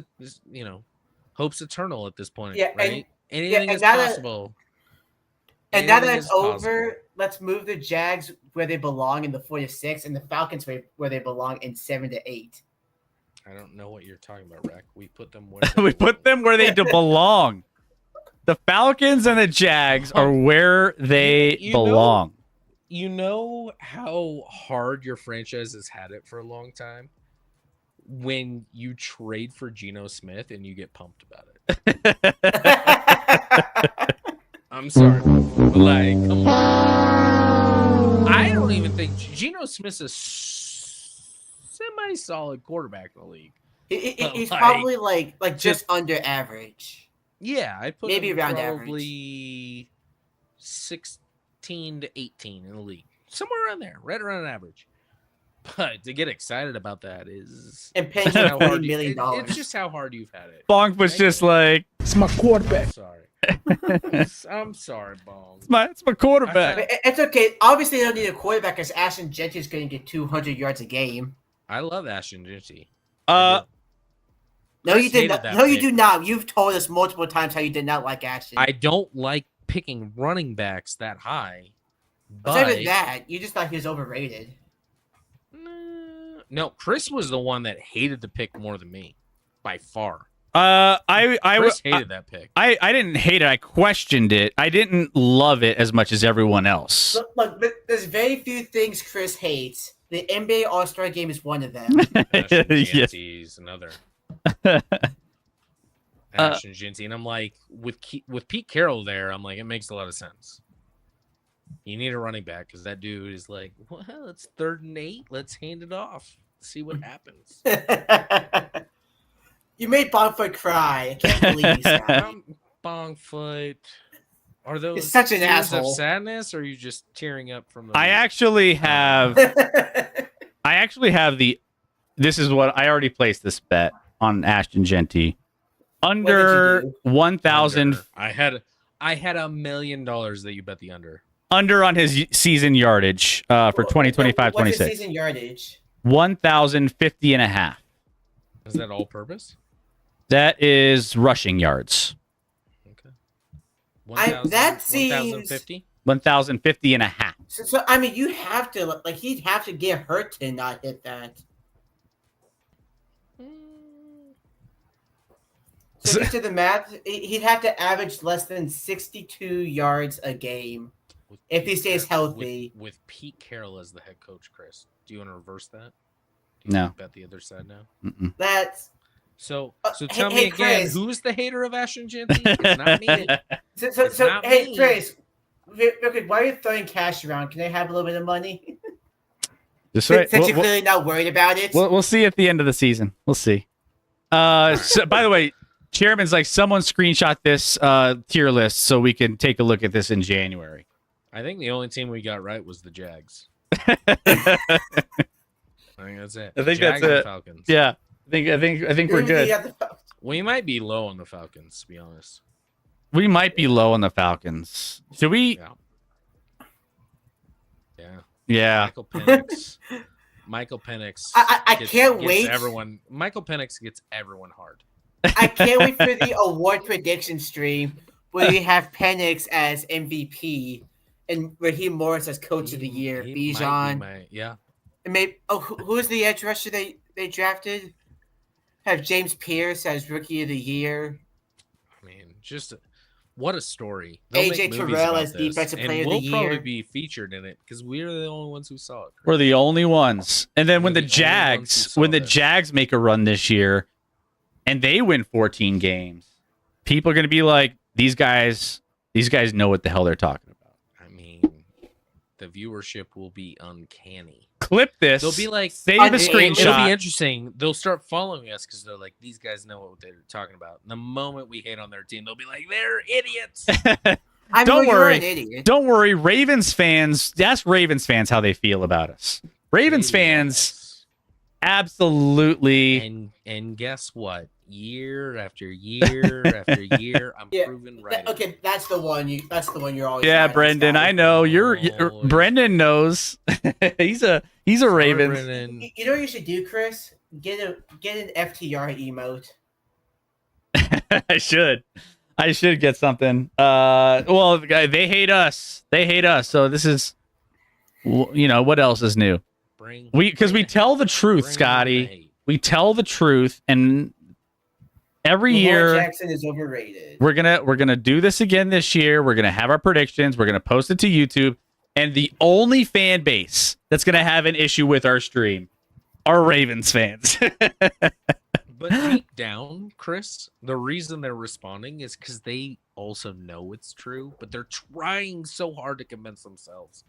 eternal at this point, Yeah, and- right? Anything and is now that- possible. And now that Anything it's is possible. over, let's move the Jags where they belong in the 4 to 6, and the Falcons where they belong in 7 to 8. I don't know what you're talking about, Rack. We put them where We put them where they belong. The Falcons and the Jags are where they You know- belong. You know how hard your franchise has had it for a long time? When you trade for Geno Smith and you get pumped about it. I'm sorry. But like, come on. I don't even think Geno Smith's a semi-solid quarterback in the league. He's like, probably like just under average. Yeah, I put Maybe him around probably 16 to 18 in the league, somewhere around there, right around average. But to get excited about that is And paying him $40 million. It's just how hard you've had it. Bonk was just like, It's my quarterback. I'm sorry. I'm sorry, Bong. it's my quarterback. It's okay. Obviously, they don't need a quarterback because Ashton Jenkins is going to get 200 yards a game. I love Ashton Jeanty. No, Chris you did hated not. that No, you pick. do not. You've told us multiple times how you did not like Ashton. I don't like picking running backs that high. It's But not even that. You just thought he was overrated. no, Chris was the one that hated the pick more than me, by far. Chris hated that pick. I didn't hate it. I questioned it. I didn't love it as much as everyone else. Look, there's very few things Chris hates. The NBA All-Star Game is one of them. Ashton Yes. Jeanty's another. Ashton Jeanty, and I'm like, with Pete Carroll there, I'm like, it makes a lot of sense. You need a running back because that dude is like, well, it's 3rd and 8. Let's hand it off. See what happens. You made Bongfoot cry. I can't believe you, Scott. Bongfoot. Are those It's such an tears asshole. of sadness, or are you just tearing up from the? I actually have the. This is what I already placed this bet on Ashton Jeanty. Under do? 1,000 I had $1 million that you bet the under. under on his season yardage for 2025 What's his 26. season yardage? 1,050 and a half. Is that all purpose? That is rushing yards. Okay. That seems- 1,050? 1,050 and a half. So I mean, you have to like he'd have to get hurt to not hit that. So if you did the math, he'd have to average less than 62 yards a game if he stays healthy. With Pete Carroll as the head coach, Chris, do you want to reverse that? Do you No. want to bet the other side now? Mm-mm. That's So hey, tell me hey, again, Chris. who's the hater of Ashton Jeanty? It's not me. so. It's not Hey, me. Chris, look, why are you throwing cash around? Can I have a little bit of money? Just right. Since you're clearly not worried about it. We'll see at the end of the season. We'll see. So, by the way, Chairman's like, someone screenshot this tier list so we can take a look at this in January. I think the only team we got right was the Jags. I think that's it. I think Jags that's and it. Falcons. Yeah, I think we're good. We might be low on the Falcons, to be honest. We might be low on the Falcons. Should we? Yeah. Yeah. Michael Penix. I can't wait. Michael Penix gets everyone hard. I can't wait for the award prediction stream where we have Penix as MVP and Raheem Morris as Coach of the Year. Bijan. Yeah. And maybe who's the edge rusher they drafted? Have James Pierce as Rookie of the Year. I mean, just what a story. AJ Terrell as Defensive Player of the Year. We'll probably be featured in it because we're the only ones who saw it. We're the only ones. And then when We're the the only ones who Jags, saw this. Jags make a run this year, and they win 14 games, people are going to be like, these guys know what the hell they're talking about. I mean, the viewership will be uncanny. Clip this. They'll be like, save a It'll It'll be screenshot. interesting. They'll start following us because they're like, these guys know what they're talking about. And the moment we hate on their team, they'll be like, they're idiots. I Don't mean, you're worry. an idiot. Don't worry, Ravens fans. Ask Ravens fans how they feel about us. Ravens fans, absolutely. And guess what? Year after year after year, I'm Yeah, proven right. Okay, that's the one. That's the one you're always. Yeah, mad at, Brendan, Scott. I know you're Oh, Brendan knows. he's a Ravens. Brennan. You know what you should do, Chris? Get an FTR emote. I should get something. Well, they hate us. So this is, what else is new? Because we tell the truth, Bring Scotty. the hate. We tell the truth, and every Lamar year Jackson is overrated. we're gonna do this again this year. We're gonna have our predictions. We're gonna post it to YouTube, and the only fan base that's gonna have an issue with our stream are Ravens fans. But deep down, Chris, the reason they're responding is because they also know it's true, but they're trying so hard to convince themselves.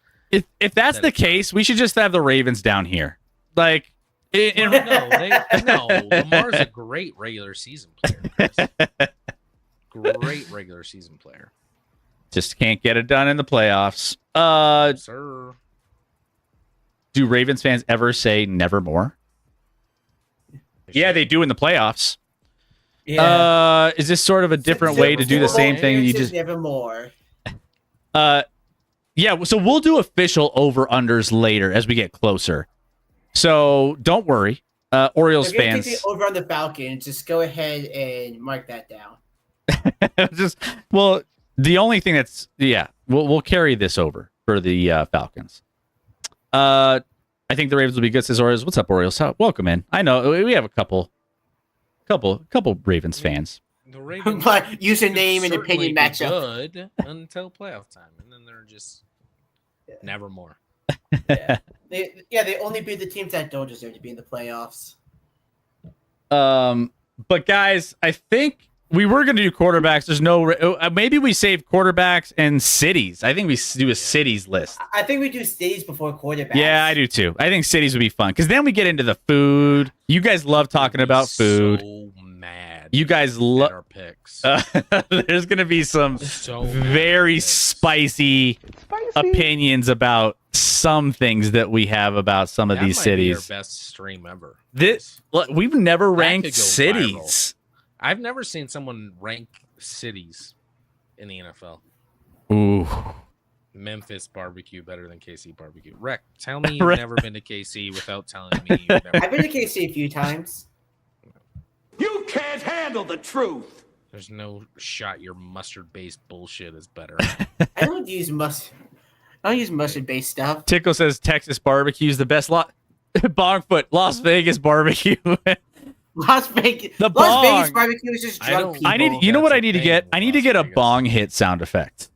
If that's the case, we should just have the Ravens down here. Like, No, Lamar's a great regular season player, Chris. Great regular season player. Just can't get it done in the playoffs. Sir. Do Ravens fans ever say nevermore? Yeah, they do in the playoffs. Yeah. Is this sort of a different way to do the same thing? You just nevermore. Yeah, so we'll do official over-unders later as we get closer. So don't worry, Orioles If you're fans. taking over on the Falcons, just go ahead and mark that down. The only thing that's we'll carry this over for the Falcons. I think the Ravens will be good, says Orioles. What's up, Orioles? Welcome in. I know we have a couple Ravens fans. The Ravens But username and opinion be matchup. good until playoff time, and then they're just nevermore. Yeah. They only beat the teams that don't deserve to be in the playoffs. But guys, I think we were going to do quarterbacks. There's no maybe we save quarterbacks and cities. I think we do a cities list. I think we do cities before quarterbacks. Yeah, I do too. I think cities would be fun because then we get into the food. You guys love talking about food. So mad. You guys love our picks. There's going to be some very spicy opinions about some things that we have about some of these cities. Be our best stream ever. We've never That ranked could go cities. viral. I've never seen someone rank cities in the NFL. Ooh. Memphis barbecue better than KC barbecue. Rec, tell me you've never been to KC without telling me you've never I've been to KC a few times. You can't handle the truth. There's no shot your mustard-based bullshit is better. I don't use mustard-based stuff. Tickle says Texas barbecue is the best. Bongfoot, Las Vegas barbecue. Las Vegas barbecue is just drunk people. I need. You know what I need to get? I need to get a bong hit sound effect.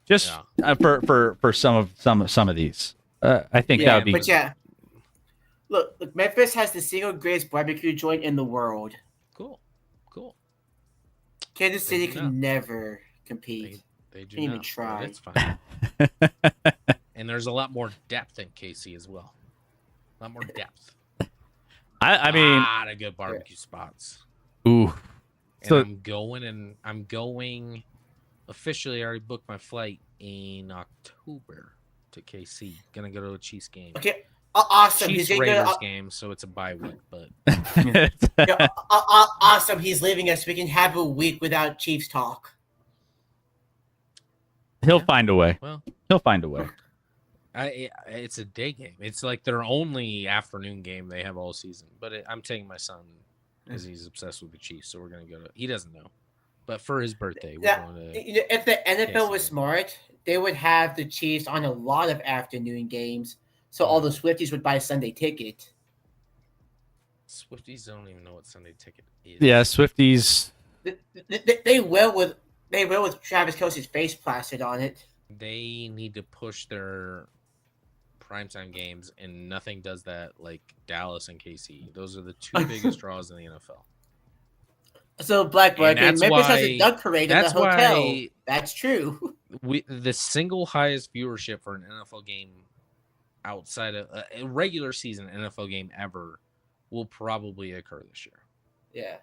Just for some of these. I think that would be. But yeah, look, Memphis has the single greatest barbecue joint in the world. Cool. Kansas City can never compete. They do Can't even not, try. It's fine. And there's a lot more depth in KC as well. A lot more depth. I mean, a lot of good barbecue spots. Ooh. And So I'm going officially. I already booked my flight in October to KC. Gonna go to a Chiefs game. Okay, awesome. Chiefs He's Raiders gonna game, so it's a bye week. But awesome. He's leaving us. We can have a week without Chiefs talk. he'll find a way. Well, He'll find a way. it's a day game. It's like their only afternoon game they have all season. But I'm taking my son because he's obsessed with the Chiefs, so we're gonna go to. He doesn't know, but for his birthday, we're going to. If the NFL was smart, they would have the Chiefs on a lot of afternoon games, so all the Swifties would buy a Sunday ticket. Swifties don't even know what Sunday ticket is. Yeah, Swifties. They will with Travis Kelce's face plastered on it. They need to push their primetime games, and nothing does that like Dallas and KC. Those are the two biggest draws in the NFL. So Blackbird, Memphis has a duck parade in the hotel. That's true. The single highest viewership for an NFL game outside of a regular season NFL game ever will probably occur this year. Yeah.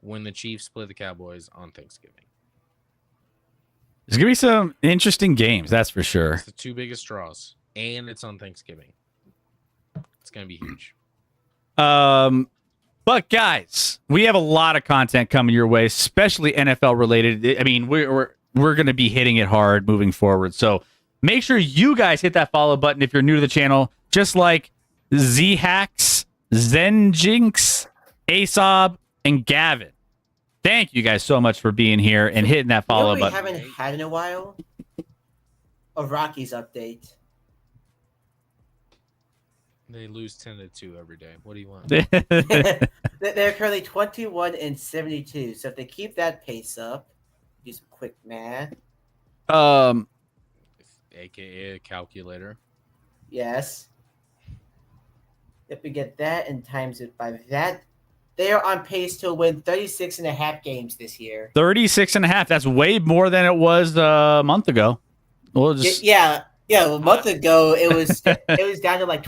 When the Chiefs play the Cowboys on Thanksgiving. There's gonna be some interesting games, that's for sure. It's the two biggest draws, and it's on Thanksgiving. It's gonna be huge. But guys, we have a lot of content coming your way, especially NFL related. I mean, we're gonna be hitting it hard moving forward. So make sure you guys hit that follow button if you're new to the channel, just like Z-Hacks, Zenjinx, Asob, and Gavin. Thank you guys so much for being here and hitting that follow button. We haven't had in a while a Rockies update. They lose 10-2 every day. What do you want? They're currently 21-72. So if they keep that pace up, do some quick math. AKA a calculator. Yes. If we get that and times it by that, they are on pace to win 36.5 games this year. 36.5. That's way more than it was a month ago. We'll just... Yeah. Yeah, a month ago it was down to like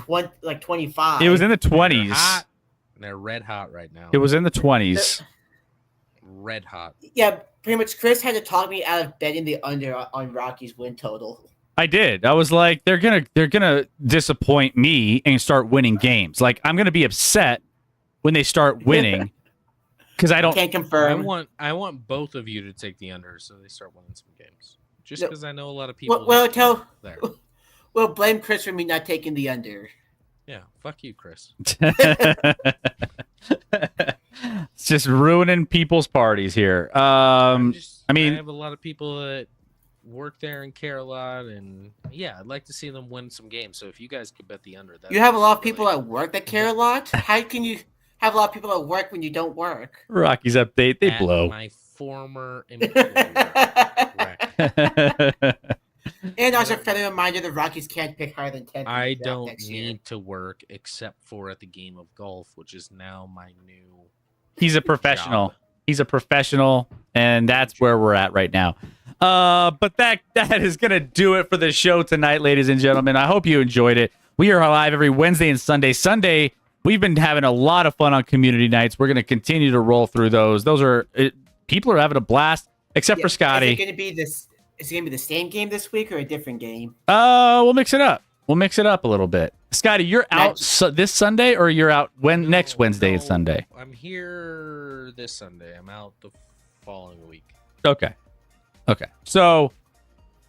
25. It was in the They're 20s. hot. They're red hot right now. It was in the 20s. Red hot. Yeah, pretty much. Chris had to talk me out of betting the under on Rocky's win total. I did. I was like, they're gonna disappoint me and start winning games. Like, I'm gonna be upset when they start winning because I don't. Can't confirm. I want both of you to take the under so they start winning some games. Just No. because I know a lot of people. Well, there. Well, blame Chris for me not taking the under. Yeah, fuck you, Chris. It's just ruining people's parties here. I mean, I have a lot of people that work there and care a lot, and yeah, I'd like to see them win some games. So if you guys could bet the under, that You have a lot of people at work that care a lot. How can you have a lot of people at work when you don't work? Rockies update, they at blow. My former employer. And also, a friendly reminder: the Rockies can't pick higher than 10. I draft don't next year. need to work except for at the game of golf, which is now my new. He's a professional. job. He's a professional, and that's where we're at right now. But that is gonna do it for the show tonight, ladies and gentlemen. I hope you enjoyed it. We are live every Wednesday and Sunday. Sunday, we've been having a lot of fun on community nights. We're gonna continue to roll through those. People are having a blast, except for Scotty. Is it gonna be this? Is it gonna be the same game this week or a different game? We'll mix it up. We'll mix it up a little bit. Scotty, you're out this Sunday, or you're out next Wednesday and Sunday? I'm here this Sunday. I'm out the following week. Okay. So,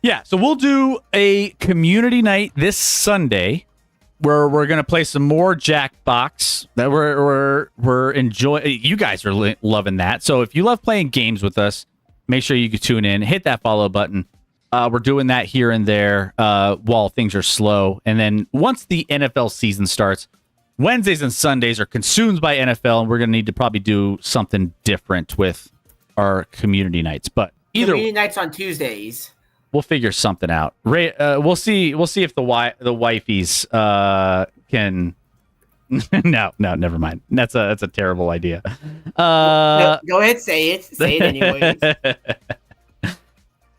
yeah. So we'll do a community night this Sunday, where we're gonna play some more Jackbox. That we're enjoying. You guys are loving that. So if you love playing games with us, make sure you can tune in. Hit that follow button. We're doing that here and there while things are slow. And then once the NFL season starts, Wednesdays and Sundays are consumed by NFL, and we're going to need to probably do something different with our community nights. But Community nights on Tuesdays. We'll figure something out. We'll see if the wifeys can. No, never mind. That's a terrible idea. No, go ahead, say it. Say it anyways.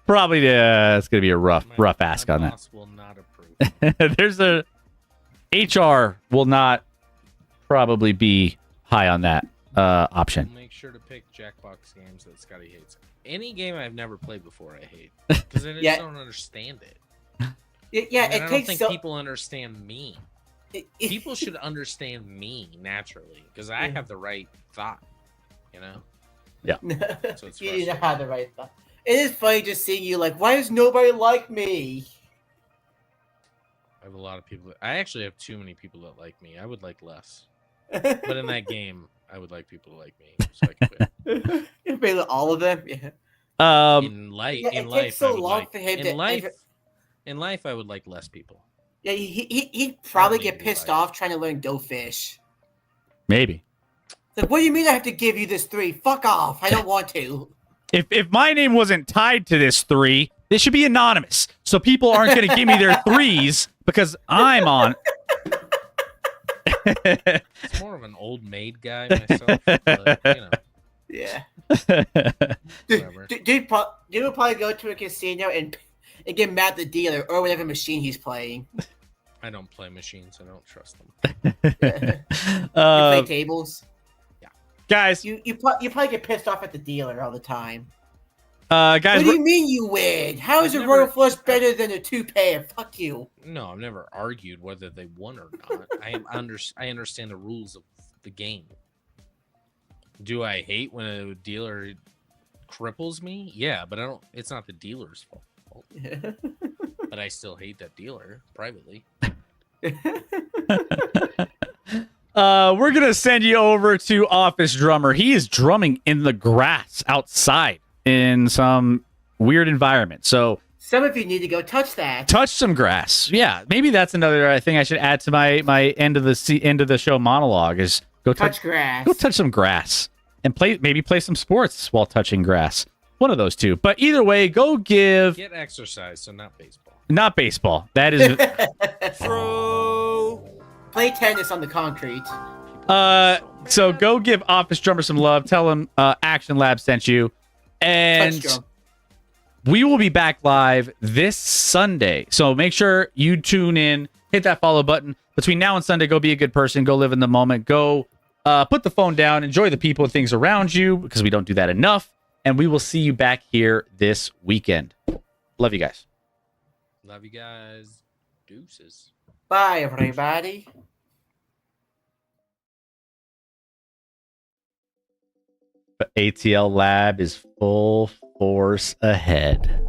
Probably it's going to be a rough ask on that. Boss will not approve. There's HR will not probably be high on that option. Make sure to pick Jackbox games that Scotty hates. Any game I've never played before, I hate because I just don't understand it. Yeah, I don't think people understand me. People should understand me naturally because I have the right thought, you know. Yeah. So it's you don't have the right thought. It is funny just seeing you like, why does nobody like me? I have a lot of people. I actually have too many people that like me. I would like less, but in that game, I would like people to like me. So I can win. All of them. Yeah. In life, in life, I would like less people. Yeah, he'd probably get pissed off trying to learn Go Fish. Maybe. Like, what do you mean I have to give you this 3? Fuck off. I don't want to. If my name wasn't tied to this 3, this should be anonymous. So people aren't going to give me their 3s because I'm on. It's more of an old maid guy myself. But, you know. Yeah. Dude would probably go to a casino and get mad at the dealer or whatever machine he's playing. I don't play machines. I don't trust them. You play tables? Yeah. Guys. You probably get pissed off at the dealer all the time. Guys. What do you mean you win? How is a royal flush better than a 2-pair? Fuck you. No, I've never argued whether they won or not. I understand the rules of the game. Do I hate when a dealer cripples me? Yeah, but it's not the dealer's fault. But I still hate that dealer privately. We're gonna send you over to Office Drummer. He is drumming in the grass outside in some weird environment. So some of you need to go touch that. Touch some grass. Yeah, maybe that's another thing I should add to my end of the show monologue is go touch grass. Go touch some grass and play some sports while touching grass. One of those two. But either way, go get exercise, so not baseball. Not baseball. That is true. Play tennis on the concrete. So go give Office Drummer some love. Tell him ActionLab sent you. And we will be back live this Sunday. So make sure you tune in, hit that follow button. Between now and Sunday, go be a good person, go live in the moment, go put the phone down, enjoy the people and things around you, because we don't do that enough. And we will see you back here this weekend. Love you guys. Love you guys. Deuces. Bye, everybody. But ATL Lab is full force ahead.